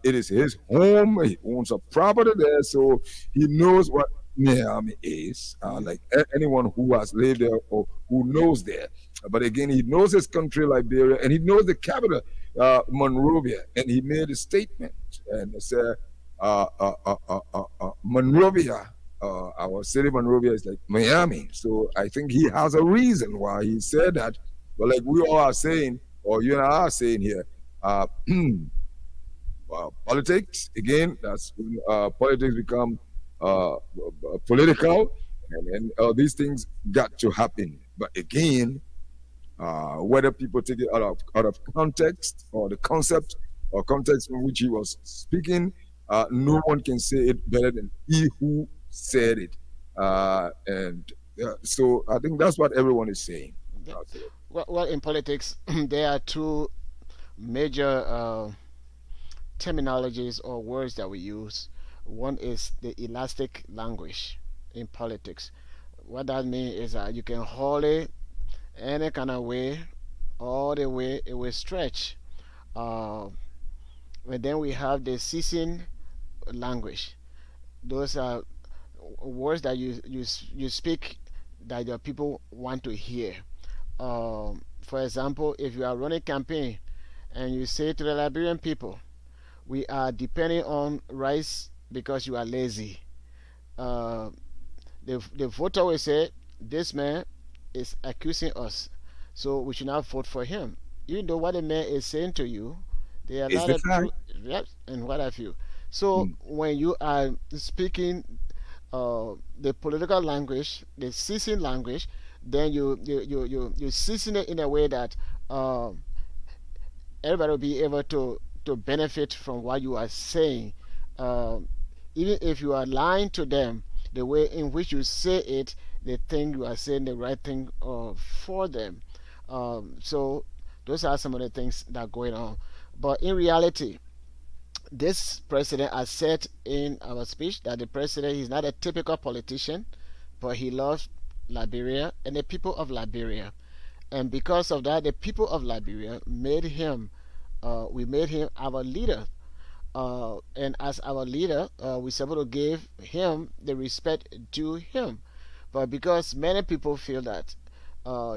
It is his home. He owns a property there, so he knows what Miami is, like anyone who has lived there or who knows there. But again, he knows his country, Liberia, and he knows the capital, Monrovia. And he made a statement and said, Monrovia, our city Monrovia is like Miami. So I think he has a reason why he said that. But like we all are saying, or you and I are saying here, politics, again, that's when politics become political, and these things got to happen. But again, whether people take it out of context, or the concept or context in which he was speaking, no one can say it better than he who said it. So I think that's what everyone is saying. Well, in politics, there are two major terminologies or words that we use. One is the elastic language in politics. What that means is that you can hold it any kind of way, all the way it will stretch. And then we have the ceasing language. Those are words that you speak that the people want to hear. For example, if you are running a campaign and you say to the Liberian people, we are depending on rice because you are lazy, the voter will say, this man is accusing us, so we should not vote for him. Even though what the man is saying to you, they are not true, and what have you. So when you are speaking the political language, the ceasing language, then you ceasing it in a way that everybody will be able to benefit from what you are saying. Even if you are lying to them, the way in which you say it, they think you are saying the right thing for them. So Those are some of the things that are going on. But in reality, this president has said in our speech that the president is not a typical politician, but he loves Liberia and the people of Liberia. And because of that, the people of Liberia made him, we made him our leader. And as our leader, we're supposed to give him the respect due him. But because many people feel that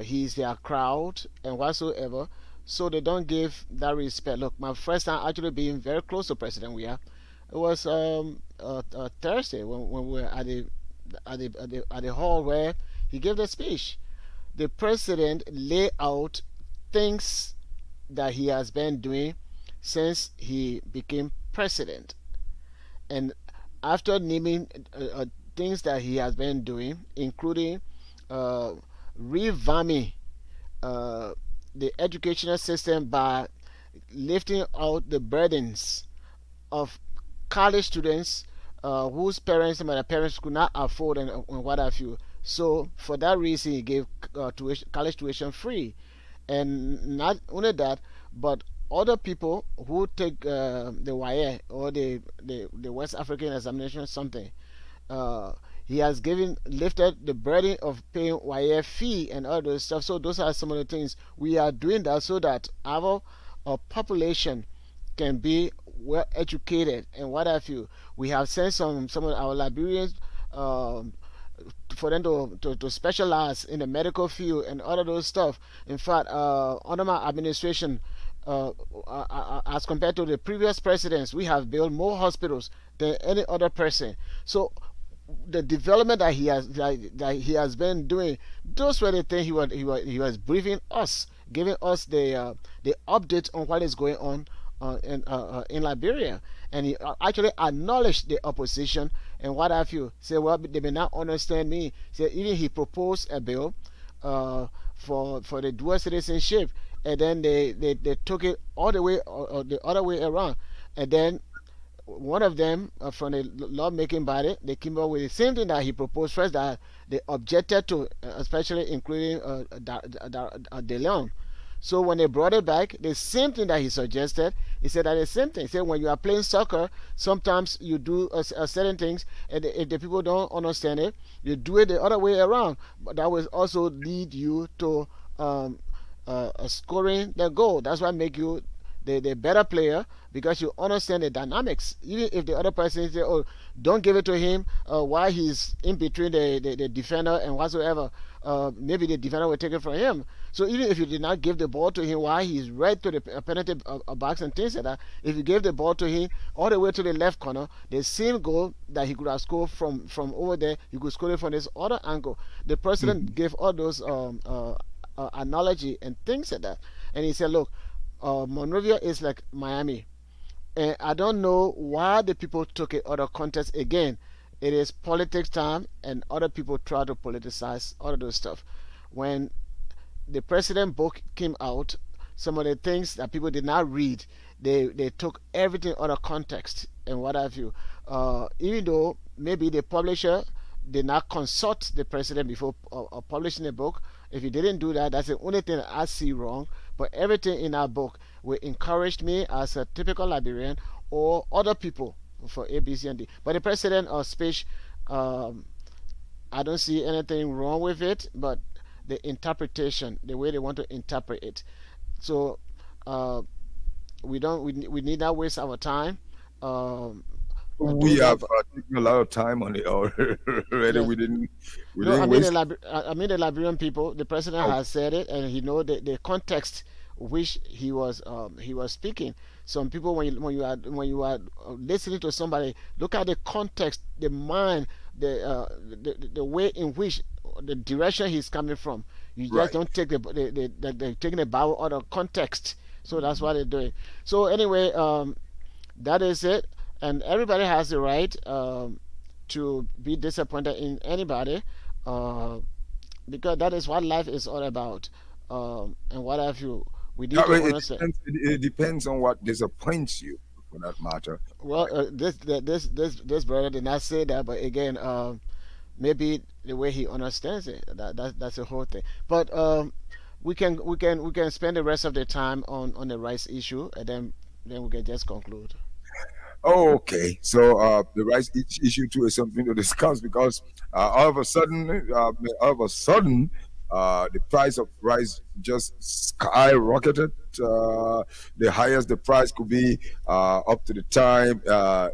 he's their crowd and whatsoever, so they don't give that respect. Look, my first time actually being very close to President Weah, it was Thursday when we were at the hall where he gave the speech. The president laid out things that he has been doing since he became president, and after naming things that he has been doing, including revamping the educational system by lifting out the burdens of college students whose parents and their parents could not afford and what have you. So for that reason, he gave college tuition free, and not only that, but other people who take the WAEA or the West African examination or something, he has lifted the burden of paying WAEA fee and all those stuff. So those are some of the things we are doing that so that our population can be well educated and what have you. We have sent some of our Liberians for them to specialize in the medical field and all of those stuff. In fact, under my administration, as compared to the previous presidents, we have built more hospitals than any other person. So the development that he has been doing, those were the things he was briefing us, giving us the updates on what is going on in Liberia. And he actually acknowledged the opposition and what have you. Say, well, they may not understand me. Say, even he proposed a bill for the dual citizenship, and then they took it all the way or the other way around. And then one of them from the lawmaking body, they came up with the same thing that he proposed first, that they objected to, especially including De Leon. So when they brought it back, the same thing that he suggested, he said that the same thing. He said when you are playing soccer, sometimes you do certain things, and if the people don't understand it, you do it the other way around. But that will also lead you to scoring the goal. That's what make you the better player, because you understand the dynamics. Even if the other person says, oh, don't give it to him while he's in between the defender and whatsoever, maybe the defender will take it from him. So even if you did not give the ball to him while he's right to the penalty box and things like that, if you gave the ball to him all the way to the left corner, the same goal that he could have scored from over there, you could score it from this other angle. The president gave all those analogy and things like that. And he said, look, Monrovia is like Miami. And I don't know why the people took it out of context again. It is politics time, and other people try to politicize all of those stuff. When the president book came out, some of the things that people did not read, they took everything out of context and what have you. Even though maybe the publisher did not consult the president before publishing the book. If he didn't do that, that's the only thing that I see wrong. But everything in our book will encourage me as a typical Liberian or other people for A, B, C, and D. But the president's speech, I don't see anything wrong with it, but the interpretation, the way they want to interpret it. So we need not waste our time. We have taken a lot of time on it already. Yes. We didn't waste. I mean the Liberian people. The president has said it, and he know the context which he was speaking. Some people, when you are listening to somebody, look at the context, the mind, the way in which the direction he's coming from. You just don't take they're taking the Bible out of context. So that's what they're doing. So anyway, that is it. And everybody has the right to be disappointed in anybody, because that is what life is all about. And what have you? We need to understand. It depends on what disappoints you, for that matter. Well, this brother did not say that, but again, maybe the way he understands it, that's the whole thing. But we can spend the rest of the time on the rice issue, and then we can just conclude. Oh, okay. So the rice issue too is something to discuss because all of a sudden, the price of rice just skyrocketed. The highest the price could be up to the time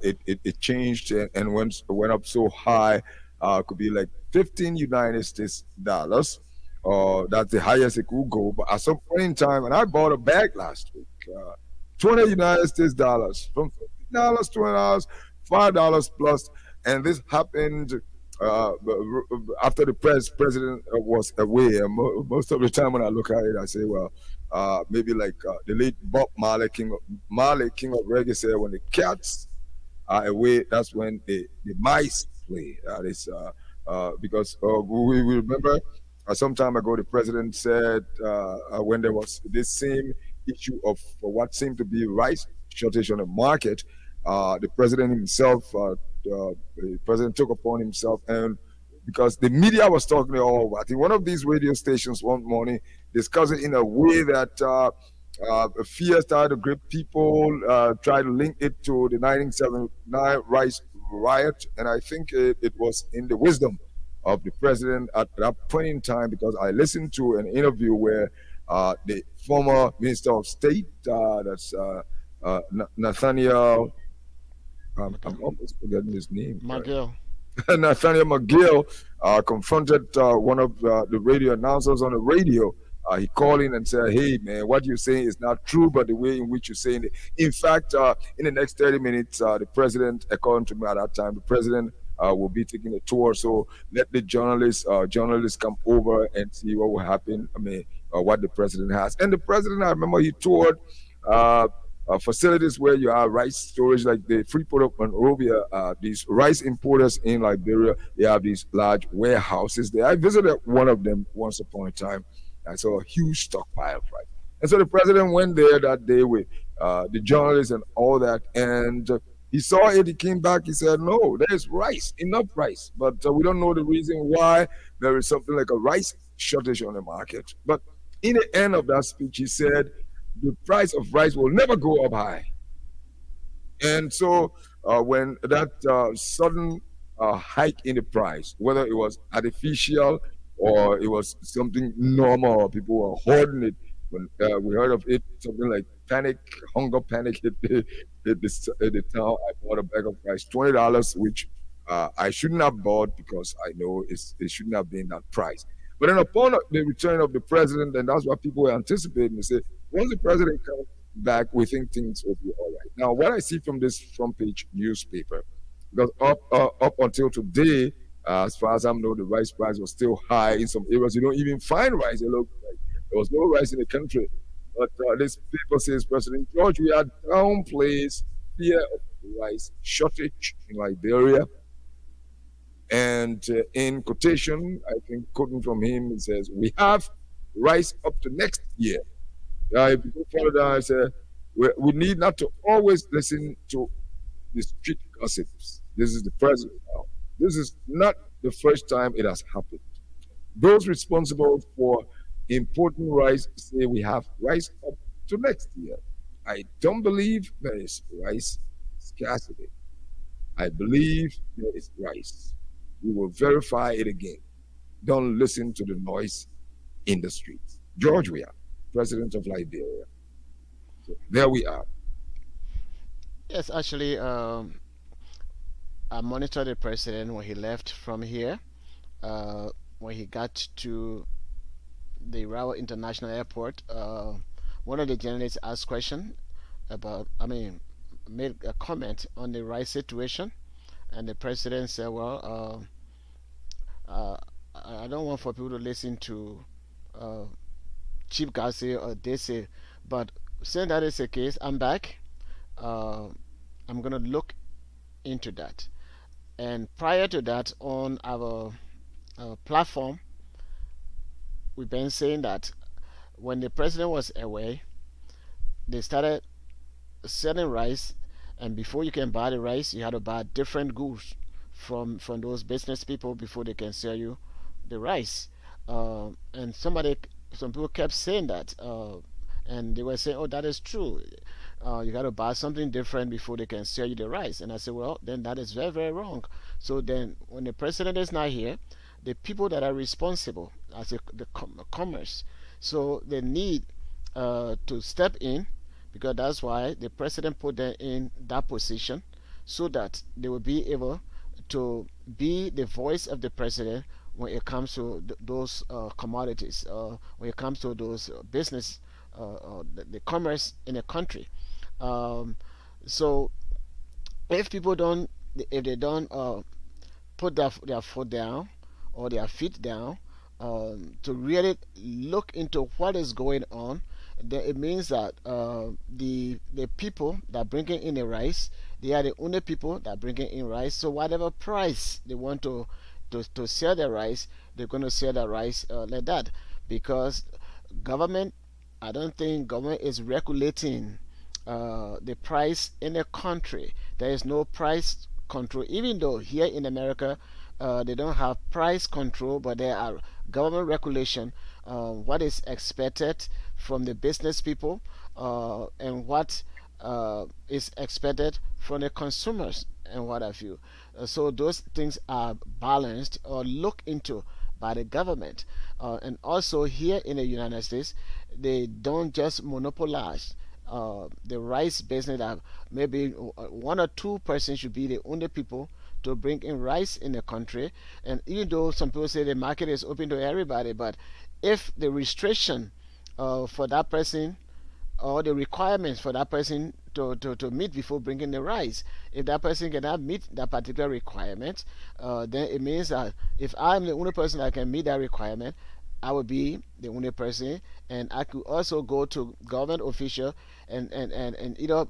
it changed and went up so high, could be like 15 United States dollars. That's the highest it could go. But at some point in time, and I bought a bag last week, 20 United States dollars from $15, $20, $5 plus, and this happened after the president was away. And most of the time when I look at it, I say, well, maybe like the late Bob Marley, King of Reggae, said, when the cats are away, that's when the mice play. That is because we remember some time ago the president said when there was this same issue of what seemed to be rice shortage on the market, the president himself, the president took upon himself, and because the media was talking all I think one of these radio stations one morning discussed it in a way that fear started to grip people, try to link it to the 1979 rice riot, and I think it was in the wisdom of the president at that point in time, because I listened to an interview where the former Minister of State, that's Nathaniel, I'm almost forgetting his name. McGill. Nathaniel McGill confronted one of the radio announcers on the radio. He called in and said, hey, man, what you're saying is not true, but the way in which you're saying it. In fact, in the next 30 minutes, the president, according to me at that time, the president will be taking a tour. So let the journalists come over and see what will happen. I mean, what the president has. And the president, I remember he toured facilities where you have rice storage, like the Freeport of Monrovia, these rice importers in Liberia. They have these large warehouses there. I visited one of them once upon a time. I saw a huge stockpile of rice. And so the president went there that day with the journalists and all that. And he saw it. He came back. He said, no, there's rice, enough rice. But we don't know the reason why there is something like a rice shortage on the market. But in the end of that speech, he said, the price of rice will never go up high. And so when that sudden hike in the price, whether it was artificial or it was something normal, or people were hoarding it, when we heard of it, something like hunger panic hit the town. I bought a bag of rice, $20, which I shouldn't have bought because I know it shouldn't have been that price. But then upon the return of the president, and that's what people were anticipating, they say, once the president comes back, we think things will be all right. Now, what I see from this front page newspaper, because up until today, as far as I know, the rice price was still high in some areas. You don't even find rice. It looked like there was no rice in the country. But this paper says President George Weah downplays fear of rice shortage in Liberia. And in quotation, I think quoting from him, it says, we have rice up to next year. If you go further down, I say, we need not to always listen to the street gossips. This is the president now. This is not the first time it has happened. Those responsible for importing rice say we have rice up to next year. I don't believe there is rice scarcity. I believe there is rice. We will verify it again. Don't listen to the noise in the streets. George Weah, president of Liberia. So there we are. Yes, actually, I monitored the president when he left from here. When he got to the Rawa International Airport, one of the journalists asked question about, made a comment on the rice situation, and the president said, well, I don't want for people to listen to cheap gossip or this, but since that is the case, I'm back. I'm going to look into that. And prior to that, on our platform, we've been saying that when the president was away, they started selling rice, and before you can buy the rice, you had to buy different goods from those business people before they can sell you the rice. And somebody some people kept saying that, and they were saying, "Oh, that is true. You got to buy something different before they can sell you the rice." And I said, "Well, then that is very, very wrong." So then, when the president is not here, the people that are responsible as the commerce, so they need to step in, because that's why the president put them in that position, so that they will be able to be the voice of the president when it comes to those commodities, when it comes to those business, the commerce in a country. So if people don't, if they don't put their foot down or their feet down, to really look into what is going on, then it means that the people that bringing in the rice, they are the only people that bringing in rice. So whatever price they want to sell the rice, they're going to sell the rice like that, because government, I don't think government is regulating the price in the country. There is no price control, even though here in America they don't have price control, but there are government regulation, what is expected from the business people, and what is expected from the consumers and what have you. So those things are balanced or looked into by the government. And also here in the United States, they don't just monopolize the rice business, that maybe one or two persons should be the only people to bring in rice in the country. And even though some people say the market is open to everybody, but if the restriction for that person, or the requirements for that person to meet before bringing the rice, if that person cannot meet that particular requirement, then it means that if I'm the only person that can meet that requirement, I will be the only person, and I could also go to government official and either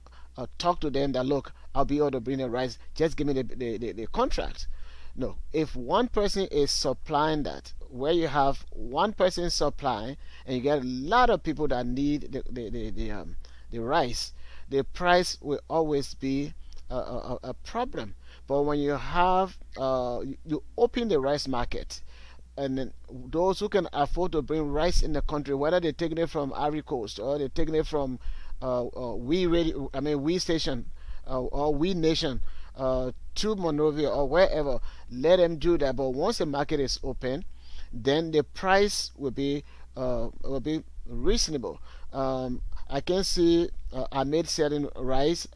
talk to them that, look, I'll be able to bring the rice, just give me the contract. No, if one person is supplying that, where you have one person supplying and you get a lot of people that need the rice, the price will always be a problem. But when you have you open the rice market, and then those who can afford to bring rice in the country, whether they're taking it from Ivory Coast or they're taking it from We Station or We Nation to Monrovia or wherever, let them do that. But once the market is open, then the price will be reasonable. I can see Ahmed selling rice.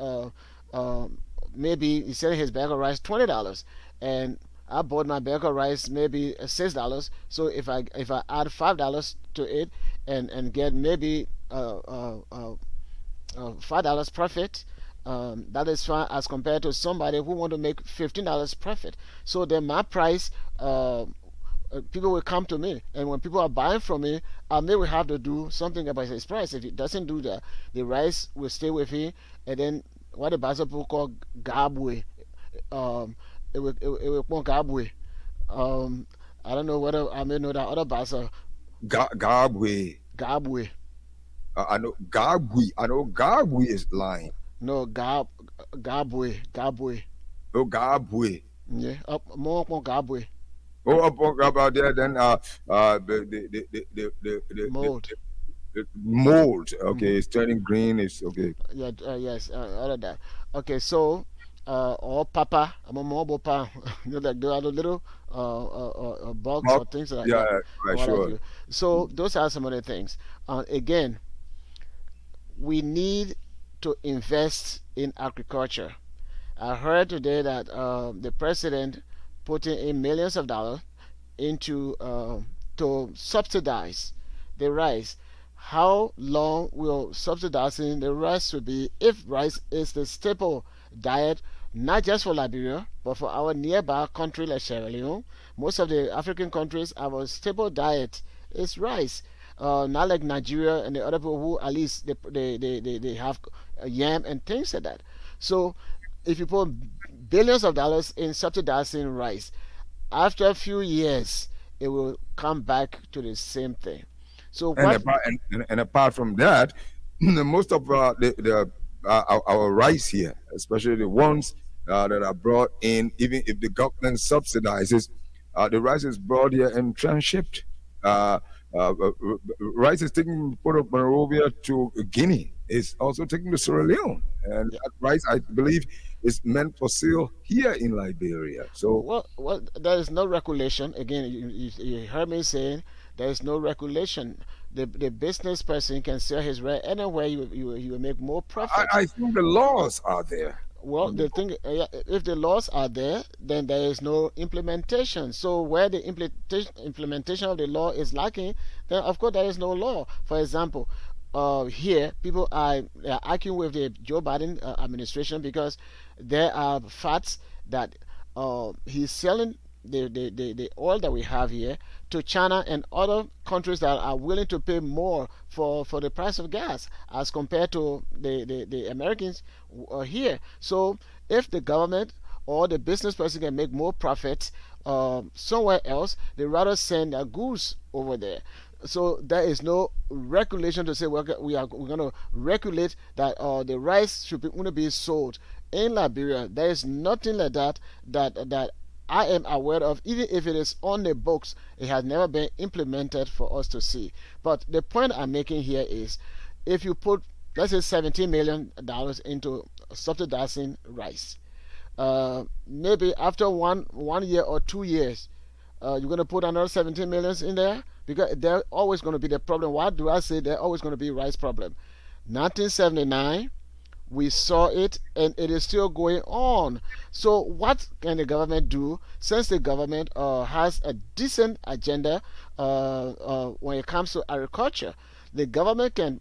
Maybe he's selling his bag of rice $20, and I bought my bag of rice maybe $6. So if I add $5 to it and get maybe $5 profit, that is fine as compared to somebody who want to make $15 profit. So then my price, people will come to me, and when people are buying from me, I may will have to do something about his price. If it doesn't do that, the rice will stay with him, and then what the Basel people call gabwe, it will come gabwe. I don't know whether I may know that other Basel. Gabwe. Gabwe. I know Gabwe. I know Gabwe is lying. No, Gabwe. Oh, Gabwe. Yeah, more Gabwe. Oh, up about there, then the mold. The mold. Okay, it's turning green. It's okay. Yeah, yes, all of that. Okay, so or papa, I'm a mobile pa. You know, like the other little bugs or things like that. Yeah, right, sure. So those are some of the things. Again, we need to invest in agriculture. I heard today that the president putting in millions of dollars into to subsidize the rice. How long will subsidizing the rice will be if rice is the staple diet, not just for Liberia, but for our nearby country like Sierra Leone? Most of the African countries, our staple diet is rice. Not like Nigeria and the other people who at least they have yam and things like that. So if you put billions of dollars in subsidizing rice, after a few years it will come back to the same thing. So and apart from that, most of our rice here, especially the ones that are brought in, even if the government subsidizes, the rice is brought here and transshipped. Rice is taking Port of Monrovia to Guinea. It's also taking to Sierra Leone, and that rice, I believe, is meant for sale here in Liberia. So, well, there is no regulation. Again, you heard me saying there is no regulation. The business person can sell his rice anywhere. You will make more profit. I think the laws are there. Well, the thing, if the laws are there, then there is no implementation. So where the implementation of the law is lacking, then of course there is no law. For example, here people are arguing with the Joe Biden administration because there are facts that he's selling the oil that we have here to China and other countries that are willing to pay more for the price of gas as compared to the Americans here. So if the government or the business person can make more profits somewhere else, they rather send their goods over there. So there is no regulation to say we're going to regulate that the rice should only be sold in Liberia. There is nothing like that I am aware of. Even if it is on the books, it has never been implemented for us to see. But the point I'm making here is, if you put, let's say, $17 million into subsidizing rice, maybe after one year or 2 years, you're going to put another 17 million in there, because there's always going to be the problem. Why do I say there's always going to be rice problem? 1979, we saw it, and it is still going on. So what can the government do, since the government has a decent agenda when it comes to agriculture? The government can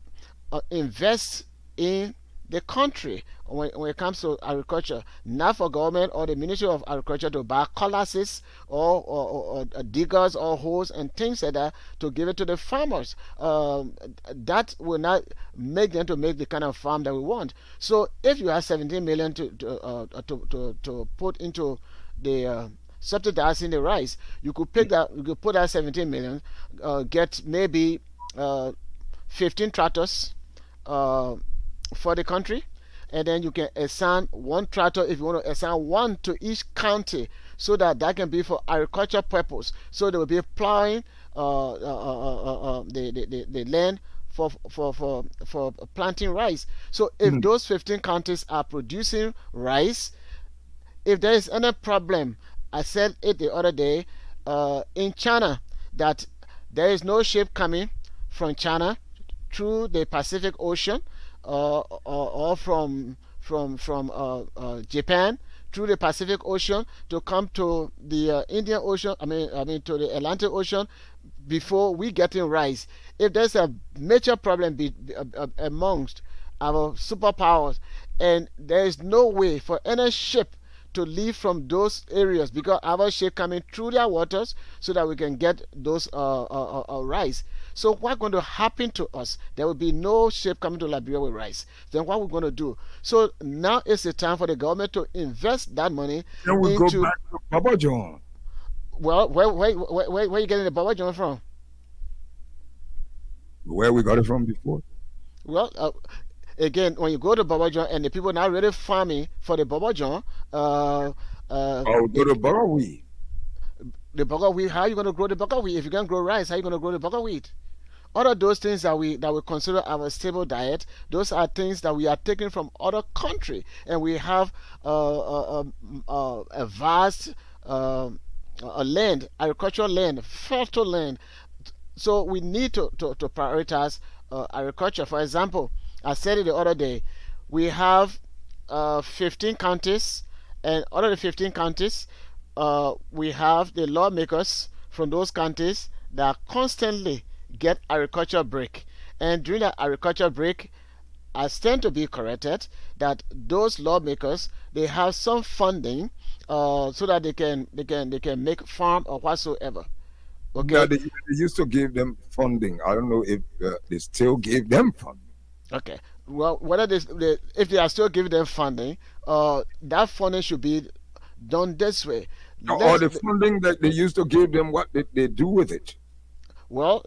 invest in the country when it comes to agriculture, not for government or the Ministry of Agriculture to buy cutlasses or diggers or hoes and things like that to give it to the farmers. That will not make them to make the kind of farm that we want. So if you have 17 million to put into the subsidizing the rice, you could pick that, you could put that 17 million, get maybe 15 tractors for the country, and then you can assign one tractor, if you want to assign one to each county, so that can be for agriculture purpose. So they will be plowing the land for planting rice. So if those 15 counties are producing rice, if there is any problem, I said it the other day in China, that there is no ship coming from China through the Pacific Ocean or from Japan through the Pacific Ocean to come to the Indian Ocean, I mean to the Atlantic Ocean, before we get in rice. If there's a major problem amongst our superpowers, and there is no way for any ship to leave from those areas, because our ship coming through their waters so that we can get those rice. So what's going to happen to us? There will be no ship coming to Liberia with rice. Then what we're going to do? So now is the time for the government to invest that money. Then we go back to Baba John. Well, where are you getting the Baba John from? Where we got it from before? Well, again, when you go to Baba John and the people now really farming for the Baba John, to the buckwheat. The buckwheat, how are you going to grow the buckwheat? If you can't grow rice, how are you going to grow the buckwheat? All of those things that we consider our stable diet, those are things that we are taking from other country, and we have a vast land, agricultural land, fertile land. So we need to prioritize agriculture. For example, I said it the other day, we have 15 counties, and out of the 15 counties, we have the lawmakers from those counties that constantly get agriculture break. And during that agriculture break, I stand to be corrected that those lawmakers, they have some funding so that they can make farm or whatsoever. Okay. Yeah, they used to give them funding. I don't know if they still give them funding. Okay. Well, whether if they are still giving them funding, that funding should be done this way. Or the funding that they used to give them, what did they do with it? Well,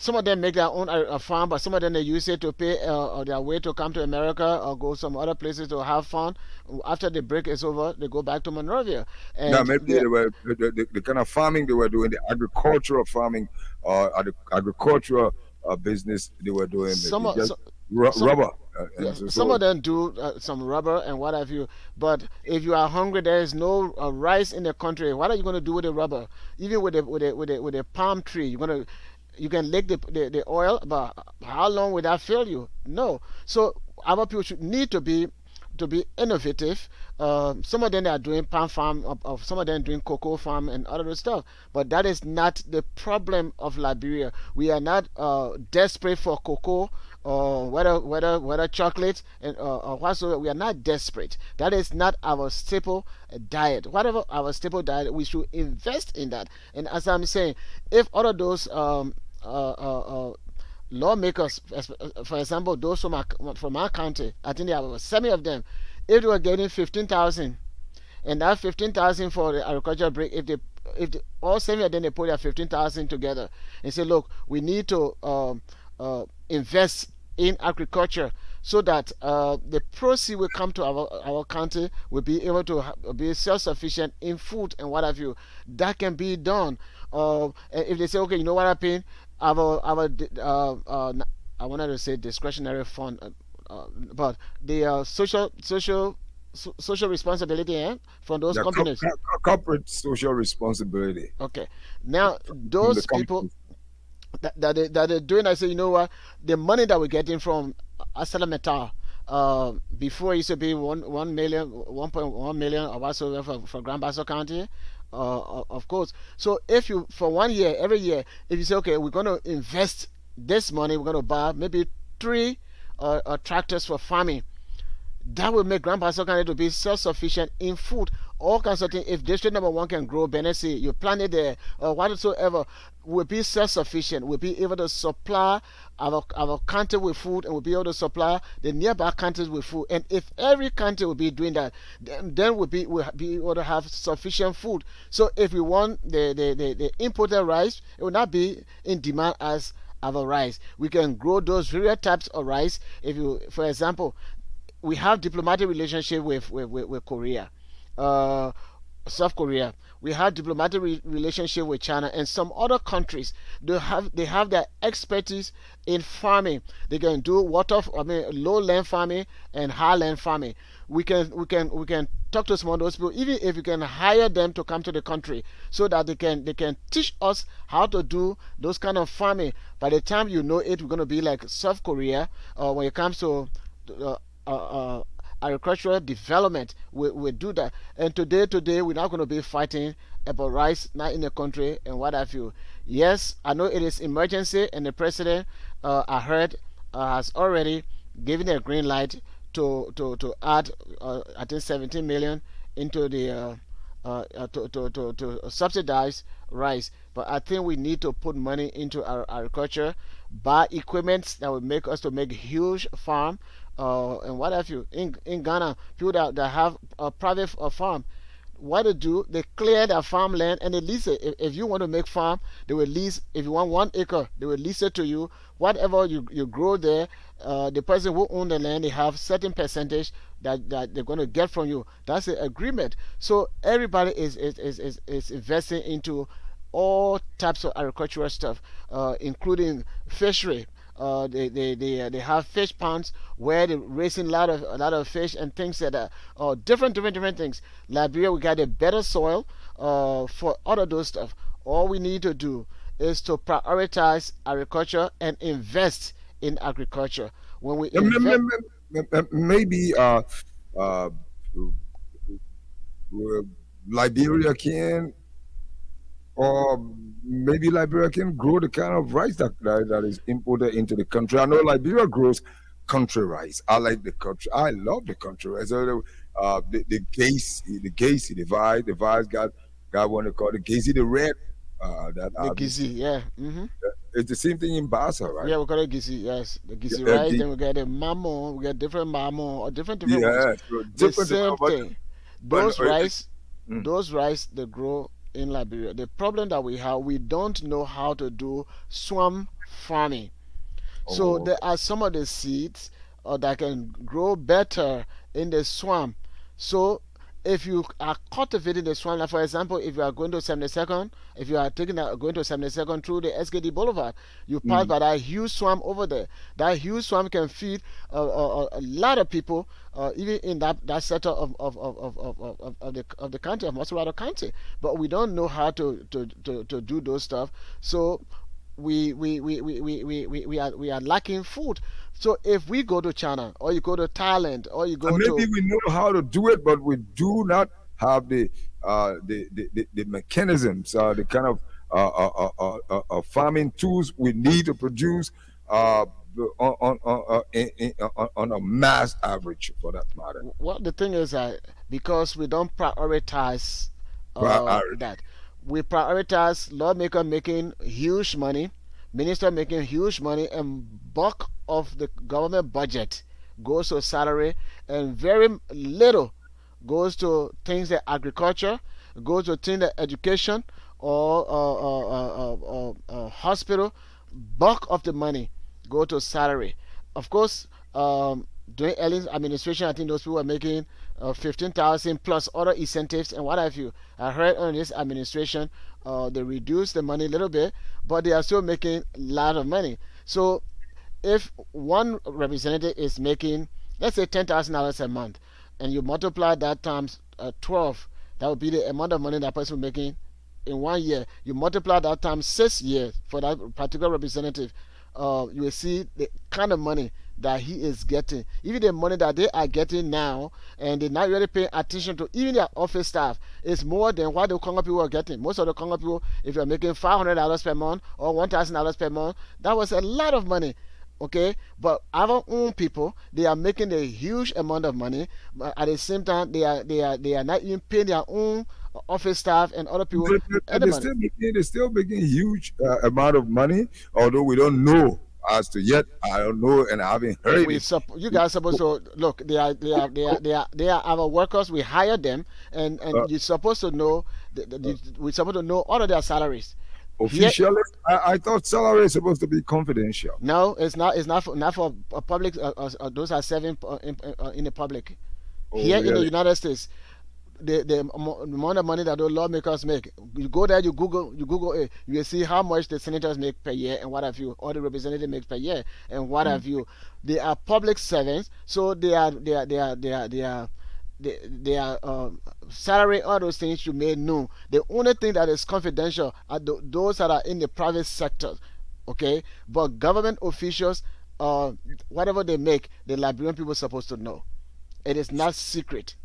some of them make their own farm, but some of them they use it to pay their way to come to America or go some other places to have fun. After the break is over, they go back to Monrovia. And now, maybe they were the kind of farming they were doing, the agricultural farming or the agricultural business they were doing. Rubber. Some of them do some rubber and what have you. But if you are hungry, there is no rice in the country. What are you going to do with the rubber? Even with a palm tree, you can lick the oil, but how long will that fill you? No. So our people need to be innovative. Some of them are doing palm farm, of some of them doing cocoa farm and other stuff. But that is not the problem of Liberia. We are not desperate for cocoa or whether chocolate and or whatsoever. We are not desperate. That is not our staple diet. Whatever our staple diet, we should invest in that. And as I'm saying, if all of those lawmakers, for example, those from our county, I think there are 70 of them. If they were getting 15,000, and that 15,000 for the agricultural break, if all 70 of them they put their 15,000 together and say, look, we need to invest in agriculture so that the proceeds will come to our county, will be able to be self-sufficient in food and what have you. That can be done. If they say, okay, you know what happened? I wanted to say discretionary fund, but the social responsibility from those companies. Corporate social responsibility. Okay. Now those people that they're doing, I say, you know what? The money that we're getting from ArcelorMittal, before it used to be 1 million, 1.1 million or whatsoever for Grand Bassa County. Of course. So if you, for 1 year, every year, if you say, okay, we're going to invest this money, we're going to buy maybe 3 tractors for farming, that will make Grand Bassa County to be self-sufficient in food. All kinds of things. If district number 1 can grow Benesi, you plant it there, or whatsoever, will be self-sufficient. We'll be able to supply our country with food, and we'll be able to supply the nearby countries with food. And if every country will be doing that, then we'll be able to have sufficient food. So if we want the imported rice, it will not be in demand as our rice. We can grow those various types of rice. If you, for example, we have diplomatic relationship with Korea, South Korea. We have diplomatic relationship with China and some other countries. They have their expertise in farming. They can do low-land farming and high-land farming. We can talk to some of those people, even if you can hire them to come to the country, so that they can teach us how to do those kind of farming. By the time you know it, we're going to be like South Korea when it comes to agricultural development. We do that. And today we're not going to be fighting about rice not in the country and what have you. Yes, I know it is emergency, and the president, I heard, has already given a green light to add I think 17 million into the to subsidize rice. But I think we need to put money into our agriculture, buy equipment that will make us to make huge farm and what have you. In Ghana, people that have a private farm, what they do, they clear their farmland and they lease it. If you want to make farm, they will lease. If you want 1 acre, they will lease it to you. Whatever you grow there, the person who owns the land, they have certain percentage that they're going to get from you. That's the agreement. So everybody is investing into all types of agricultural stuff, including fishery. They have fish ponds where they're raising a lot of fish and things like that. Different things. Liberia, we got a better soil for all of those stuff. All we need to do is to prioritize agriculture and invest in agriculture. When we maybe Liberia can, or maybe Liberia can grow the kind of rice that is imported into the country. I know Liberia grows country rice. I like the country. I love the country rice. So, the Gacy, the Vise got one they call the Gacy, the red. The Gizi, yeah. Mm-hmm. It's the same thing in Bassa, right? Yeah, we call it Gizi, yes. The Gizi rice, then we get the Mamo, we get different Mamo, or different ones. So the same thing. Those rice, they grow in Liberia. The problem that we have, we don't know how to do swamp farming. So there are some of the seeds that can grow better in the swamp. So if you are cultivating the swamp, like for example, if you are going to 72nd, if you are going to 72nd through the SKD Boulevard, you pass by that huge swamp over there. That huge swamp can feed a lot of people, even in that sector of the county, of Mosurado County. But we don't know how to do those stuff. So we are lacking food. So if we go to China, or you go to Thailand, or you go maybe to, we know how to do it, but we do not have the mechanisms, the kind of farming tools we need to produce on a mass average, for that matter. Well, the thing is that because we don't prioritize that, we prioritize lawmaker making huge money, minister making huge money, and bulk of the government budget goes to salary, and very little goes to things like agriculture, goes to things like education or hospital. Bulk of the money go to salary. Of course, during Ellen's administration, I think those people were making 15,000 plus other incentives and what have you. I heard on this administration, they reduced the money a little bit, but they are still making a lot of money. So if one representative is making, let's say, $10,000 a month, and you multiply that times 12, that would be the amount of money that person is making in 1 year. You multiply that times 6 years for that particular representative, you will see the kind of money that he is getting. Even the money that they are getting now, and they're not really paying attention to, even their office staff, is more than what the Congo people are getting. Most of the Congo people, if you're making $500 per month or $1,000 per month, that was a lot of money. Okay, but our own people, they are making a huge amount of money, but at the same time, they are not even paying their own office staff and other people. They're still making huge amount of money, although we don't know as to yet. I don't know, and I haven't heard it. You guys are supposed to look. They are our workers. We hire them, and you're supposed to know. We're supposed to know all of their salaries. Officially, I thought salary is supposed to be confidential. No, it's not. It's not for public. Those are serving in the public. Here in the United States, the amount of money that those lawmakers make. You go there, you Google it. You will see how much the senators make per year and what have you, or the representative makes per year and what have you. They are public servants, so they are salary, all those things you may know. The only thing that is confidential are those that are in the private sector, okay? But government officials, whatever they make, the Liberian people are supposed to know. It is not secret.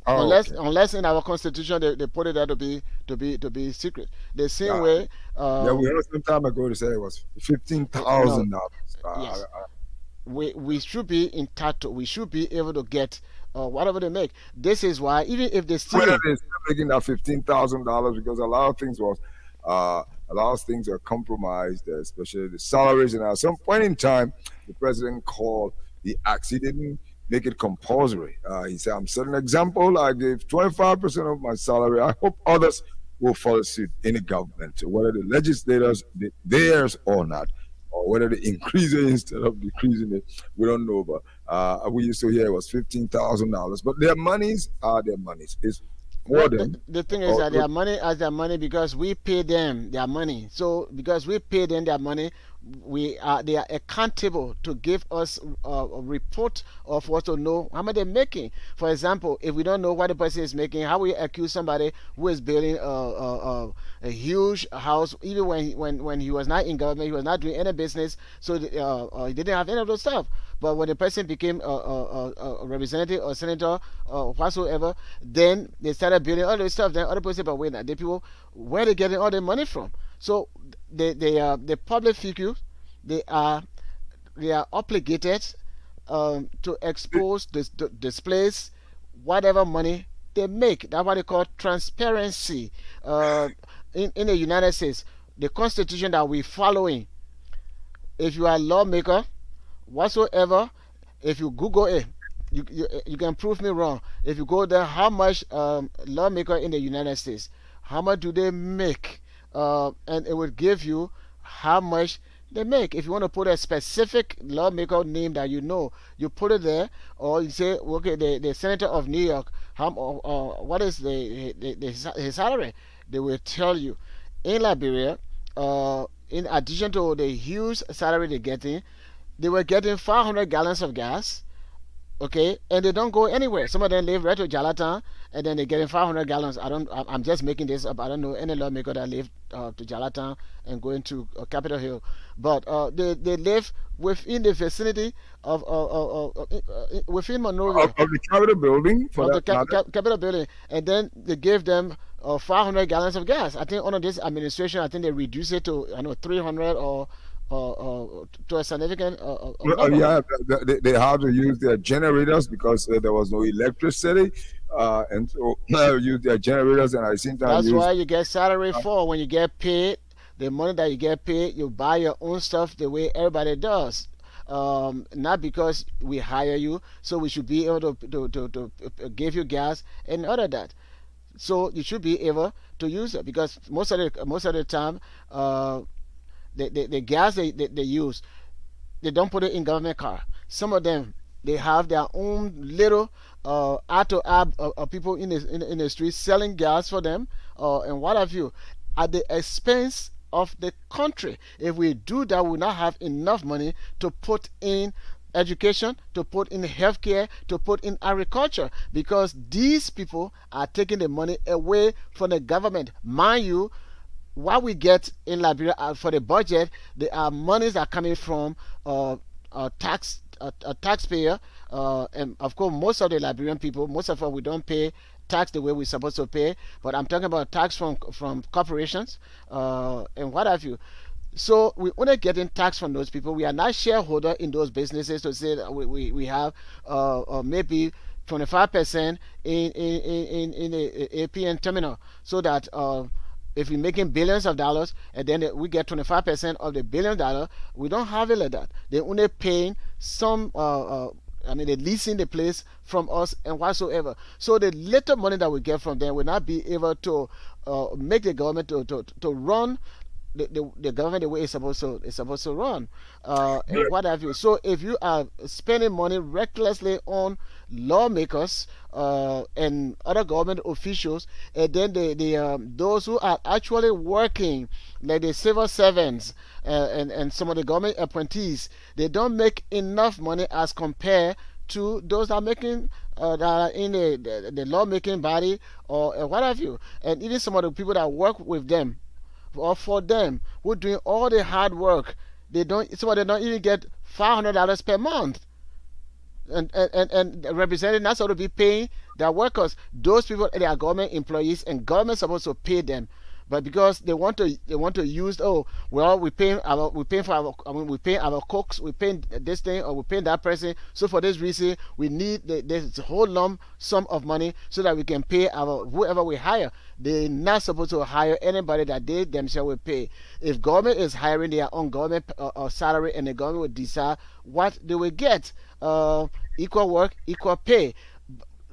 Unless in our constitution they put it there to be secret. The same way. We heard some time ago to say it was $15,000. Yes. We should be entitled. We should be able to get whatever they make. This is why, even if they still making that $15,000, because a lot of things are compromised, especially the salaries. And at some point in time, the president called the axe. He didn't make it compulsory. He said, "I'm setting an example. I gave 25% of my salary. I hope others will follow suit in the government, whether the legislators theirs or not." Or whether they increase it instead of decreasing it, we don't know. But we used to hear it was $15,000. But their monies are their monies. It's more than the thing is that their money is their money because we pay them their money. So because we pay them their money, they are accountable to give us a report of what to know how much they're making. For example, if we don't know what the person is making, how we accuse somebody who is building a huge house, even when he was not in government, he was not doing any business, so he didn't have any of those stuff. But when the person became a representative or senator or whatsoever, then they started building all this stuff. Then other people say, "But wait, the people, where are they getting all their money from?" So the public figures, they are obligated to expose, displays whatever money they make. That's what they call transparency. In the United States, the Constitution that we're following, if you are a lawmaker, whatsoever, if you Google it, you can prove me wrong. If you go there, how much lawmaker in the United States, how much do they make, and it would give you how much they make. If you want to put a specific lawmaker name that you know, you put it there, or you say, okay, the senator of New York, what is his salary? They will tell you. In Liberia, in addition to the huge salary they're getting, they were getting 500 gallons of gas. Okay, and they don't go anywhere. Some of them live right to Jalatan, and then they're getting 500 gallons. I'm just making this up. I don't know any lawmaker that live to Jalatan and going to Capitol Hill, but they live within the vicinity of within Monrovia of the Capitol building, for of the Capitol building, and then they give them 500 gallons of gas. I think under this administration, I think they reduce it to 300 or to a significant yeah, they had to use their generators because there was no electricity, and so use their generators, and I think that's why you get salary for when you get paid. The money that you get paid, you buy your own stuff the way everybody does. Not because we hire you, so we should be able to give you gas and all of that. So you should be able to use it, because most of the time, the gas they use, they don't put it in government car. Some of them, they have their own little auto app people in the streets selling gas for them, and what have you, at the expense of the country. If we do that, we will not have enough money to put in education, to put in healthcare, to put in agriculture, because these people are taking the money away from the government. Mind you, what we get in Liberia for the budget, there are monies that are coming from taxpayer, and of course most of the Liberian people, most of us, we don't pay tax the way we're supposed to pay, but I'm talking about tax from corporations and what have you. So we're only getting tax from those people. We are not shareholder in those businesses to say that we have maybe 25% in the APN terminal, so that if we're making billions of dollars and then we get 25% of the $1 billion, we don't have it like that. They're only paying some, they're leasing the place from us and whatsoever. So the little money that we get from them will not be able to make the government to run the government the way it's supposed to run, and what have you. So if you are spending money recklessly on lawmakers and other government officials, and then those who are actually working, like the civil servants and some of the government appointees, they don't make enough money as compared to those that are making that are in the lawmaking body or what have you, and even some of the people that work with them or for them, who are doing all the hard work. They don't even get $500 per month, and representing that's how to be paying their workers. Those people, they are government employees, and government is supposed to pay them. But because they want to use, we pay our cooks, we pay this thing, or we pay that person. So for this reason, we need this whole lump sum of money so that we can pay whoever we hire. They're not supposed to hire anybody that they themselves will pay. If government is hiring their own government salary, and the government will decide what they will get, equal work, equal pay.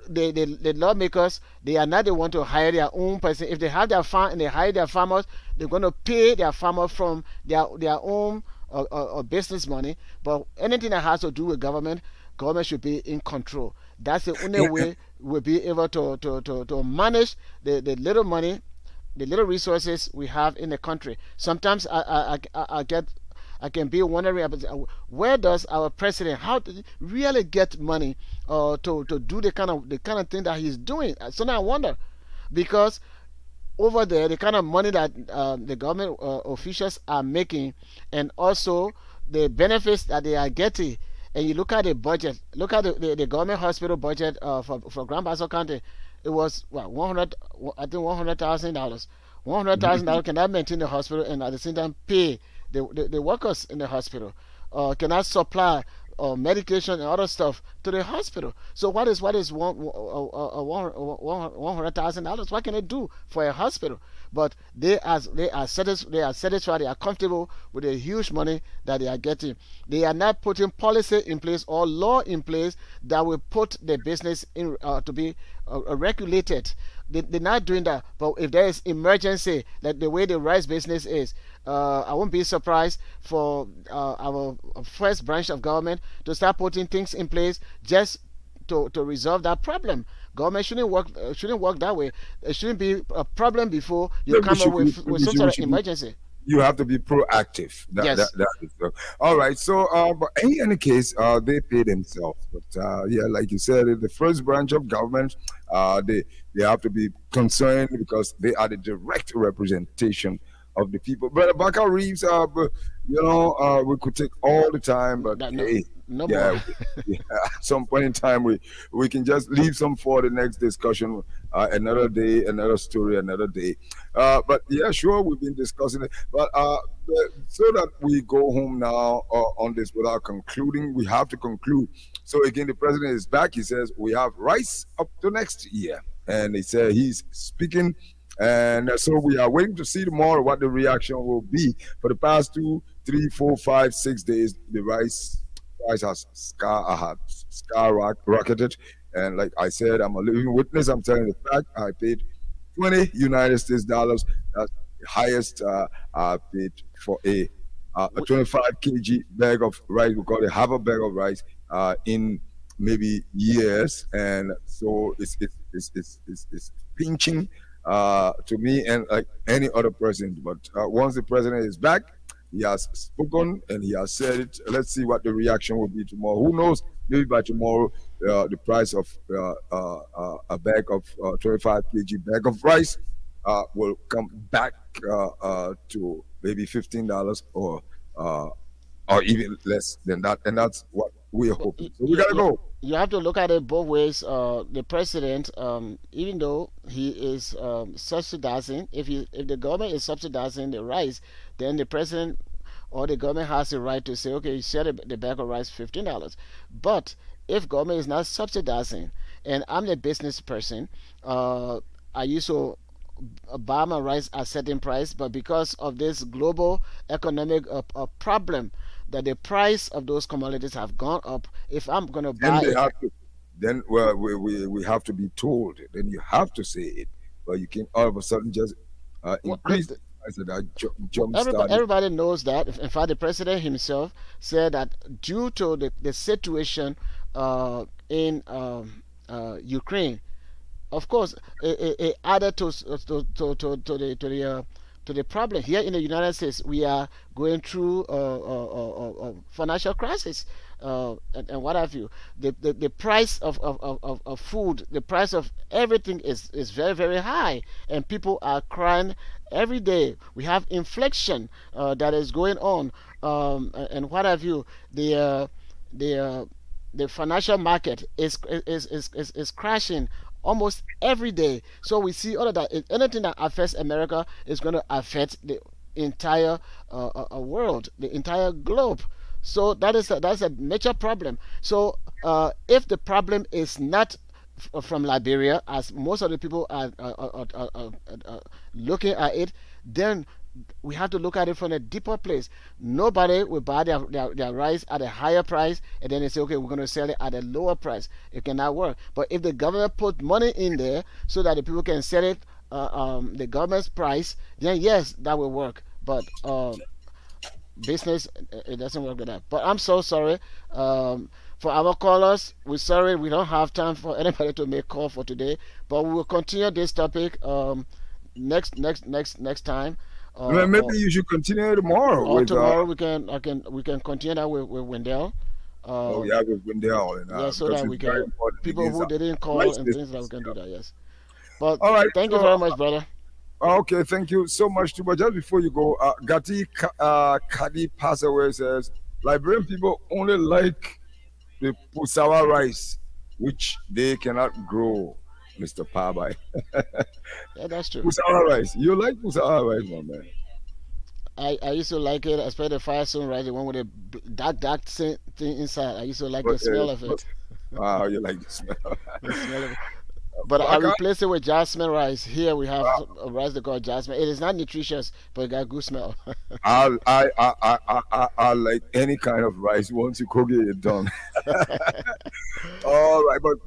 The lawmakers, they are not the one to hire their own person. If they have their farm and they hire their farmers, they're going to pay their farmers from their own business money. But anything that has to do with government should be in control. That's the only way we'll be able to manage the little money, the little resources we have in the country. Sometimes I can be wondering about where does our president, how did he really get money to do the kind of thing that he's doing. So now I wonder, because over there the kind of money that the government officials are making, and also the benefits that they are getting, and you look at the budget, look at the government hospital budget for Grand Bassa County, it was $100,000. $100,000 cannot maintain the hospital and at the same time pay the workers in the hospital, cannot supply medication and other stuff to the hospital. So what is $100,000? What can they do for a hospital? But they are satisfied. They are comfortable with the huge money that they are getting. They are not putting policy in place or law in place that will put the business in to be regulated. They're not doing that. But if there is emergency, like the way the rice business is, I won't be surprised for our first branch of government to start putting things in place just to resolve that problem. Government shouldn't work that way. It shouldn't be a problem before you come up with some sort of emergency. You have to be proactive. Yes. That is all right. So, but in any case, they pay themselves. But yeah, like you said, the first branch of government, they have to be concerned because they are the direct representation of the people. Brother Baka Reeves, we could take all the time, but hey, no yeah, more. at some point in time, we can just leave some for the next discussion. Another day, another story, another day. But yeah, sure, we've been discussing it. But so that we go home now on this without concluding, we have to conclude. So again, the president is back. He says we have rice up to next year, and he said he's speaking. And so we are waiting to see tomorrow what the reaction will be. For the past 2, 3, 4, 5, 6 days, the rice price has skyrocketed. And like I said, I'm a living witness. I'm telling you the fact. I paid 20 United States dollars. That's the highest I paid for a 25 kg bag of rice. We call it half a bag of rice in maybe years. And so it's pinching to me and like any other person. But once the president is back, he has spoken and he has said it. Let's see what the reaction will be tomorrow. Who knows? Maybe by tomorrow, the price of a bag of 25 kg bag of rice will come back to maybe $15 or even less than that. And that's what we're hoping. So we gotta go. You have to look at it both ways. The president, even though he is subsidizing, if the government is subsidizing the rice, then the president or the government has the right to say, okay, you sell the bag of rice $15. But if government is not subsidizing, and I'm a business person, I used to buy my rice at a certain price, but because of this global economic problem, that the price of those commodities have gone up. If I'm going to buy then we have to be told. Then you have to say it. But you can all of a sudden just increase the price of that jump start. Everybody knows that. In fact, the president himself said that due to the situation in Ukraine, of course, it added to the problem. Here in the United States, we are going through a financial crisis and what have you. The price of food, the price of everything is very, very high, and people are crying every day. We have inflation that is going on, and what have you. The financial market is crashing almost every day. So we see all of that. Anything that affects America is going to affect the entire world, the entire globe. So that's a major problem. So if the problem is not from Liberia, as most of the people are looking at it, then we have to look at it from a deeper place. Nobody will buy their rice at a higher price and then they say, okay, we're going to sell it at a lower price. It cannot work. But if the government put money in there so that the people can sell it the government's price, then yes, that will work. But business, it doesn't work like that. But I'm so sorry. For our callers, we're sorry we don't have time for anybody to make call for today. But we will continue this topic next time. Maybe you should continue tomorrow. Or tomorrow we can continue that with Wendell. With Wendell. Yeah, so that we can people who didn't call and things like we can do that. Yes. But all right. Thank you very much, brother. Okay, thank you so much too. But just before you go, Gati Kadi Passaway says Liberian people only like the Pusawa rice, which they cannot grow. Mr. Pabai. Yeah, that's true. Pusawa rice. You like Pusawa rice, my man? I used to like it, especially the Firestone rice, the one with the dark thing inside. I used to like the smell of it. Wow, you like the smell. The smell of it. But I replace it with jasmine rice. Here we have a rice they call jasmine. It is not nutritious, but it got good smell. I like any kind of rice. Once you cook it, it's done. All right, but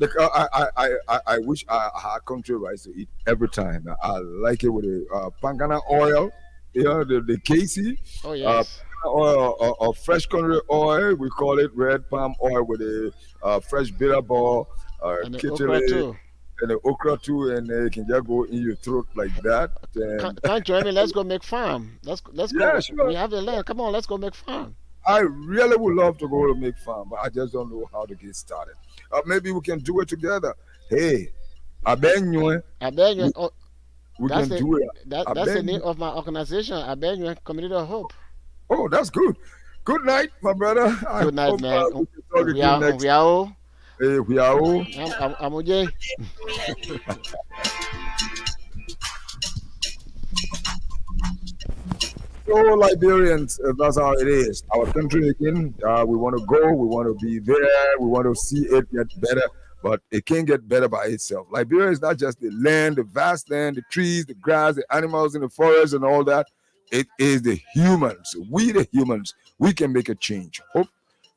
I wish I had country rice to eat every time. I like it with the pangana oil, the Casey. Oh yes. Oil or fresh country oil. We call it red palm oil with a fresh bitter ball, and the okra too. And the okra too, and it can just go in your throat like that. Can't join me? Let's go make farm. Let's yeah, go. Sure. We have the land. Come on, let's go make farm. I really would love to go to make farm, but I just don't know how to get started. Maybe we can do it together. Hey, I beg you. We can do it. That's the name of my organization. I beg you, Community of Hope. Oh, that's good. Good night, my brother. Good night, man. We are. Hey, we are. I'm OJ. So, Liberians, that's how it is. Our country again, we want to go, we want to be there, we want to see it get better, but it can't get better by itself. Liberia is not just the land, the vast land, the trees, the grass, the animals in the forest and all that. It is the humans. We, the humans, we can make a change. Hope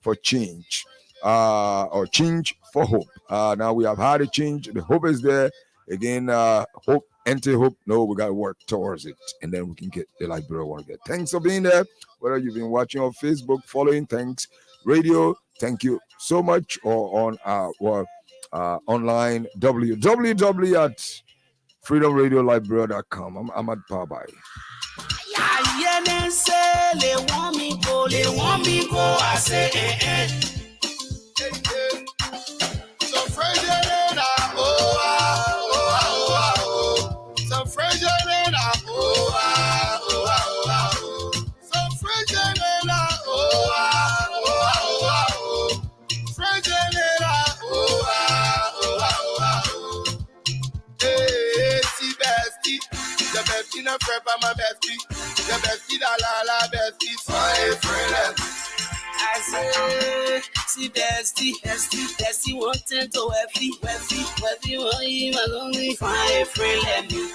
for change, or change for hope. Now we have had a change. The hope is there. Again, hope, anti-hope. No, we got to work towards it. And then we can get the Liberia we want to get. Thanks for being there. Whether you've been watching on Facebook, following Thanks Radio, thank you so much. Or on our online, www.freedomradioliberia.com. I'm Ahmad Pabai. They want me go, I say, So French Elena, So French Elena, So French Elena, French Elena, Hey, see bestie, the bestie na prep my bestie, the bestie da la bestie, fine friend. I say, see bestie, wanting to weffy, want you, my lonely fine friend, let me.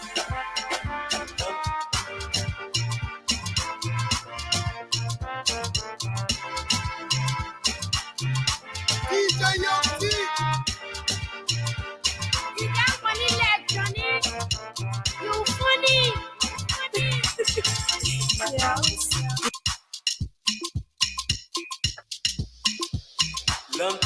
DJ Young T. You got funny leg, Johnny. You funny. Yeah. Lump